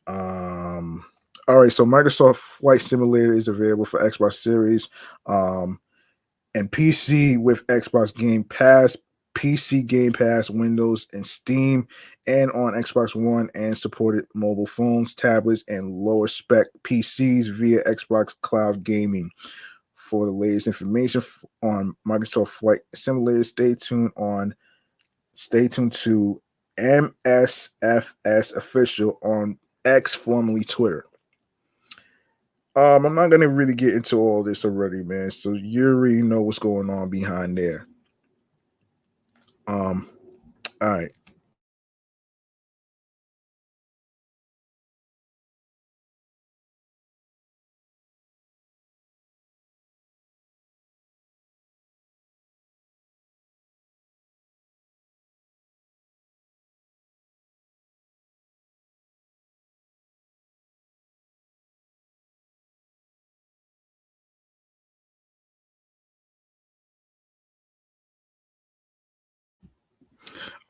[SPEAKER 1] Um, all right, so Microsoft Flight Simulator is available for Xbox Series and PC with Xbox Game Pass, PC Game Pass, Windows, and Steam, and on Xbox One and supported mobile phones, tablets, and lower spec PCs via Xbox Cloud Gaming. For the latest information on Microsoft Flight Simulator, stay tuned to MSFS official on X, formerly Twitter. I'm not gonna really get into all this already, man. So you already know what's going on behind there. Um, all right.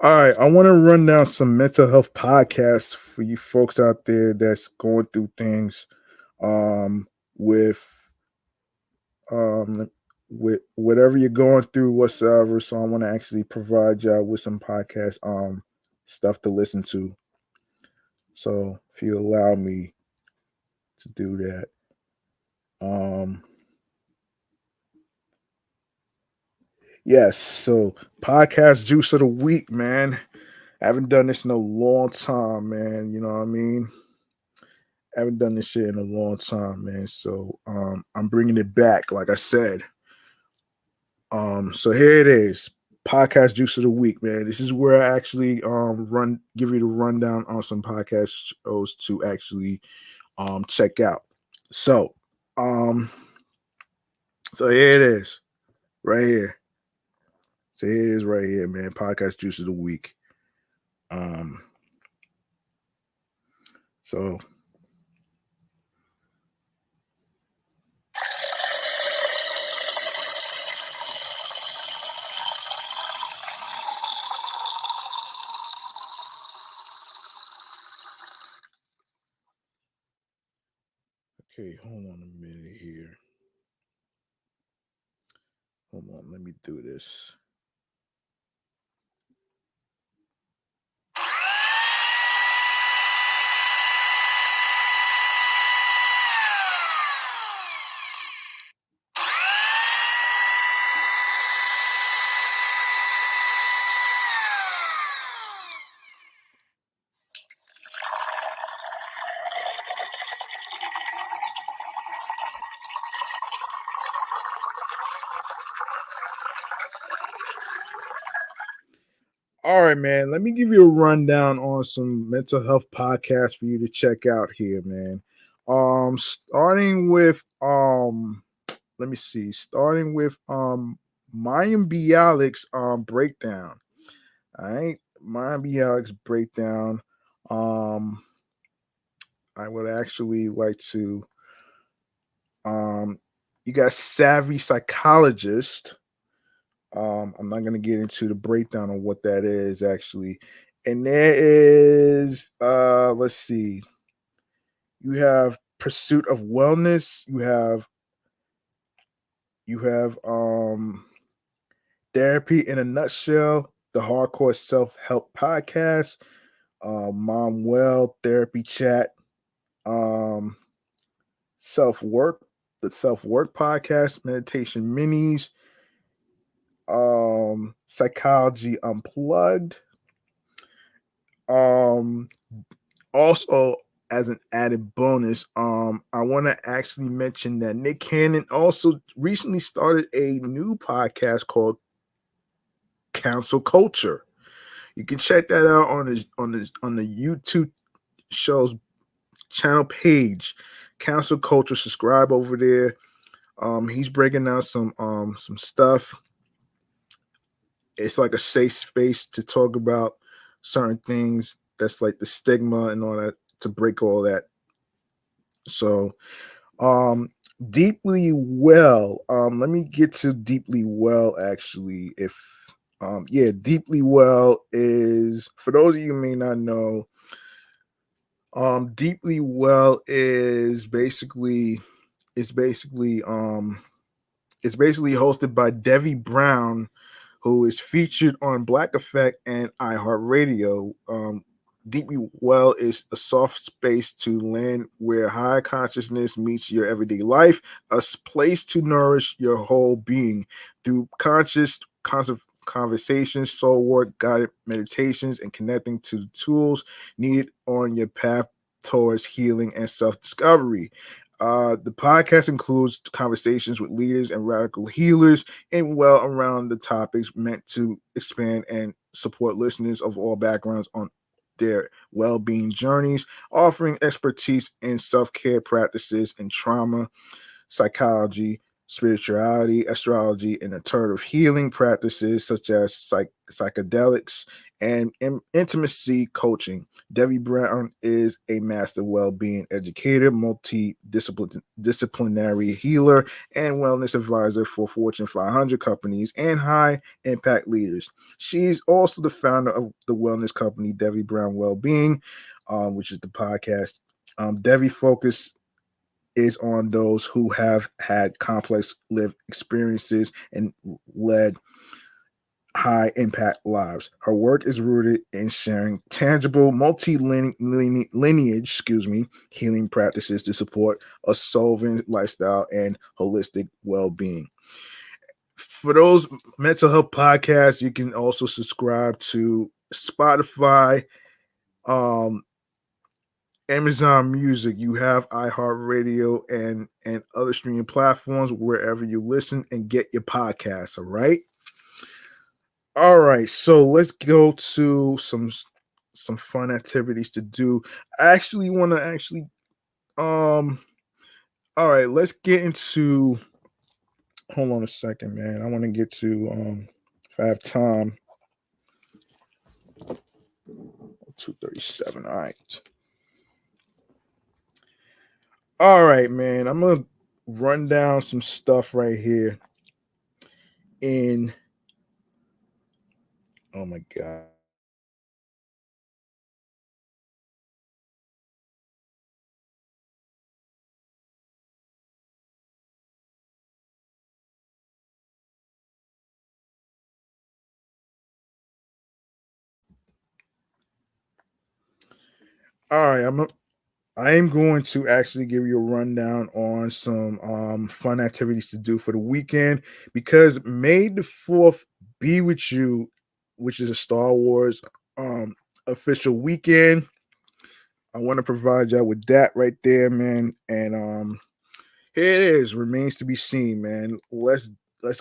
[SPEAKER 1] All right, I want to run down some mental health podcasts for you folks out there that's going through things um with um with whatever you're going through whatsoever. So I want to actually provide y'all with some podcast stuff to listen to. So if you allow me to do that. Um yes, so podcast juice of the week, man. I haven't done this in a long time, man. You know what I mean? I haven't done this shit in a long time, man. So I'm bringing it back, like I said. So here it is. Podcast juice of the week, man. This is where I actually give you the rundown on some podcast shows to actually check out. So, um, so here it is, right here. So here it is, right here, man. Podcast juice of the week. Um, so okay, hold on a minute here. Hold on, let me do this. All right, man. Let me give you a rundown on some mental health podcasts for you to check out here, man. Starting with let me see. Starting with Mayim Bialik's breakdown. All right, Mayim Bialik's breakdown. Um, I would actually like to you got Savvy Psychologist. I'm not gonna get into the breakdown of what that is actually. And there is let's see, you have Pursuit of Wellness, you have Therapy in a Nutshell, the Hardcore Self-Help Podcast, Mom Well Therapy Chat, um Self Work, the Self Work Podcast, Meditation Minis, Psychology Unplugged. Um, Also, as an added bonus, I want to actually mention that Nick Cannon also recently started a new podcast called Council Culture. You can check that out on the YouTube show's channel page, Council Culture. Subscribe over there. He's breaking down some stuff. It's like a safe space to talk about certain things. That's like the stigma and all that, to break all that. So, um, Deeply Well. Let me get to Deeply Well actually. If yeah, Deeply Well is, for those of you who may not know, Deeply Well is basically it's basically it's basically hosted by Devi Brown, who is featured on Black Effect and iHeartRadio. Deeply Well is a soft space to land where high consciousness meets your everyday life, a place to nourish your whole being through conversations, soul work, guided meditations, and connecting to the tools needed on your path towards healing and self discovery. The podcast includes conversations with leaders and radical healers and well around the topics meant to expand and support listeners of all backgrounds on their well-being journeys, offering expertise in self-care practices and trauma, psychology, spirituality, astrology, and alternative healing practices such as psychedelics and intimacy coaching. Debbie Brown is a master well-being educator, multidisciplinary healer, and wellness advisor for Fortune 500 companies and high-impact leaders. She's also the founder of the wellness company Debbie Brown Wellbeing, which is the podcast. Debbie focus is on those who have had complex lived experiences and led high impact lives. Her work is rooted in sharing tangible lineage, healing practices to support a solvent lifestyle and holistic well-being. For those mental health podcasts, you can also subscribe to Spotify, um, Amazon Music, you have iHeartRadio and other streaming platforms wherever you listen and get your podcasts. All right. All right. So let's go to some fun activities to do. I actually want to actually um All right, let's get into. Hold on a second, man. I want to get to if I have time. 2:37. All right, man. I'm gonna run down some stuff right here. In oh my god. All right, I am going to actually give you a rundown on some fun activities to do for the weekend because May the 4th be with you, which is a Star Wars um official weekend. I want to provide y'all with that right there, man. And here it is. Remains to be seen, man. Let's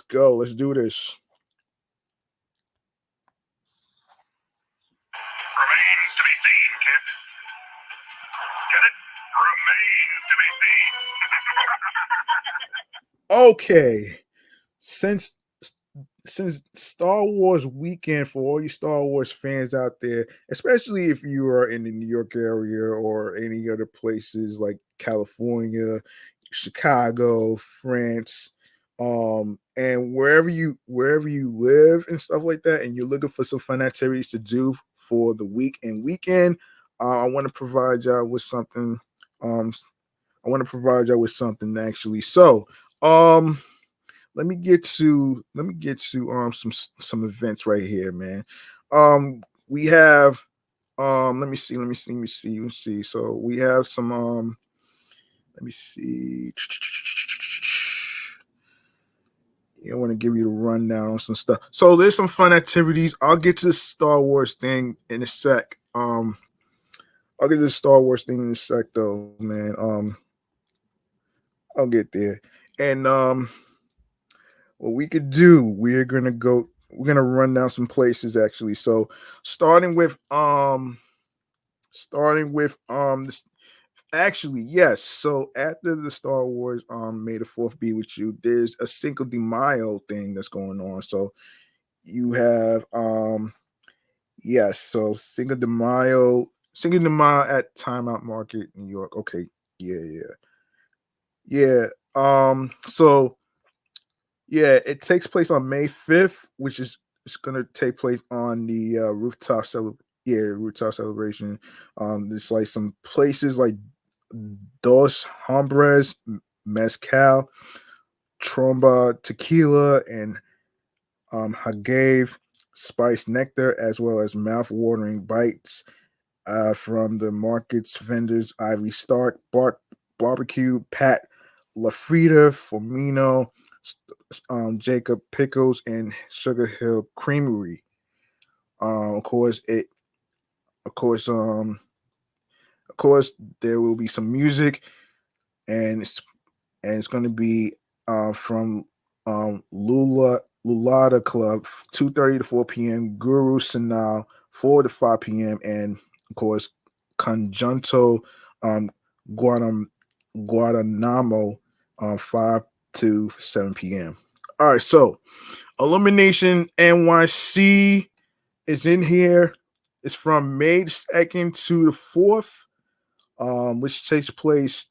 [SPEAKER 1] go. Let's do this.
[SPEAKER 2] Remains to be seen, kid. Get it? Remains to be seen.
[SPEAKER 1] Okay. Since since Star Wars weekend for all you Star Wars fans out there, especially if you are in the New York area or any other places like California, Chicago, France, and wherever you live and stuff like that, and you're looking for some fun activities to do for the week and weekend, I want to provide y'all with something. Um, I want to provide y'all with something actually. So, um, let me get to some events right here, man. We have let me see. So we have some let me see. Yeah, I want to give you the rundown on some stuff. So there's some fun activities. I'll get to the Star Wars thing in a sec. I'll get to the Star Wars thing in a sec though, man. I'll get there. And what we could do, we're gonna run down some places actually. So starting with this actually, yes. So after the Star Wars May the 4th be with you, there's a Cinco de Mayo thing that's going on. So you have yes, so Cinco de Mayo at Timeout Market, New York. Okay, yeah, yeah. Yeah. So yeah, it takes place on May 5th, which is it's gonna take place on the rooftop celebration. There's like some places like Dos Hombres, Mezcal, Tromba Tequila, and Hagave Spice Nectar, as well as mouth-watering bites from the market's vendors Ivy Stark, Barbecue, Pat Lafrida, Formino, Jacob Pickles, and Sugar Hill Creamery. Of course, of course, um, of course, there will be some music, and it's going to be from Lulada Club, 2:30 to 4 p.m. Guru Sanal, 4 to 5 p.m., and of course, Conjunto um, Guanam, Guadanamo, 5 to 7 p.m. All right, so Illumination NYC is in here. It's from May 2nd to the 4th, which takes place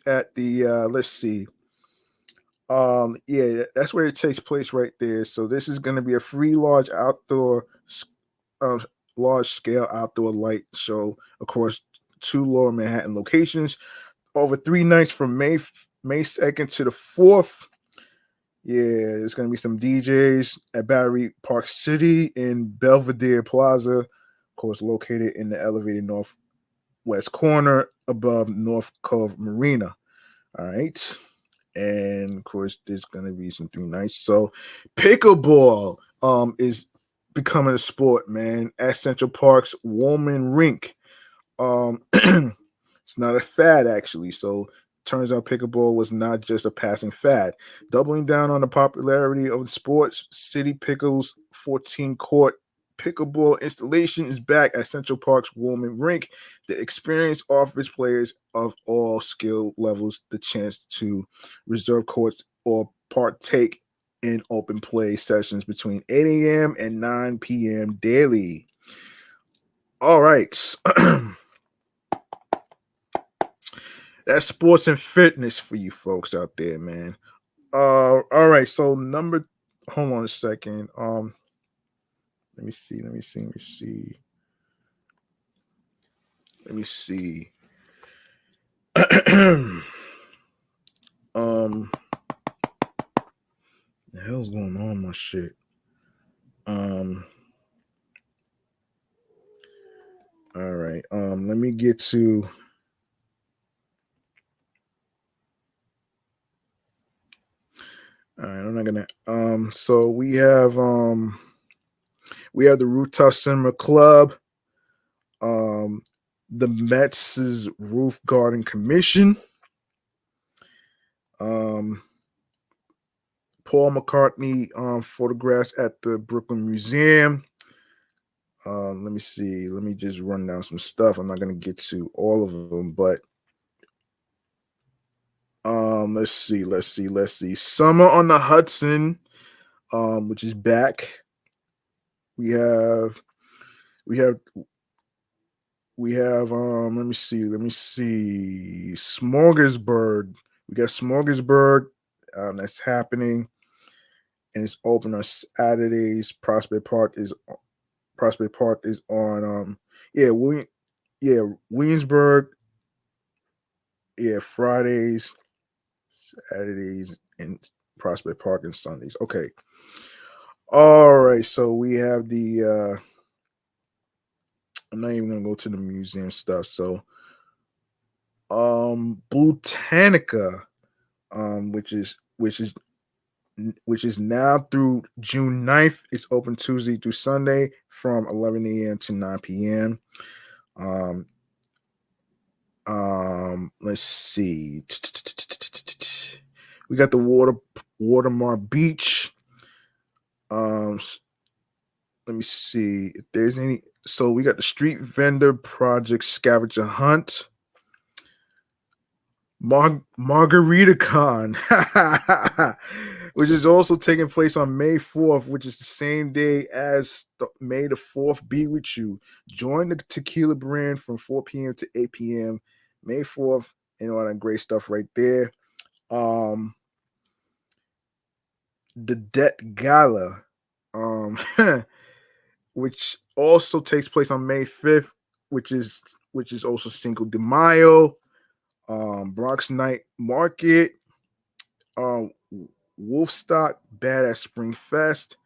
[SPEAKER 1] at the let's see. Yeah, that's where it takes place right there. So this is going to be a free uh, large scale outdoor light show across two lower Manhattan locations over 3 nights from May 2nd to the 4th. Yeah, there's gonna be some DJs at Battery Park City in Belvedere Plaza, of course, located in the elevated northwest corner above North Cove Marina. All right. And of course, there's gonna be some 3 nights. So pickleball is becoming a sport, man, at Central Park's Woolman Rink. It's not a fad actually. So turns out pickleball was not just a passing fad. Doubling down on the popularity of the sports, City Pickles 14 court pickleball installation is back at Central Park's Woolman Rink. The experience offers players of all skill levels the chance to reserve courts or partake in open play sessions between 8 a.m. and 9 p.m. daily. All right. That's sports and fitness for you folks out there, man. All right. So hold on a second. Let me see. Let me see. Let me see. Let me see. The hell's going on with my shit? All right. Let me get to. All right, I'm not gonna. So we have the Rooftop Cinema Club, the Mets' Roof Garden Commission, um, Paul McCartney photographs at the Brooklyn Museum. Let me see. Let me just run down some stuff. I'm not gonna get to all of them, but let's see. Summer on the Hudson, which is back. We have we have let me see Smorgasburg. We got Smorgasburg, that's happening, and it's open on Saturdays. Prospect Park is on yeah, Williamsburg, yeah, Fridays, Saturdays, and Prospect Park and Sundays. Okay. All right, so we have the I'm not even gonna go to the museum stuff. So Botanica, which is now through June 9th. It's open Tuesday through Sunday from 11 a.m. to 9 p.m. Um, let's see. We got the Watermar Beach. Let me see if there's any. So we got the Street Vendor Project Scavenger Hunt. Margarita Con, which is also taking place on May 4th, which is the same day as May the 4th Be With You. Join the tequila brand from 4 p.m. to 8 p.m. May 4th, and all that great stuff right there. The Debt Gala, which also takes place on May 5th, which is also Cinco de Mayo. Bronx Night Market, Wolfstock Badass Spring Fest,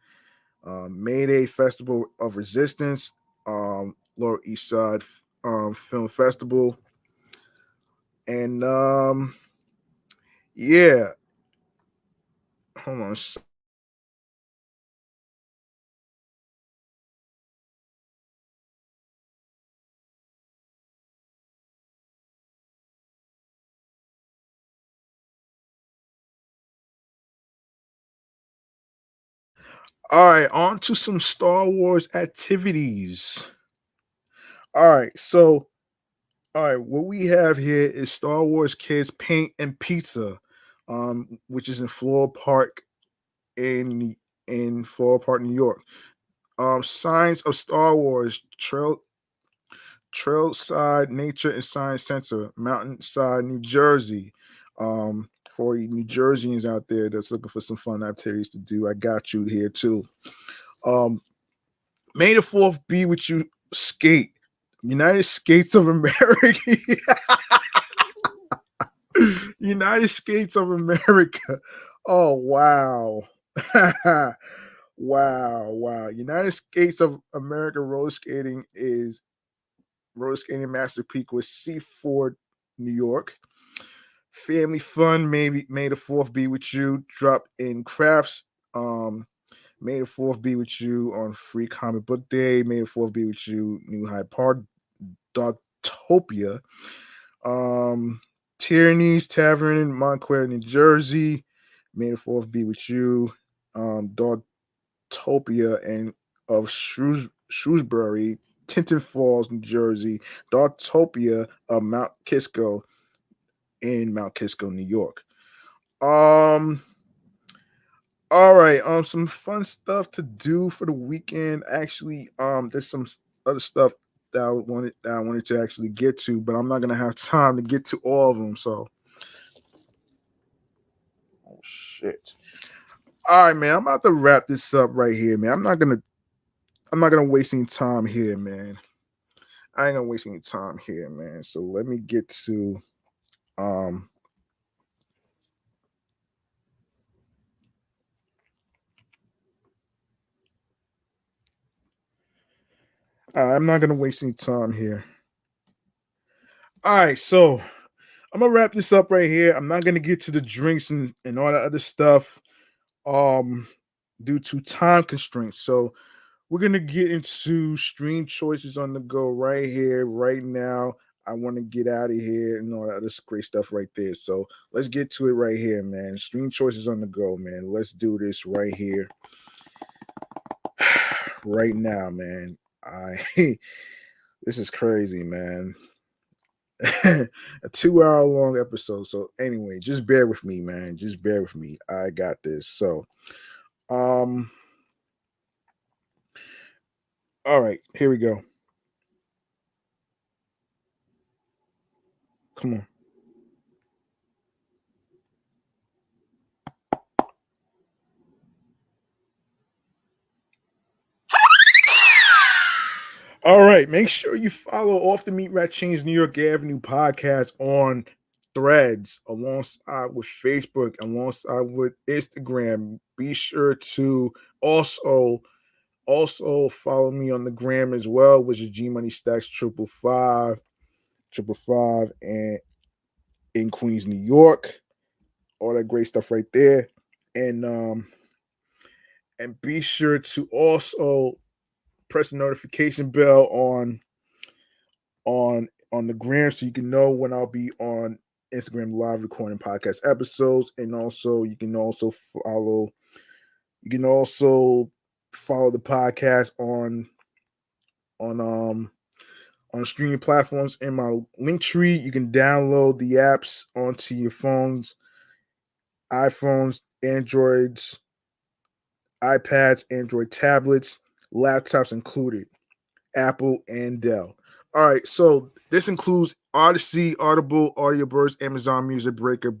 [SPEAKER 1] Mayday Festival of Resistance, Lower East Side Film Festival, and yeah, hold on. All right, on to some Star Wars activities. All right, so what we have here is Star Wars Kids Paint and Pizza, which is in Floral Park in Floral Park, New York. Signs of Star Wars Trailside Nature and Science Center, Mountainside, New Jersey. For you New Jerseyans out there that's looking for some fun activities to do, I got you here too. May the 4th be with you. Skate, United States of America. United States of America. Oh wow. Wow. United States of America roller skating Master Peak with Seaford, New York. Family fun, maybe May the 4th be with you. Drop in crafts. May the 4th be with you on Free Comic Book Day. May the 4th be with you, New Hyde Park, Dogtopia. Tierney's Tavern in Montclair, New Jersey. May the 4th be with you. Dogtopia and of Shrewsbury, Tinton Falls, New Jersey, Dartopia of Mount Kisco in Mount Kisco, New York. Um, all right, some fun stuff to do for the weekend. Actually, there's some other stuff that I wanted to actually get to, but I'm not gonna have time to get to all of them. So, oh shit. All right, man. I'm about to wrap this up right here, man. I'm not gonna waste any time here, man. I ain't gonna waste any time here, man. So let me get to um I'm not gonna waste any time here. All right, so I'm gonna wrap this up right here. I'm not gonna get to the drinks and all that other stuff um due to time constraints. So we're gonna get into stream choices on the go right here, right now. I want to get out of here and all that other great stuff right there. So let's get to it right here, man. Stream choices on the go, man. Let's do this right here, right now, man. I this is crazy, man. A 2 hour long episode. So anyway, just bear with me, man. Just bear with me. I got this. So um all right, here we go. Come on. All right, make sure you follow Off the Meat Rat Chainz New York Avenue podcast on Threads, alongside with Facebook, alongside with Instagram. Be sure to also follow me on the gram as well, which is G Money Stacks 555, and in Queens, New York. All that great stuff right there. And be sure to also press the notification bell on the gram so you can know when I'll be on Instagram live recording podcast episodes. And also you can also follow the podcast on um on streaming platforms in my link tree. You can download the apps onto your phones, iPhones, Androids, iPads, Android tablets, laptops included, Apple and Dell. All right, so this includes Odyssey, Audible, Audioburst, Amazon Music, Breaker,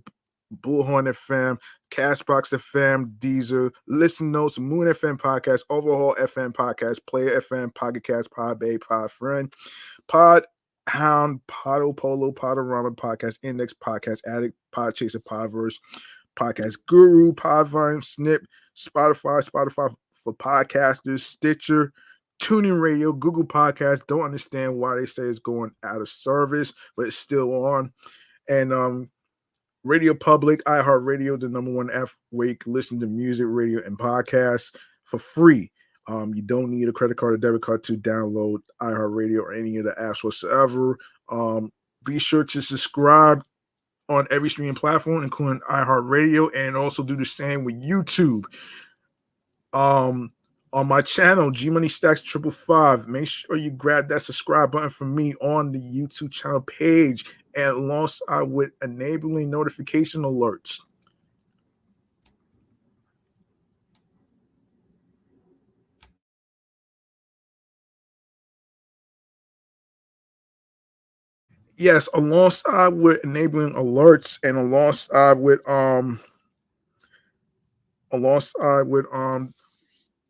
[SPEAKER 1] Bullhorn FM, Castbox FM, Deezer, Listen Notes, Moon FM Podcast, Overhaul FM Podcast, Player FM, Pocket Cast, Pod Bay, Pod Friend, Pod Hound, Podo Polo, Podorama Podcast, Index Podcast Addict, Pod Chaser, Podverse, Podcast Guru, Podvine, Snip, Spotify for podcasters, Stitcher, Tuning Radio, Google Podcasts. Don't understand why they say it's going out of service, but it's still on. And Radio Public, iHeartRadio, the number one way you can listen to music, radio, and podcasts for free. You don't need a credit card or debit card to download iHeartRadio or any of the apps whatsoever. Be sure to subscribe on every streaming platform, including iHeartRadio, and also do the same with YouTube. Um, on my channel, G Money Stacks 555. Make sure you grab that subscribe button for me on the YouTube channel page, and alongside with enabling notification alerts. Yes, alongside with enabling alerts, and alongside with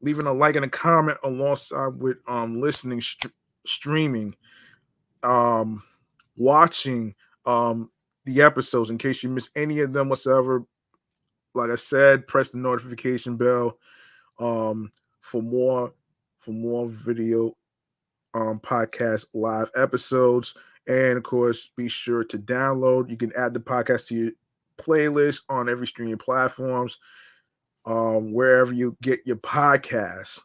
[SPEAKER 1] leaving a like and a comment, alongside with listening, streaming, um watching the episodes in case you miss any of them whatsoever. Like I said, press the notification bell um for more video podcast live episodes. And of course, be sure to download. You can add the podcast to your playlist on every streaming platforms, wherever you get your podcasts,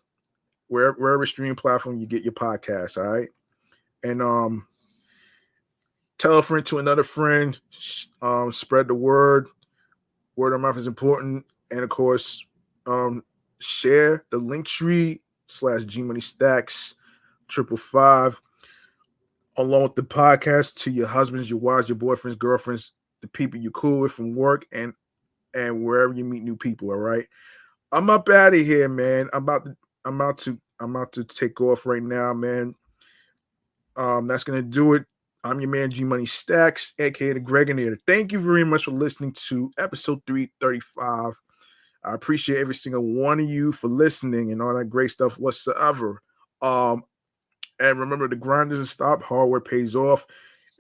[SPEAKER 1] wherever streaming platform you get your podcasts. All right. And tell a friend to another friend, spread the word. Word of mouth is important. And of course, share the link tree /G Money Stacks 555, along with the podcast, to your husbands, your wives, your boyfriends, girlfriends, the people you cool with from work, and wherever you meet new people. All right, I'm up out of here, man. I'm about to take off right now, man. That's gonna do it. I'm your man G Money Stacks, aka the Gregonator. Thank you very much for listening to episode 335. I appreciate every single one of you for listening and all that great stuff whatsoever. Um, and remember, the grind doesn't stop. Hard work pays off.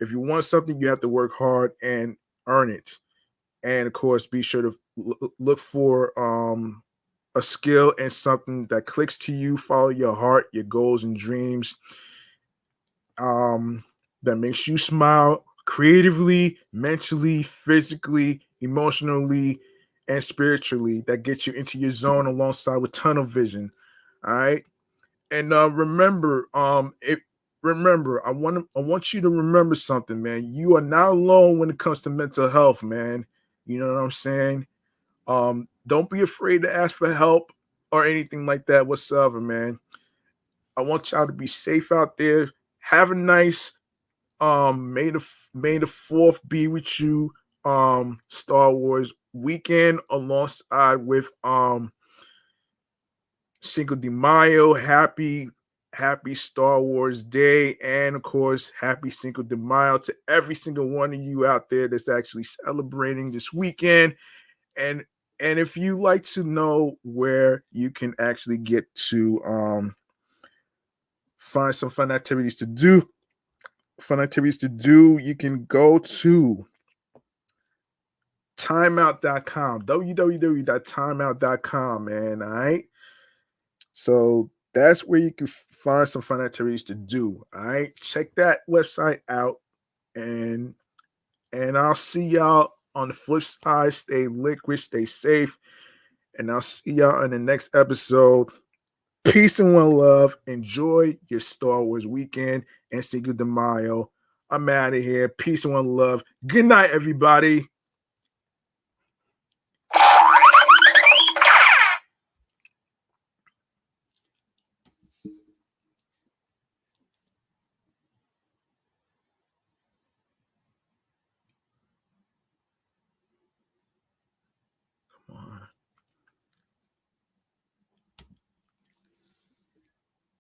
[SPEAKER 1] If you want something, you have to work hard and earn it. And of course, be sure to look for a skill and something that clicks to you. Follow your heart, your goals and dreams. That makes you smile creatively, mentally, physically, emotionally, and spiritually. That gets you into your zone alongside with tunnel vision. All right. And remember, I want you to remember something, man. You are not alone when it comes to mental health, man. You know what I'm saying? Don't be afraid to ask for help or anything like that whatsoever, man. I want y'all to be safe out there. Have a nice May the 4th be with you. Star Wars weekend alongside with Cinco de Mayo. Happy Star Wars Day, and of course, happy Cinco de Mayo to every single one of you out there that's actually celebrating this weekend. And if you like to know where you can actually get to find some fun activities to do, you can go to timeout.com, www.timeout.com, man. All right. So that's where you can find some fun activities to do. All right. Check that website out, and I'll see y'all on the flip side. Stay liquid, stay safe, and I'll see y'all in the next episode. Peace and one love. Enjoy your Star Wars weekend and Cinco de Mayo. I'm out of here. Peace and one love. Good night, everybody.